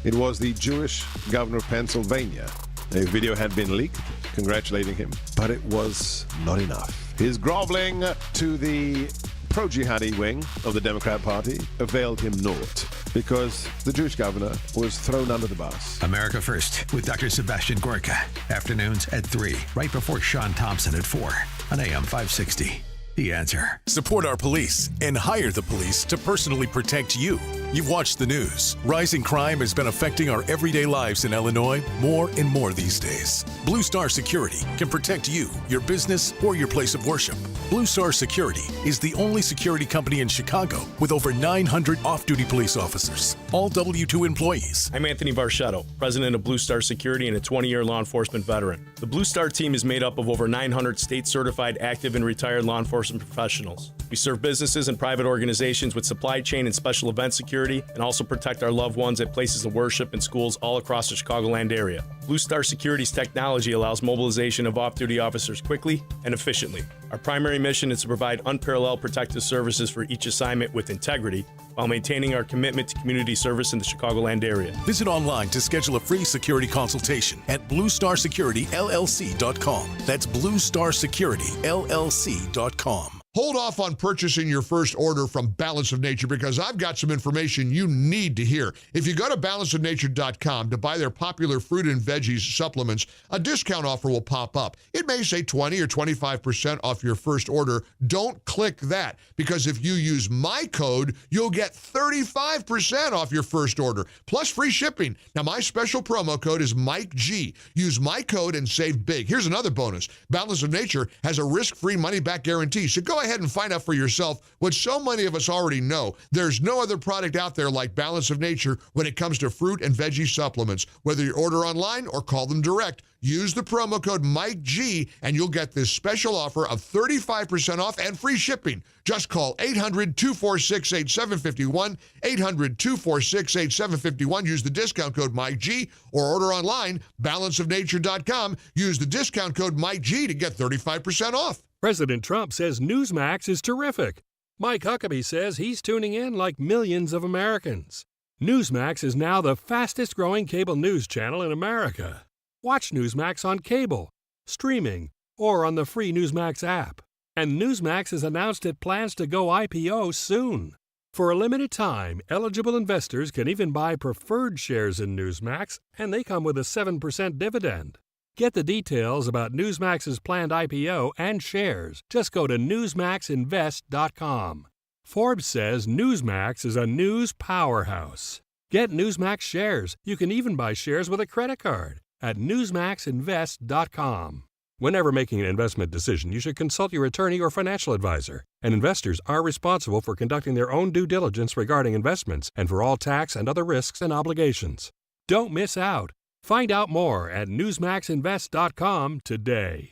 It was the Jewish governor of Pennsylvania. A video had been leaked congratulating him, but it was not enough. His groveling to the pro-jihadi wing of the Democrat Party availed him naught because the Jewish governor was thrown under the bus. America First with Dr. Sebastian Gorka. Afternoons at 3, right before Sean Thompson at 4 on AM 560. The Answer. Support our police and hire the police to personally protect you. You've watched the news. Rising crime has been affecting our everyday lives in Illinois more and more these days. Blue Star Security can protect you, your business, or your place of worship. Blue Star Security is the only security company in Chicago with over 900 off-duty police officers, all W-2 employees. I'm Anthony Varchetto, president of Blue Star Security and a 20-year law enforcement veteran. The Blue Star team is made up of over 900 state-certified active and retired law enforcement professionals. We serve businesses and private organizations with supply chain and special event security, and also protect our loved ones at places of worship and schools all across the Chicagoland area. Blue Star Security's technology allows mobilization of off-duty officers quickly and efficiently. Our primary mission is to provide unparalleled protective services for each assignment with integrity, while maintaining our commitment to community service in the Chicagoland area. Visit online to schedule a free security consultation at bluestarsecurityllc.com. That's bluestarsecurityllc.com. Hold off on purchasing your first order from Balance of Nature because I've got some information you need to hear. If you go to balanceofnature.com to buy their popular fruit and veggies supplements, a discount offer will pop up. It may say 20 or 25% off your first order. Don't click that because if you use my code, you'll get 35% off your first order, plus free shipping. Now, my special promo code is Mike G. Use my code and save big. Here's another bonus. Balance of Nature has a risk-free money-back guarantee, so go ahead and find out for yourself what so many of us already know. There's no other product out there like Balance of Nature when it comes to fruit and veggie supplements. Whether you order online or call them direct, use the promo code MikeG and you'll get this special offer of 35% off and free shipping. Just call 800-246-8751, 800-246-8751. Use the discount code MikeG or order online, balanceofnature.com. Use the discount code MikeG to get 35% off. President Trump says Newsmax is terrific. Mike Huckabee says he's tuning in like millions of Americans. Newsmax is now the fastest growing cable news channel in America. Watch Newsmax on cable, streaming, or on the free Newsmax app. And Newsmax has announced it plans to go IPO soon. For a limited time, eligible investors can even buy preferred shares in Newsmax, and they come with a 7% dividend. Get the details about Newsmax's planned IPO and shares. Just go to newsmaxinvest.com. Forbes says Newsmax is a news powerhouse. Get Newsmax shares. You can even buy shares with a credit card at newsmaxinvest.com. Whenever making an investment decision, you should consult your attorney or financial advisor. And investors are responsible for conducting their own due diligence regarding investments and for all tax and other risks and obligations. Don't miss out. Find out more at newsmaxinvest.com today.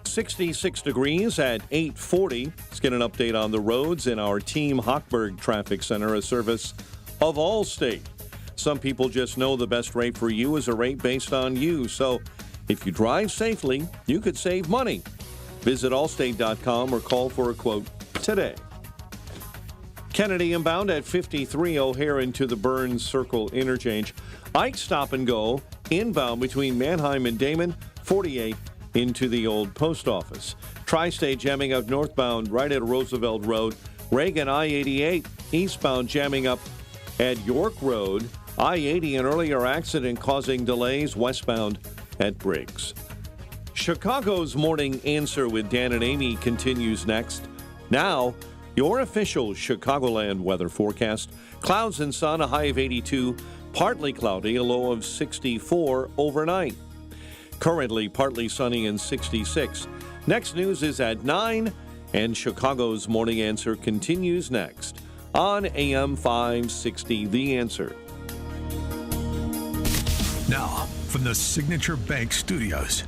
66 degrees at 8:40. Let's get an update on the roads in our Team Hochberg Traffic Center, a service of Allstate. Some people just know the best rate for you is a rate based on you. So if you drive safely, you could save money. Visit allstate.com or call for a quote today. Kennedy inbound at 53 O'Hare into the Burns Circle interchange. Ike stop and go inbound between Manheim and Damon, 48 into the old post office. Tri-State jamming up northbound right at Roosevelt Road. Reagan I-88 eastbound jamming up at York Road. I-80 an earlier accident causing delays westbound at Briggs. Chicago's Morning Answer with Dan and Amy continues next. Now, your official Chicagoland weather forecast. Clouds and sun, a high of 82. Partly cloudy, a low of 64 overnight. Currently partly sunny and 66. Next news is at 9, and Chicago's Morning Answer continues next on AM 560, The Answer. Now, from the Signature Bank Studios.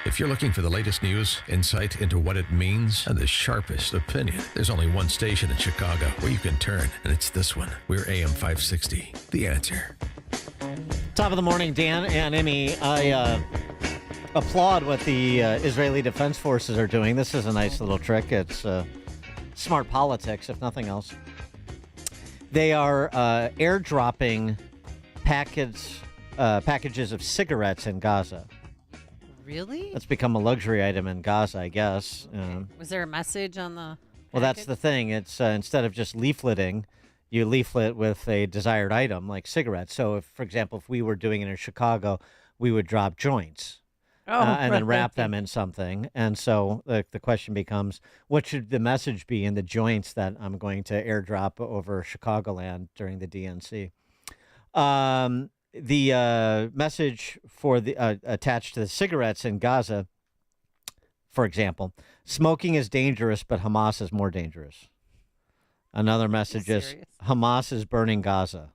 If you're looking for the latest news, insight into what it means, and the sharpest opinion, there's only one station in Chicago where you can turn, and it's this one. We're AM 560, The Answer. Top of the morning, Dan and Emmy. I applaud what the Israeli Defense Forces are doing. This is a nice little trick. It's smart politics, if nothing else. They are airdropping packages of cigarettes in Gaza. Really? That's become a luxury item in Gaza, I guess. Was there a message on the Well, that's the thing. It's instead of just leafleting, you leaflet with a desired item like cigarettes. So, if, for example, if we were doing it in Chicago, we would drop joints and then wrap them in something. And so the question becomes, what should the message be in the joints that I'm going to airdrop over Chicagoland during the DNC? The message for the attached to the cigarettes in Gaza, for example, smoking is dangerous, but Hamas is more dangerous. Another message is Hamas is burning Gaza.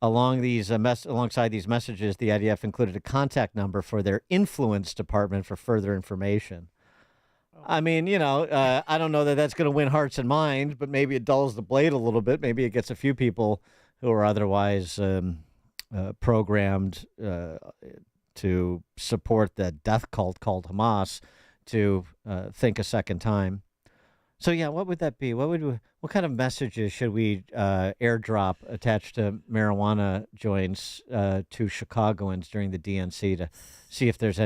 Alongside these messages, the IDF included a contact number for their influence department for further information. I mean, I don't know that that's going to win hearts and minds, but maybe it dulls the blade a little bit. Maybe it gets a few people who are otherwise programmed to support the death cult called Hamas to think a second time. So yeah, what would that be? What kind of messages should we airdrop attached to marijuana joints to Chicagoans during the DNC to see if there's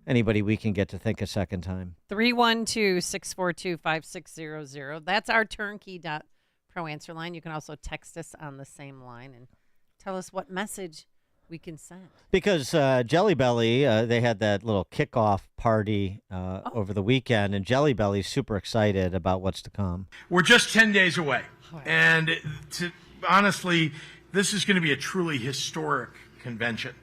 anybody we can get to think a second time? 312-642-5600. That's our turnkey.pro answer line. You can also text us on the same line and tell us what message we can send. Because Jelly Belly, they had that little kickoff party over the weekend, and Jelly Belly's super excited about what's to come. We're just 10 days away. And honestly, this is going to be a truly historic convention.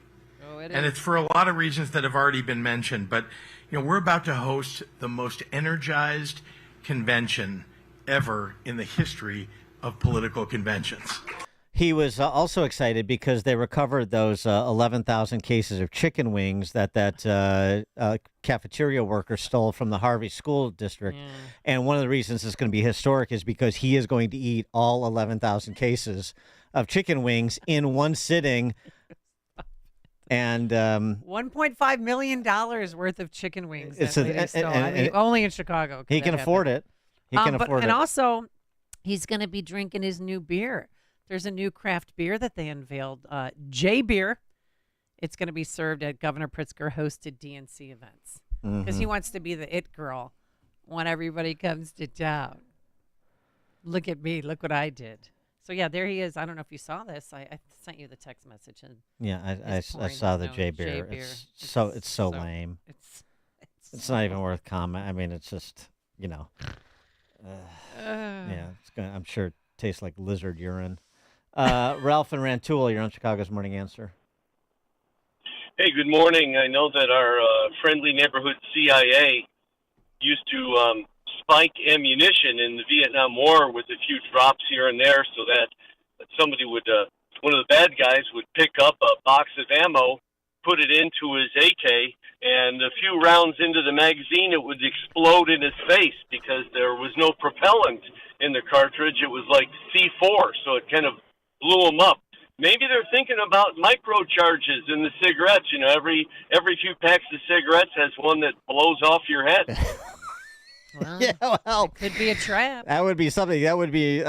Oh, it is. And it's for a lot of reasons that have already been mentioned. But, we're about to host the most energized convention ever in the history of political conventions. He was also excited because they recovered those 11,000 cases of chicken wings that cafeteria worker stole from the Harvey School District. Yeah. And one of the reasons it's going to be historic is because he is going to eat all 11,000 cases of chicken wings in one sitting. And $1.5 million worth of chicken wings. It's only in Chicago. He can afford it. He can afford it. And also, he's going to be drinking his new beer. There's a new craft beer that they unveiled, J Beer. It's going to be served at Governor Pritzker-hosted DNC events because he wants to be the it girl when everybody comes to town. Look at me. Look what I did. So, yeah, there he is. I don't know if you saw this. I sent you the text message. And yeah, I saw the J Beer. It's so lame. It's not even worth comment. I mean, it's just, yeah, I'm sure it tastes like lizard urine. Ralph and Rantoul, you're on Chicago's Morning Answer. Hey, good morning. I know that our friendly neighborhood CIA used to spike ammunition in the Vietnam War with a few drops here and there so that somebody would, one of the bad guys would pick up a box of ammo, put it into his AK, and a few rounds into the magazine, it would explode in his face because there was no propellant in the cartridge. It was like C4, so it kind of blew him up. Maybe they're thinking about microcharges in the cigarettes. Every few packs of cigarettes has one that blows off your head. Well, yeah, well, it could be a trap. That would be something. That would be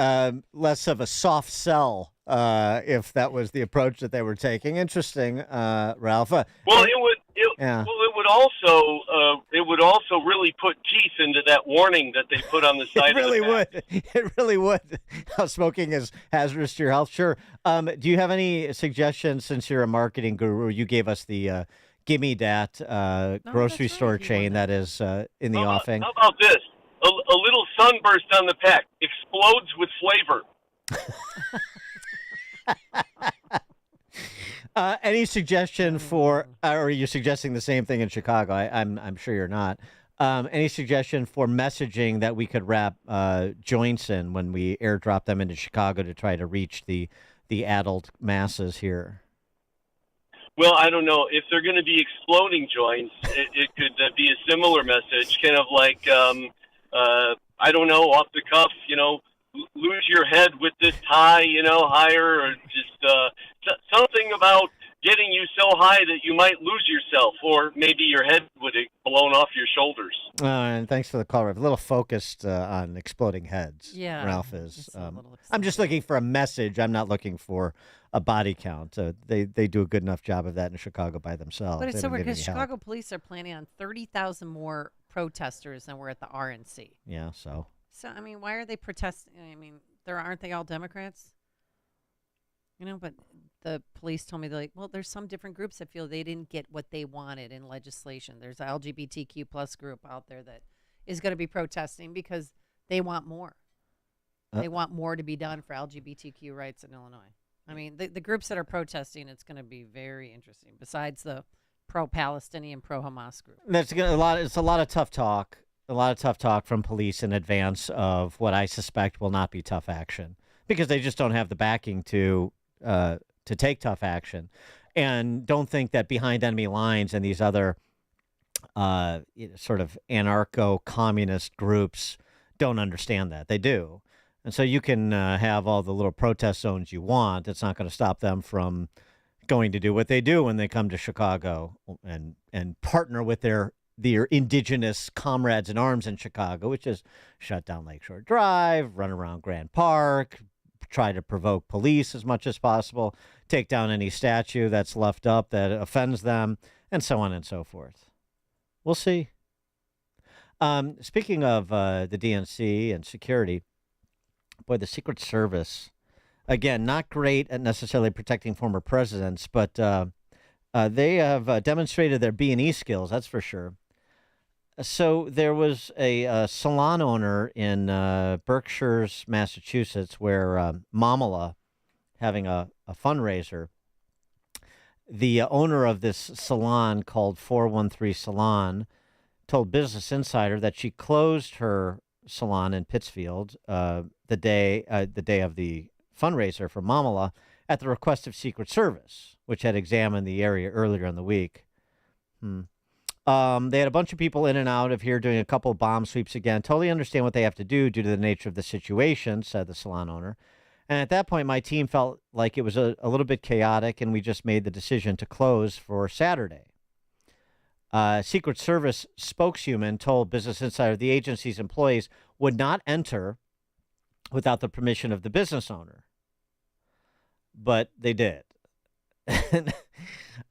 less of a soft sell if that was the approach that they were taking. Interesting, Ralph. Well, it would also really put teeth into that warning that they put on the side. It really of the would. It really would. How smoking is hazardous to your health. Sure. Do you have any suggestions? Since you're a marketing guru, you gave us the Gimme Dat grocery store chain that is in the offing. How about this? A little sunburst on the pack explodes with flavor. Any suggestion for, or are you suggesting the same thing in Chicago? I'm sure you're not. Any suggestion for messaging that we could wrap joints in when we airdrop them into Chicago to try to reach the adult masses here? Well, I don't know. If they're going to be exploding joints, it could be a similar message, kind of like, I don't know, off the cuff, lose your head with this high, higher, or just something about getting you so high that you might lose yourself, or maybe your head would blown off your shoulders. And thanks for the call, Ralph. A little focused on exploding heads. Yeah, Ralph is. it's a little I'm just looking for a message. I'm not looking for a body count. They do a good enough job of that in Chicago by themselves. But it's They so don't weird need because any help. Chicago police are planning on 30,000 more protesters than were at the RNC. Yeah, so. So, I mean, why are they protesting? I mean, aren't they all Democrats? You know, but the police told me, they're like, well, there's some different groups that feel they didn't get what they wanted in legislation. There's an LGBTQ plus group out there that is going to be protesting because they want more. They want more to be done for LGBTQ rights in Illinois. I mean, the groups that are protesting, it's going to be very interesting, besides the pro-Palestinian, pro-Hamas group. It's a lot of tough talk. A lot of tough talk from police in advance of what I suspect will not be tough action, because they just don't have the backing to take tough action. And don't think that behind enemy lines and these other sort of anarcho-communist groups don't understand that. They do. And so you can have all the little protest zones you want. It's not going to stop them from going to do what they do when they come to Chicago and partner with their indigenous comrades in arms in Chicago, which is shut down Lakeshore Drive, run around Grand Park, try to provoke police as much as possible, take down any statue that's left up that offends them, and so on and so forth. We'll see. Speaking of the DNC and security, boy, the Secret Service, again, not great at necessarily protecting former presidents, but they have demonstrated their B&E skills, that's for sure. So there was a salon owner in Berkshire's, Massachusetts, where Mamala having a fundraiser. The owner of this salon, called 413 Salon, told Business Insider that she closed her salon in Pittsfield the day of the fundraiser for Mamala at the request of Secret Service, which had examined the area earlier in the week. They had a bunch of people in and out of here doing a couple of bomb sweeps again. Totally understand what they have to do due to the nature of the situation, said the salon owner. And at that point, my team felt like it was a little bit chaotic, and we just made the decision to close for Saturday. Secret Service spokeswoman told Business Insider the agency's employees would not enter without the permission of the business owner. But they did.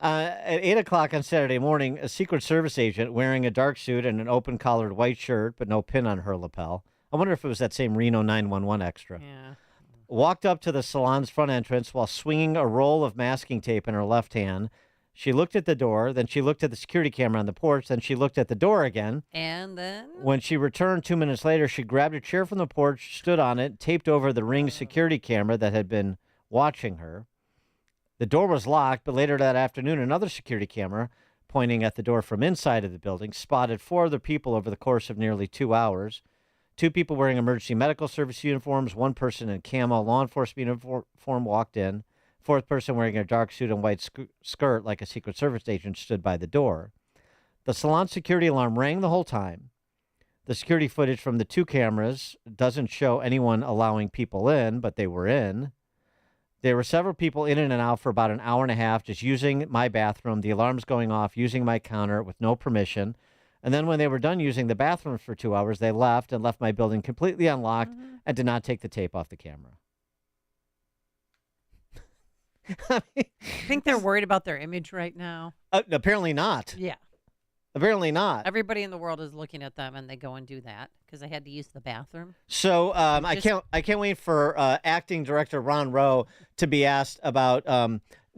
At 8 o'clock on Saturday morning, a Secret Service agent wearing a dark suit and an open-collared white shirt but no pin on her lapel, I wonder if it was that same Reno 911 extra, walked up to the salon's front entrance while swinging a roll of masking tape in her left hand. She looked at the door, then she looked at the security camera on the porch, then she looked at the door again. And then? When she returned 2 minutes later, she grabbed a chair from the porch, stood on it, taped over the Ring security camera that had been watching her. The door was locked, but later that afternoon, another security camera pointing at the door from inside of the building spotted 4 other people over the course of nearly 2 hours. 2 people wearing emergency medical service uniforms, 1 person in camo law enforcement uniform walked in. 4th person wearing a dark suit and white skirt like a Secret Service agent stood by the door. The salon security alarm rang the whole time. The security footage from the 2 cameras doesn't show anyone allowing people in, but they were in. There were several people in and out for about an hour and a half, just using my bathroom, the alarms going off, using my counter with no permission. And then when they were done using the bathrooms for 2 hours, they left and left my building completely unlocked and did not take the tape off the camera. I think they're worried about their image right now. Apparently not. Yeah. Apparently not. Everybody in the world is looking at them, and they go and do that because they had to use the bathroom. So I can't wait for acting director Ron Rowe to be asked about.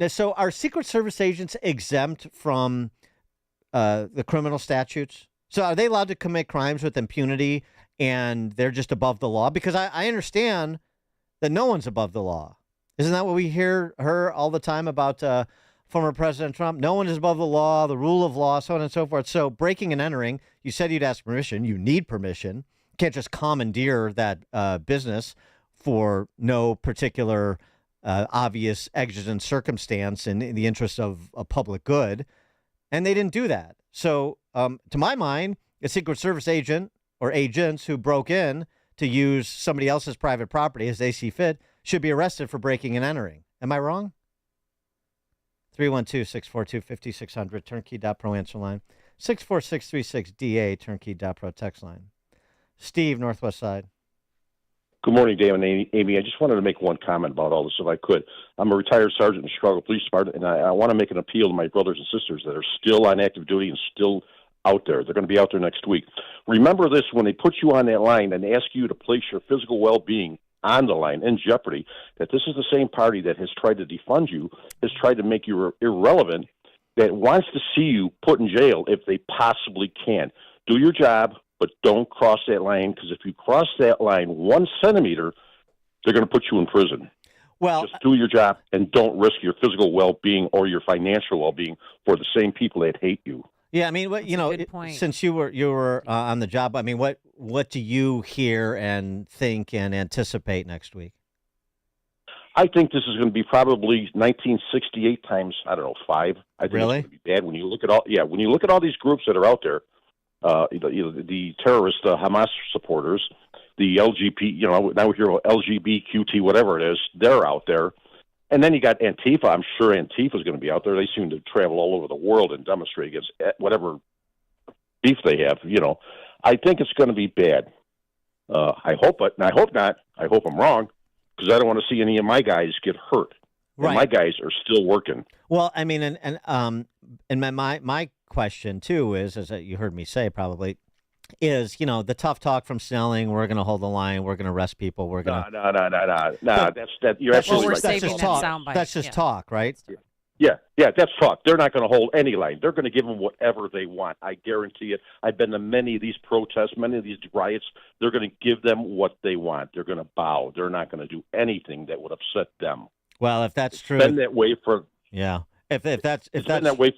So are Secret Service agents exempt from the criminal statutes? So are they allowed to commit crimes with impunity, and they're just above the law? Because I understand that no one's above the law. Isn't that what we hear all the time about former President Trump? No one is above the law, the rule of law, so on and so forth. So breaking and entering, you said you'd ask permission. You need permission. You can't just commandeer that business for no particular obvious exigent circumstance in the interest of a public good. And they didn't do that. So to my mind, a Secret Service agent or agents who broke in to use somebody else's private property as they see fit should be arrested for breaking and entering. Am I wrong? 312-642-5600, turnkey.pro answer line. 64636DA, turnkey.pro text line. Steve, Northwest Side. Good morning, Dan and Amy. I just wanted to make one comment about all this, if I could. I'm a retired sergeant in the Chicago Police Department, and I want to make an appeal to my brothers and sisters that are still on active duty and still out there. They're going to be out there next week. Remember this, when they put you on that line and ask you to place your physical well-being on the line in jeopardy, that this is the same party that has tried to defund you, has tried to make you irrelevant, that wants to see you put in jail if they possibly can. Do your job, but don't cross that line, because if you cross that line 1 centimeter, they're going to put you in prison. Well, just do your job and don't risk your physical well-being or your financial well-being for the same people that hate you. Yeah, I mean, since you were on the job, I mean, what do you hear and think and anticipate next week? I think this is going to be probably 1968 times, I don't know, 5. I think Really? It's going to be bad when you look at when you look at all these groups that are out there. The terrorist Hamas supporters, the LGBT, now we hear LGBTQT, whatever it is, they're out there. And then you got Antifa. I'm sure Antifa is going to be out there. They seem to travel all over the world and demonstrate against whatever beef they have. I think it's going to be bad. I hope it, and I hope not. I hope I'm wrong, because I don't want to see any of my guys get hurt. Right. And my guys are still working. Well, I mean, and my question too is, as you heard me say probably, is the tough talk from Snelling. We're going to hold the line. We're going to arrest people. We're going to No. You're absolutely right. That's just talk. That's just talk, right? Yeah, that's talk. They're not going to hold any line. They're going to give them whatever they want. I guarantee it. I've been to many of these protests, many of these riots. They're going to give them what they want. They're going to bow. They're not going to do anything that would upset them. Well, if that's true, it's been that way for If that's been that way.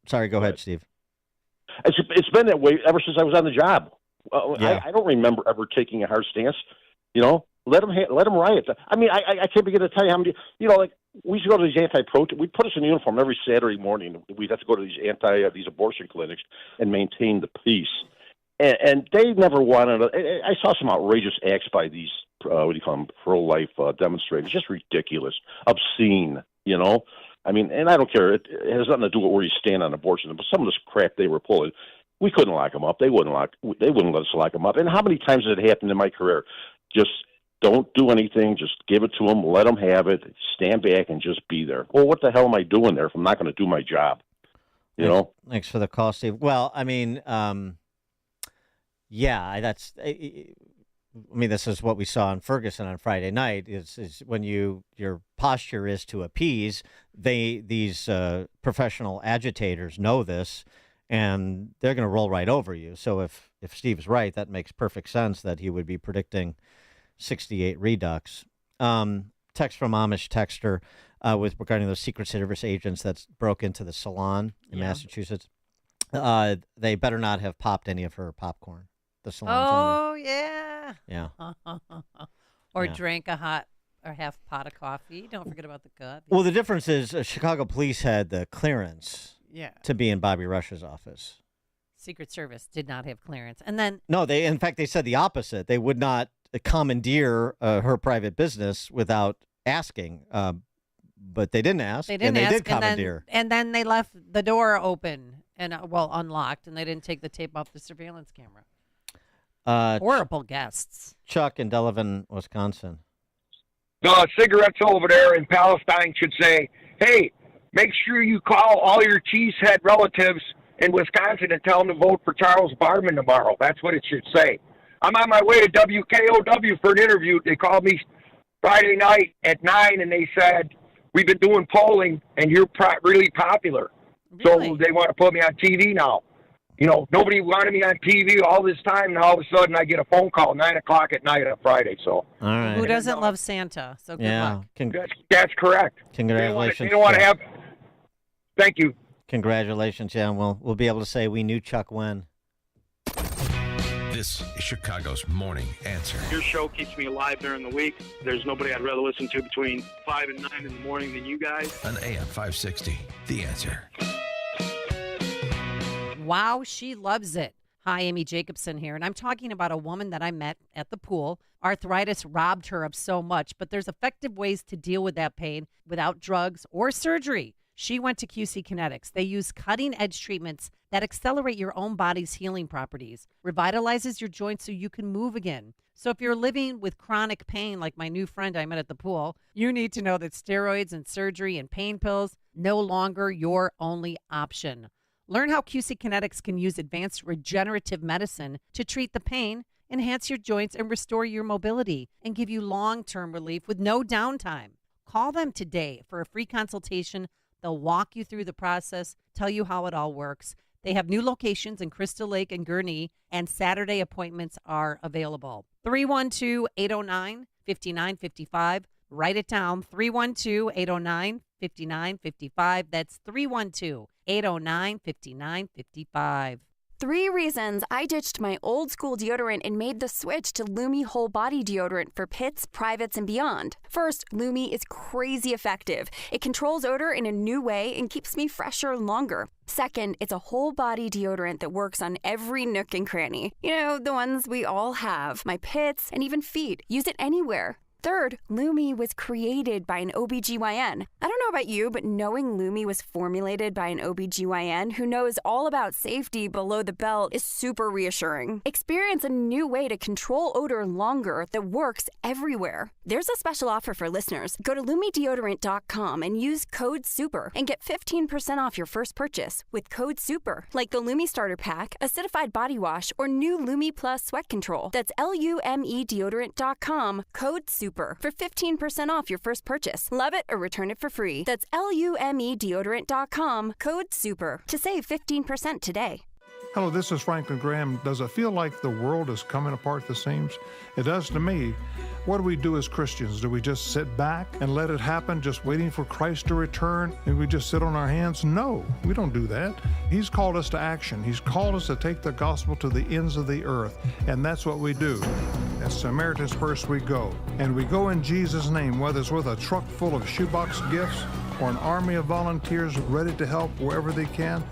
Sorry, go ahead, Steve. It's been that way ever since I was on the job. Yeah. I don't remember ever taking a hard stance. Let them riot. I mean, I can't begin to tell you how many. We used to go to these anti-protest. We put us in uniform every Saturday morning. We'd have to go to these abortion clinics and maintain the peace. And they never wanted. I saw some outrageous acts by these pro-life demonstrators. Just ridiculous, obscene. I mean, and I don't care. It has nothing to do with where you stand on abortion. But some of this crap they were pulling, we couldn't lock them up. They wouldn't let us lock them up. And how many times has it happened in my career? Just don't do anything. Just give it to them. Let them have it. Stand back and just be there. Well, what the hell am I doing there if I'm not going to do my job? Thanks for the call, Steve. Well, I mean, this is what we saw in Ferguson on Friday night. Is when your posture is to appease. These professional agitators know this, and they're going to roll right over you. So if Steve is right, that makes perfect sense that he would be predicting 68 redux. Text from Amish texter regarding those Secret Service agents that broke into the salon in Massachusetts. They better not have popped any of her popcorn. The salon's owner. Yeah. Yeah. Or drank a hot or half pot of coffee. Don't forget about the coffee. Well, the difference is Chicago police had the clearance to be in Bobby Rush's office. Secret Service did not have clearance. And then No, in fact they said the opposite. They would not commandeer her private business without asking. But they didn't ask. they didn't and ask, they did commandeer. and then they left the door open and unlocked, and they didn't take the tape off the surveillance camera. Horrible guests. Chuck in Delavan, Wisconsin. The cigarettes over there in Palestine should say, hey, make sure you call all your cheesehead relatives in Wisconsin and tell them to vote for Charles Barman tomorrow. That's what it should say. I'm on my way to WKOW for an interview. They called me Friday night at 9, and they said, we've been doing polling, and you're really popular. Really? So they want to put me on TV now. Nobody wanted me on TV all this time, and all of a sudden I get a phone call 9 o'clock at night on Friday. So, all right. Who doesn't love Santa? So good luck. That's correct. Congratulations. They don't want to have. Thank you. Congratulations, yeah. And we'll be able to say we knew Chuck when. This is Chicago's Morning Answer. Your show keeps me alive during the week. There's nobody I'd rather listen to between 5 and 9 in the morning than you guys. On AM 560, The Answer. Wow, she loves it. Hi, Amy Jacobson here, and I'm talking about a woman that I met at the pool. Arthritis robbed her of so much, but there's effective ways to deal with that pain without drugs or surgery. She went to QC Kinetics. They use cutting-edge treatments that accelerate your own body's healing properties, revitalizes your joints so you can move again. So if you're living with chronic pain, like my new friend I met at the pool, you need to know that steroids and surgery and pain pills no longer your only option. Learn how QC Kinetics can use advanced regenerative medicine to treat the pain, enhance your joints, and restore your mobility, and give you long-term relief with no downtime. Call them today for a free consultation. They'll walk you through the process, tell you how it all works. They have new locations in Crystal Lake and Gurnee, and Saturday appointments are available. 312-809-5955. Write it down, 312-809-5955. That's 312-809-5955. 3 reasons I ditched my old school deodorant and made the switch to Lumi Whole Body Deodorant for pits, privates, and beyond. First, Lumi is crazy effective. It controls odor in a new way and keeps me fresher longer. Second, it's a whole body deodorant that works on every nook and cranny. You know, the ones we all have, my pits and even feet. Use it anywhere. Third, Lumi was created by an OBGYN. I don't know about you, but knowing Lumi was formulated by an OBGYN who knows all about safety below the belt is super reassuring. Experience a new way to control odor longer that works everywhere. There's a special offer for listeners. Go to LumiDeodorant.com and use code SUPER and get 15% off your first purchase with code SUPER, like the Lumi Starter Pack, Acidified Body Wash, or new Lumi Plus Sweat Control. That's LumeDeodorant.com, code SUPER for 15% off your first purchase. Love it or return it for free. That's LumeDeodorant.com, code SUPER to save 15% today. Hello, this is Franklin Graham. Does it feel like the world is coming apart at the seams? It does to me. What do we do as Christians? Do we just sit back and let it happen, just waiting for Christ to return, and we just sit on our hands? No, we don't do that. He's called us to action. He's called us to take the gospel to the ends of the earth, and that's what we do. As Samaritan's Purse we go, and we go in Jesus' name, whether it's with a truck full of shoebox gifts or an army of volunteers ready to help wherever they can,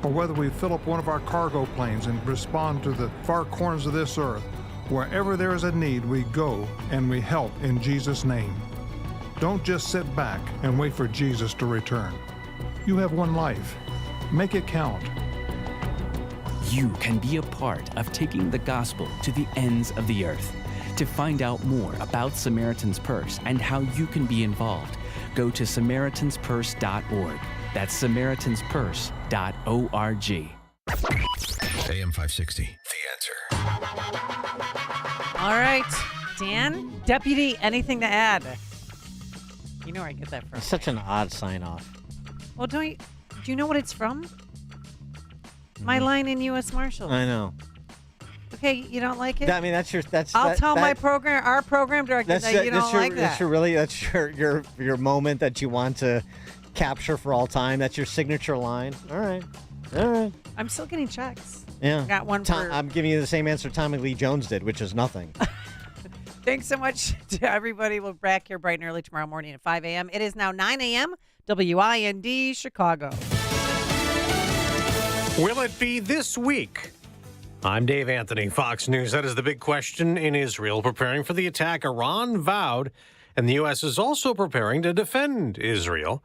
or whether we fill up one of our cargo planes and respond to the far corners of this earth. Wherever there is a need, we go and we help in Jesus' name. Don't just sit back and wait for Jesus to return. You have one life. Make it count. You can be a part of taking the gospel to the ends of the earth. To find out more about Samaritan's Purse and how you can be involved, go to SamaritansPurse.org. That's SamaritansPurse.org. AM 560, The Answer. All right, Dan, Deputy, anything to add? You know where I get that from. It's such an odd sign-off. Well, do you know what it's from? My line in U.S. Marshals. I know. Okay, you don't like it? I mean, I'll tell our program director that you don't like that. That's your moment that you want to capture for all time. That's your signature line. All right. I'm still getting checks. Yeah. Got one I'm giving you the same answer Tommy Lee Jones did, which is nothing. Thanks so much to everybody. We'll be back here bright and early tomorrow morning at 5 a.m. It is now 9 a.m. WIND Chicago. Will it be this week? I'm Dave Anthony, Fox News. That is the big question in Israel. Preparing for the attack Iran vowed, and the U.S. is also preparing to defend Israel.